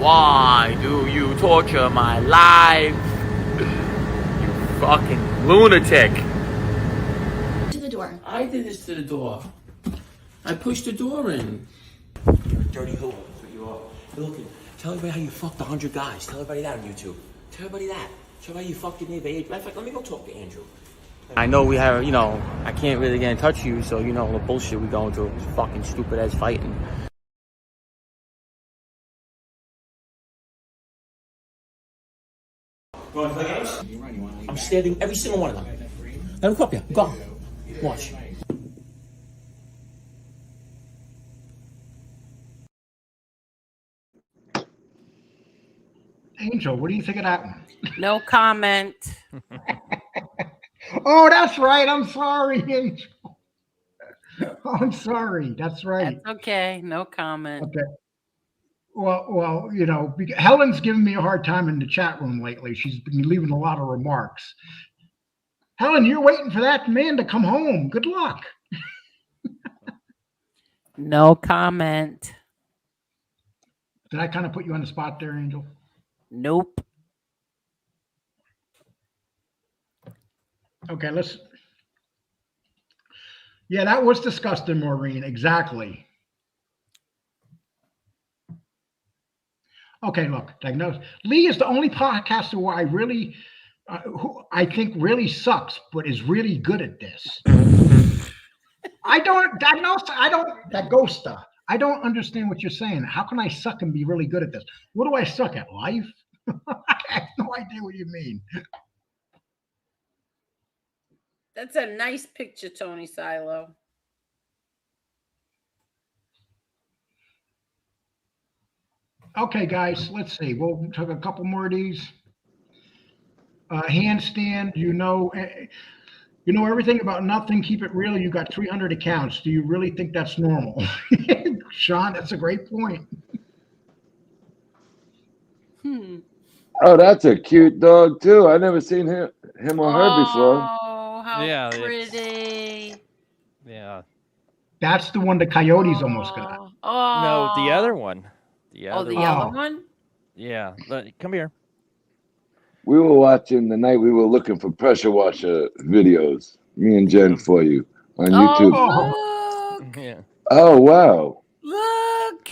Why do you torture my life? You fucking lunatic. To the door. I did this to the door. I pushed the door in. You're a dirty hoe. That's what you are. Look, tell everybody how you fucked 100 guys. Tell everybody that on YouTube. Tell everybody that. Tell everybody you fucked your neighbor. Matter of fact, let me go talk to Andrew. I know we have, I can't really get in touch with you, so the bullshit we going through is fucking stupid ass fighting. You want to play games? I'm stabbing every single one of them. Let me cop you. Go. Watch. Angel, what do you think of that one? No comment. Oh, that's right. I'm sorry, Angel. Oh, I'm sorry. That's right. That's okay. No comment. Okay. Well, Helen's giving me a hard time in the chat room lately. She's been leaving a lot of remarks. Helen, you're waiting for that man to come home. Good luck. No comment. Did I kind of put you on the spot there, Angel? Nope. Okay, yeah, that was disgusting, Maureen. Exactly. Okay, look, diagnosed. Lee is the only podcaster where I really, who I think really sucks, but is really good at this. I don't understand what you're saying. How can I suck and be really good at this? What do I suck at? Life? I have no idea what you mean. That's a nice picture, Tony Silo. Okay, guys, let's see. We'll take a couple more of these. Handstand, you know everything about nothing. Keep it real. You got 300 accounts. Do you really think that's normal? Sean, that's a great point. Oh, that's a cute dog too. I never seen him or her before. Oh, how pretty. Yeah. That's the one the coyotes almost got. Oh. No, the other one. The other one? Yeah. Come here. We were watching the night we were looking for pressure washer videos. Me and Jen for you on YouTube. Oh, look. Yeah. Oh, wow. Look.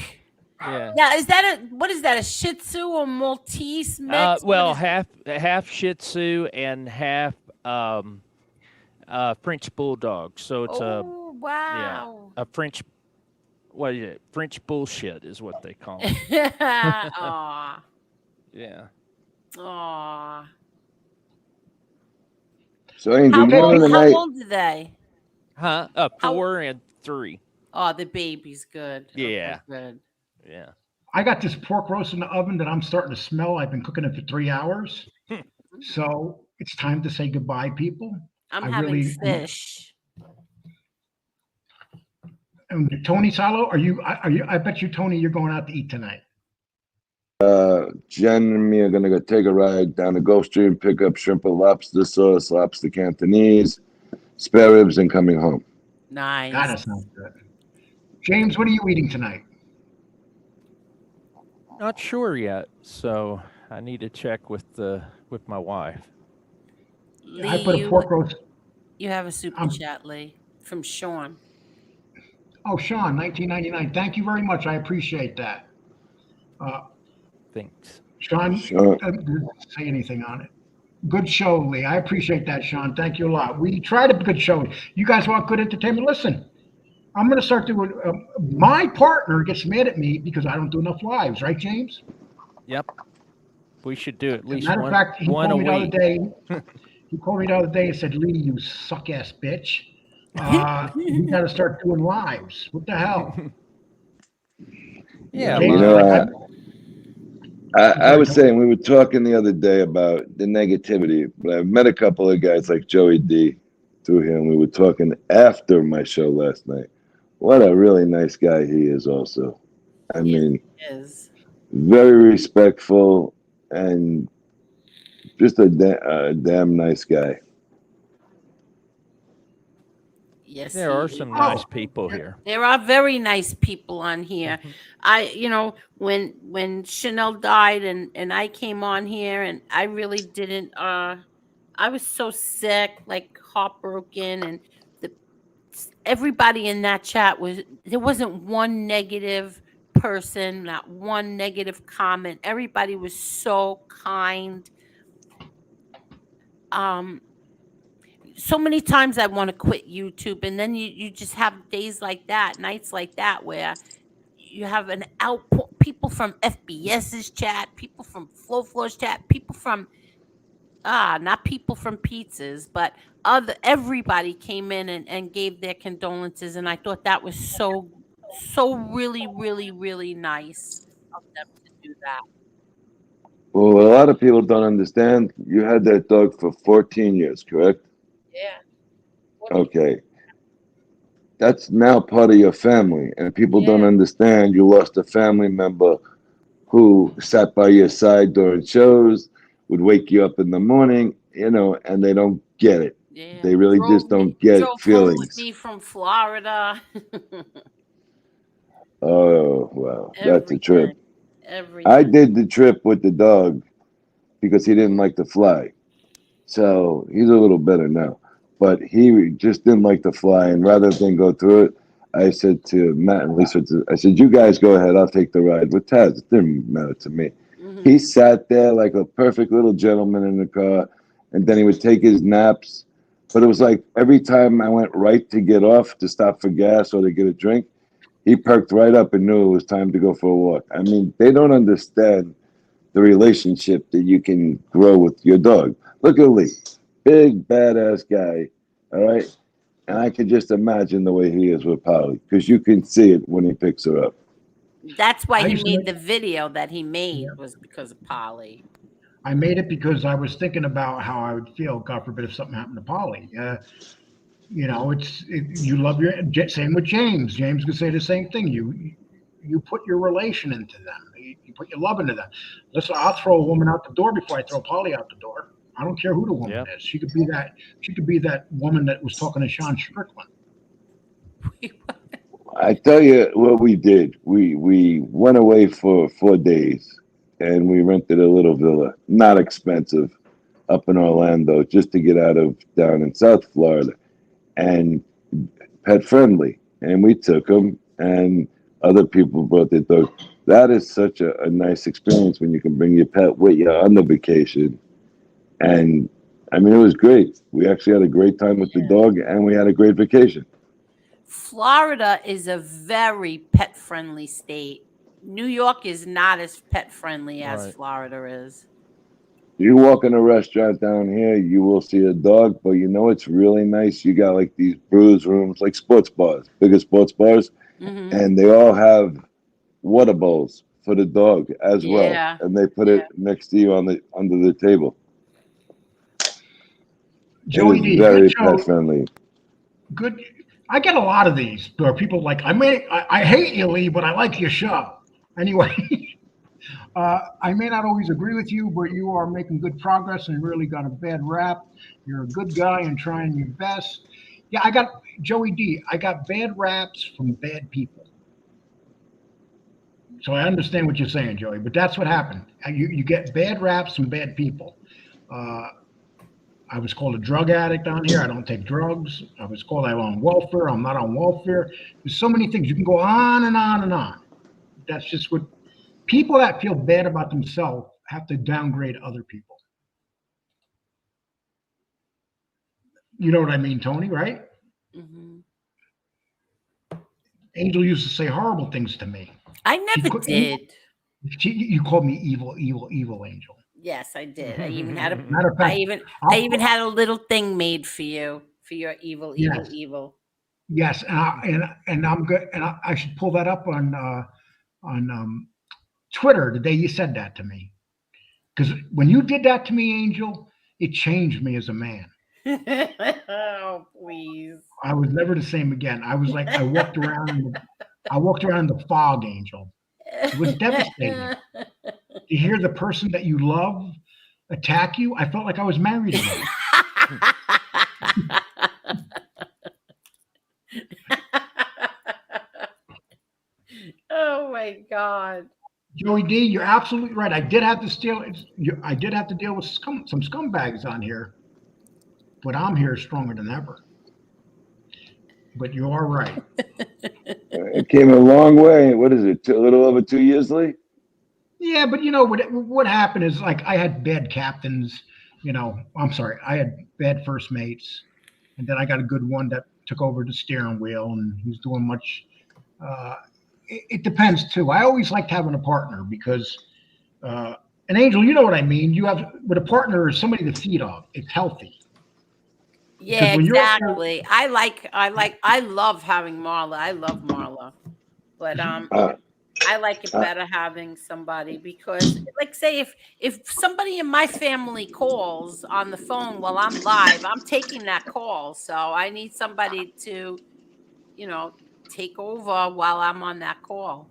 Yeah. Now, what is that, a Shih Tzu or Maltese mix? Well, half Shih Tzu and half French Bulldog. So it's wow. a French, what is it? French bullshit is what they call it. Aw. Yeah. Aw. So, Angel, how old are they? Huh? 4 and 3. Oh, the baby's good. Yeah. Okay, good. Yeah. I got this pork roast in the oven that I'm starting to smell. I've been cooking it for 3 hours. So it's time to say goodbye, people. I'm having fish. And Tony Salo, are you? I bet you, Tony, you're going out to eat tonight. Jen and me are gonna go take a ride down to Gulf Stream, pick up shrimp and lobster sauce, lobster Cantonese, spare ribs, and coming home. Nice. That sounds good. James, what are you eating tonight? Not sure yet, so I need to check with my wife. I Lee, put a pork roast. you have a super chat, Lee, from Sean. Oh, Sean, 1999. Thank you very much. I appreciate that. Thanks. Sean, Sure. didn't say anything on it. Good show, Lee. I appreciate that, Sean. Thank you a lot. We try to be good show. You guys want good entertainment? Listen, I'm going to start doing. My partner gets mad at me because I don't do enough lives, right, James? Yep. We should do at least Matter of fact, he one a called me the other week. day. He called me the other day and said, "Lee, you suck ass bitch. You got to start doing lives. What the hell?" Yeah, You James, know, like, I was saying, we were talking the other day about the negativity, but I've met a couple of guys like Joey D through him. We were talking after my show last night. What a really nice guy he is also. I mean, very respectful and just a damn nice guy. Yes, there are some nice people here. There are very nice people on here. When Chanel died and I came on here and I really didn't. I was so sick, like heartbroken, and everybody in that chat there wasn't one negative person, not one negative comment. Everybody was so kind. So many times I want to quit YouTube, and then you just have days like that, nights like that, where you have an outpour, people from FBS's chat, people from Flow's chat, people from not people from pizzas, but everybody came in and gave their condolences, and I thought that was so really, really, really nice of them to do that. Well, what a lot of people don't understand, you had that dog for 14 years, correct? Yeah. Okay. That's now part of your family, and people don't understand you lost a family member who sat by your side during shows, would wake you up in the morning, and they don't get it. Yeah. They really just don't get drove feelings. home with me from Florida. Oh, wow. That's a trip. Everything. I did the trip with the dog because he didn't like to fly. So he's a little better now. But he just didn't like to fly. And rather than go through it, I said to Matt and Lisa, I said, you guys go ahead. I'll take the ride with Taz. It didn't matter to me. Mm-hmm. He sat there like a perfect little gentleman in the car. And then he would take his naps. But it was like every time I went right to get off to stop for gas or to get a drink, he perked right up and knew it was time to go for a walk. I mean, they don't understand the relationship that you can grow with your dog. Look at Lee, big, badass guy, all right? And I can just imagine the way he is with Polly, because you can see it when he picks her up. That's why he made the video that he made, was because of Polly. I made it because I was thinking about how I would feel, God forbid, if something happened to Polly. You love same with James. James could say the same thing. You put your relation into them. You put your love into them. Listen, I'll throw a woman out the door before I throw Polly out the door. I don't care who the woman is. She could be that. She could be that woman that was talking to Sean Strickland. I tell you what we did. We went away for 4 days, and we rented a little villa, not expensive, up in Orlando, just to get out of down in South Florida, and pet friendly. And we took them, and other people brought their dog. That is such a nice experience when you can bring your pet with you on the vacation. And I mean, it was great. We actually had a great time with the dog, and we had a great vacation. Florida is a very pet-friendly state. New York is not as pet-friendly as Florida is. You walk in a restaurant down here, you will see a dog, but it's really nice. You got like these brews rooms, like sports bars, bigger sports bars, and they all have water bowls for the dog as well, and they put it next to you under the table. Joey D, very good show. pet friendly. Good. I get a lot of these where people like, I hate you, Lee, but I like your show. Anyway, I may not always agree with you, but you are making good progress and really got a bad rap. You're a good guy and trying your best. Yeah, I got Joey D. I got bad raps from bad people. So I understand what you're saying, Joey, but that's what happened. You get bad raps from bad people. I was called a drug addict on here. I don't take drugs. I was called I'm on welfare. I'm not on welfare. There's so many things. You can go on and on and on. That's just what people that feel bad about themselves have to downgrade other people. You know what I mean, Tony, right? Mm-hmm. Angel used to say horrible things to me. I never did. You called me evil, Angel. Yes, I did. I even had Matter of fact, I even had a little thing made for you for your evil. Yes, and I'm good, and I should pull that up on Twitter the day you said that to me, because when you did that to me, Angel, it changed me as a man. Oh, please! I was never the same again. I was like I walked around in the fog, Angel. It was devastating. To hear the person that you love attack you, I felt like I was married again. Oh my God. Joey D, you're absolutely right. I did have to deal with some scumbags on here, but I'm here stronger than ever. But you are right. It came a long way. What is it? A little over 2 years, Lee? Yeah, but you know what happened is like I had bad captains. I'm sorry, I had bad first mates, and then I got a good one that took over the steering wheel, and he's doing much. It depends too. I always liked having a partner because, an Angel, you know what I mean. You have with a partner is somebody to feed off. It's healthy. Yeah, exactly. I love having Marla. I love Marla, but I like it better having somebody because, like, say if somebody in my family calls on the phone while I'm live, I'm taking that call. So I need somebody to, take over while I'm on that call.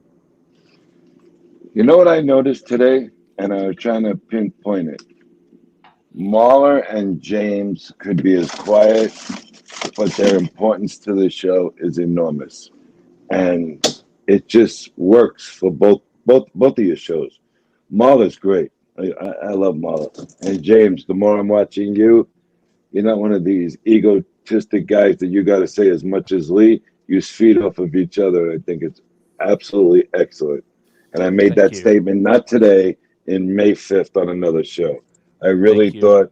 You know what I noticed today, and I was trying to pinpoint it. Mahler and James could be as quiet, but their importance to the show is enormous, and it just works for both of your shows. Mahler's great. I love Mahler. And James, the more I'm watching you, you're not one of these egotistic guys that you got to say as much as Lee. You feed off of each other. I think it's absolutely excellent. And I made that statement not today, in May 5th on another show. I really thought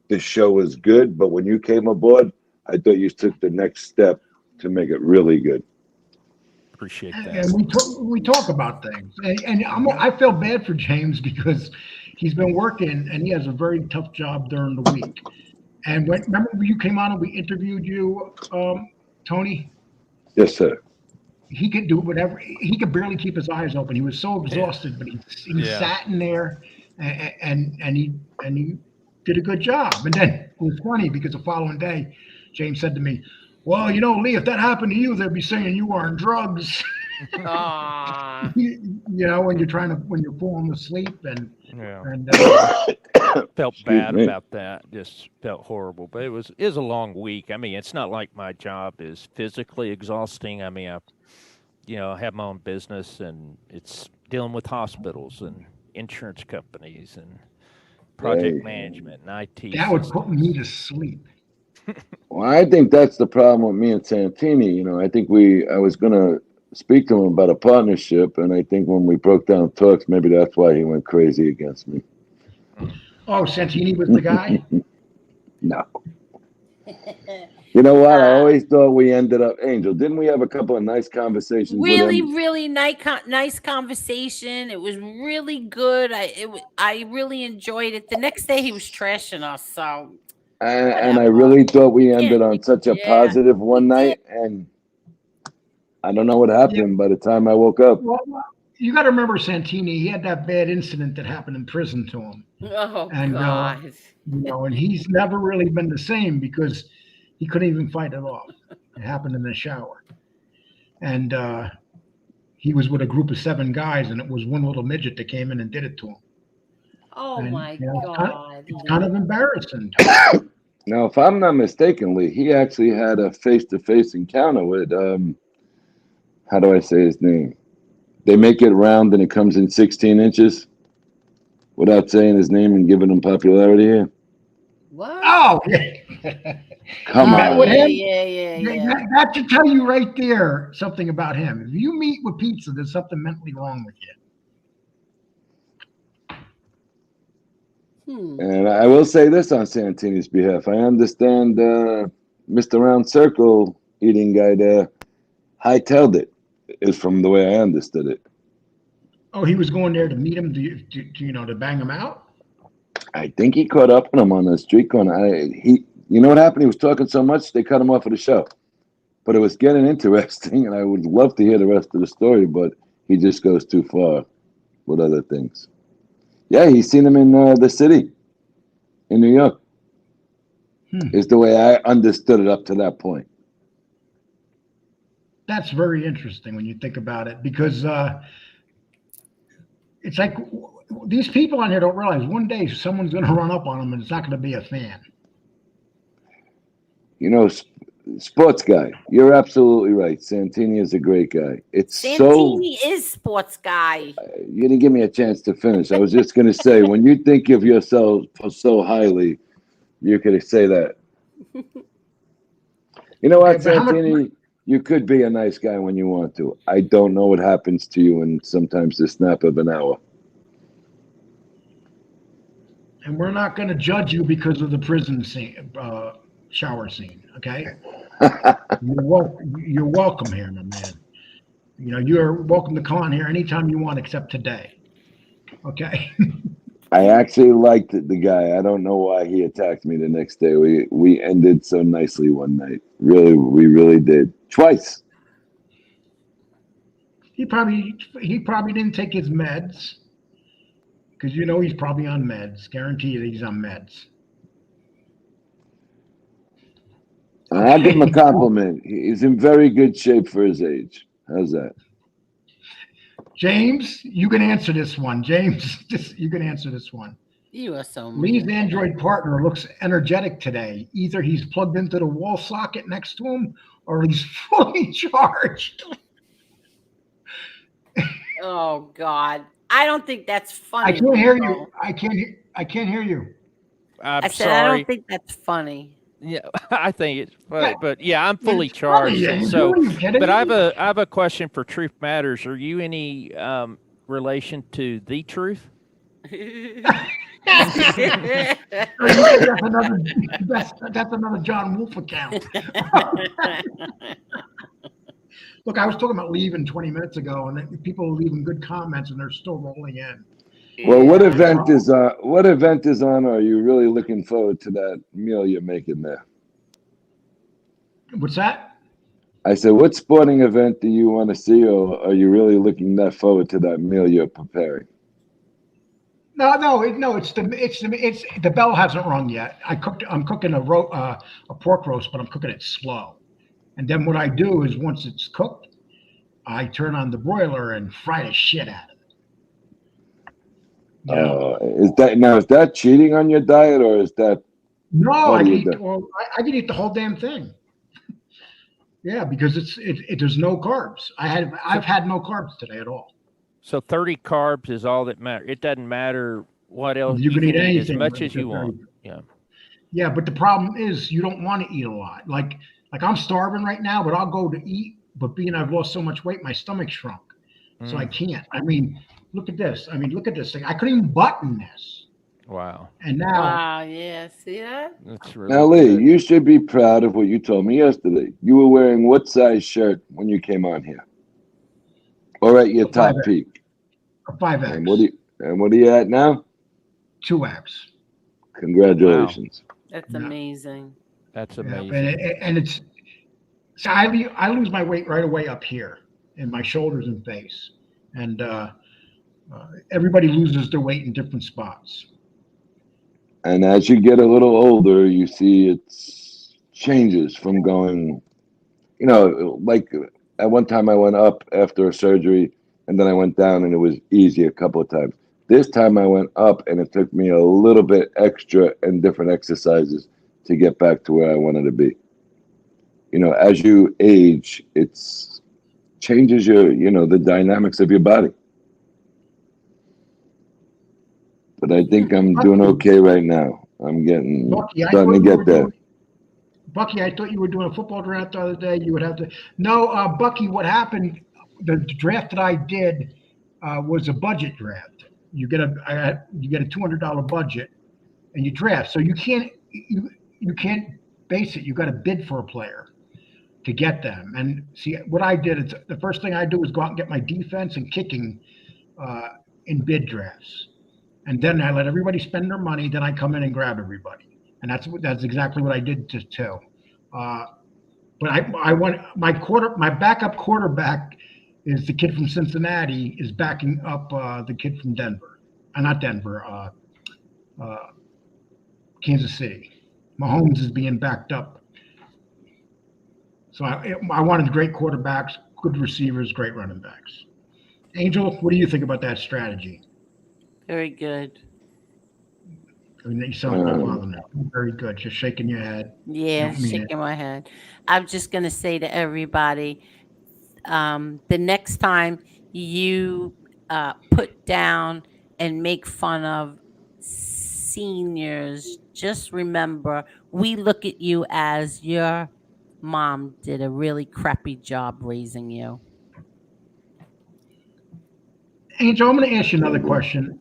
the show was good, but when you came aboard, I thought you took the next step to make it really good. Appreciate that. And we talk about things, and I feel bad for James because he's been working and he has a very tough job during the week. And remember when you came on and we interviewed you, Tony? Yes, sir. He could do whatever. He could barely keep his eyes open. He was so exhausted, but he sat in there and he did a good job. And then it was funny because the following day, James said to me, "Well, Lee, if that happened to you, they'd be saying you were on drugs." When you're falling asleep and felt bad about that. Just felt horrible. But it was a long week. I mean, it's not like my job is physically exhausting. I mean, I have my own business, and it's dealing with hospitals and insurance companies and project management and IT. That would put me to sleep. Well, I think that's the problem with me and Santini. I think I was going to speak to him about a partnership, and I think when we broke down talks, maybe that's why he went crazy against me. Oh, Santini was the guy? No. You know what? I always thought we ended up, Angel, didn't we have a couple of nice conversations Really, with him? really nice conversation. It was really good. I really enjoyed it. The next day he was trashing us, so. And I really thought we ended on such a positive one night, and I don't know what happened by the time I woke up. Well, you got to remember Santini. He had that bad incident that happened in prison to him. Oh, and, God. And he's never really been the same because he couldn't even fight it off. It happened in the shower. And he was with a group of 7 guys, and it was one little midget that came in and did it to him. Oh, my God. It's kind of embarrassing. Now, if I'm not mistaken, Lee, he actually had a face-to-face encounter with, how do I say his name? They make it round and it comes in 16 inches without saying his name and giving him popularity here. What? Oh, yeah. Come Met on. with him? Yeah. That should tell you right there something about him. If you meet with pizza, there's something mentally wrong with you. And I will say this on Santini's behalf. I understand Mr. Round Circle eating guy there hightailed it, is from the way I understood it. Oh, he was going there to meet him to bang him out? I think he caught up with him on the street corner. You know what happened? He was talking so much, they cut him off of the show. But it was getting interesting, and I would love to hear the rest of the story, but he just goes too far with other things. Yeah, he's seen him in the city in New York. Is the way I understood it up to that point. That's very interesting when you think about it, because it's like these people on here don't realize one day someone's going to run up on them and it's not going to be a fan. You know, sports guy, you're absolutely right. Santini is a great guy. Santini is sports guy. You didn't give me a chance to finish. I was just going to say, when you think of yourself so highly, you could say that. You know what, Santini? You could be a nice guy when you want to. I don't know what happens to you in sometimes the snap of an hour. And we're not going to judge you because of the prison scene, shower scene, okay? You're welcome here, my man. You know, you're welcome to come on here anytime you want except today, okay? I actually liked the guy. I don't know why he attacked me the next day. We ended so nicely one night. Really, we really did. Twice. He probably didn't take his meds, because you know he's probably on meds. Guarantee you he's on meds. I'll give him a compliment. He's in very good shape for his age. How's that? James, you can answer this one. James, you can answer this one. You are so mean. Lee's Android partner looks energetic today. Either he's plugged into the wall socket next to him or he's fully charged. Oh, God. I don't think that's funny. I can't hear you. I can't hear you. I'm I said, sorry. I don't think that's funny. Yeah, I think it's funny, but yeah, I'm fully It's charged. funny, So, are you kidding but I me? have a question for Truth Matters. Are you any relation to the Truth? That's another John Wolfe account. Look, I was talking about leaving 20 minutes ago, and people are leaving good comments, and they're still rolling in. Well, what event is on? What event is on? Are you really looking forward to that meal you're making there? What's that? I said, what sporting event do you want to see, or are you really looking that forward to that meal you're preparing? No. It's the bell hasn't rung yet. I'm cooking a pork roast, but I'm cooking it slow. And then what I do is once it's cooked, I turn on the broiler and fry the shit out of it. Is that cheating on your diet, or is that? No, I can eat the whole damn thing. Yeah, because there's no carbs. I've had no carbs today at all. So 30 carbs is all that matters. It doesn't matter what else. You can eat anything as much as you want. Yeah. Yeah, but the problem is you don't want to eat a lot. Like I'm starving right now, but I'll go to eat. But being I've lost so much weight, my stomach shrunk, so I can't. I mean, look at this. Look at this thing. I couldn't even button this. Wow. And now. Wow, yeah, see that? That's really Now, Lee, good. you should be proud of what you told me yesterday. You were wearing what size shirt when you came on here? Or at your top peak? A 5X. And what are you at now? 2X. Congratulations. Wow. That's amazing. That's amazing. And it's so I lose my weight right away up here in my shoulders and face, and everybody loses their weight in different spots. And as you get a little older, you see it changes from going, like at one time I went up after a surgery and then I went down and it was easy a couple of times. This time I went up and it took me a little bit extra and different exercises to get back to where I wanted to be. As you age, it's changes the dynamics of your body. But I think I'm doing okay right now. I'm getting Bucky, starting to get there. Bucky, I thought you were doing a football draft the other day. You would have to. No, Bucky, what happened? The draft that I did was a budget draft. You get a $200 budget, and you draft. So you can't base it. You got to bid for a player to get them. And see, what I did is the first thing I do is go out and get my defense and kicking in bid drafts, and then I let everybody spend their money. Then I come in and grab everybody, and that's exactly what I did too. But I want my backup quarterback is the kid from Cincinnati is backing up the kid from Denver, not Denver, Kansas City. Mahomes is being backed up. So I wanted great quarterbacks, good receivers, great running backs. Angel, what do you think about that strategy? Very good. I mean, you sound like my father now. Very good. Just shaking your head. Yeah, shaking my head. I'm just going to say to everybody, the next time you put down and make fun of seniors, just remember we look at you as your mom did a really crappy job raising you. Angel, I'm going to ask you another question.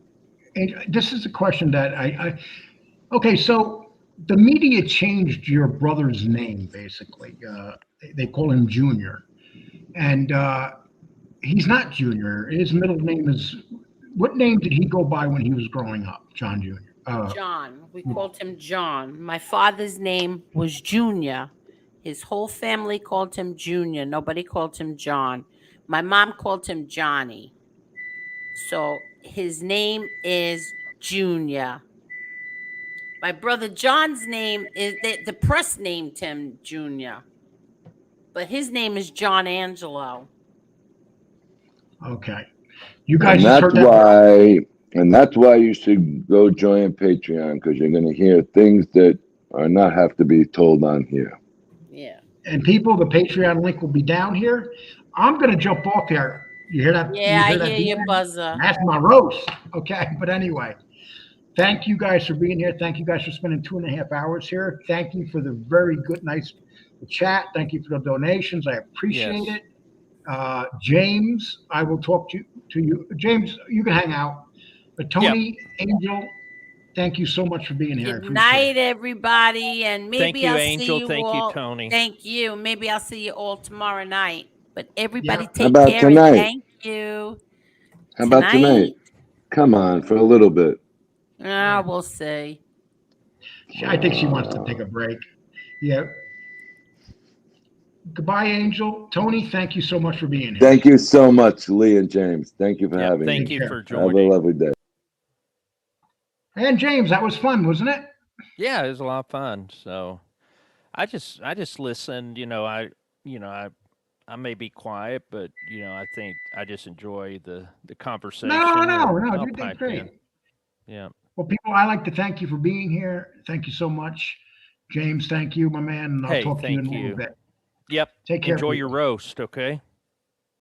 Angel, this is a question that okay, so the media changed your brother's name, basically. They call him Junior. And he's not Junior. His middle name is, what name did he go by when he was growing up? John Jr. John. We called him John. My father's name was Junior. His whole family called him Junior. Nobody called him John. My mom called him Johnny. So his name is Junior. My brother John's name is, the press named him Junior. But his name is John Angelo. Okay. You guys And just that's heard that. that's why you should go join Patreon, because you're going to hear things that are not have to be told on here. Yeah. And people, the Patreon link will be down here. I'm going to jump off here. You hear that? Yeah, you hear I hear your buzzer. That's my roast. Okay. But anyway, thank you guys for being here. Thank you guys for spending 2.5 hours here. Thank you for the very good, nice chat. Thank you for the donations. I appreciate it. James, I will talk to you. James, you can hang out. But Tony, Angel, thank you so much for being here. Good night, everybody. And maybe Thank you, I'll Angel. see you Thank all. you, Tony. Thank you. Maybe I'll see you all tomorrow night. But everybody How take about care tonight? and thank you. How about tonight? Come on, for a little bit. We'll see. I think she wants to take a break. Yeah. Goodbye, Angel. Tony, thank you so much for being here. Thank you so much, Lee and James. Thank you for having me. Thank you for Have joining. a lovely day. And James, that was fun, wasn't it? Yeah, it was a lot of fun. So I just listened. I may be quiet, but I think I just enjoy the conversation. No, I'll you did pipe great. in. Yeah. Well, people, I like to thank you for being here. Thank you so much. James, thank you, my man. And I'll talk to you in a little bit. Yep. Take care. Enjoy your roast, okay?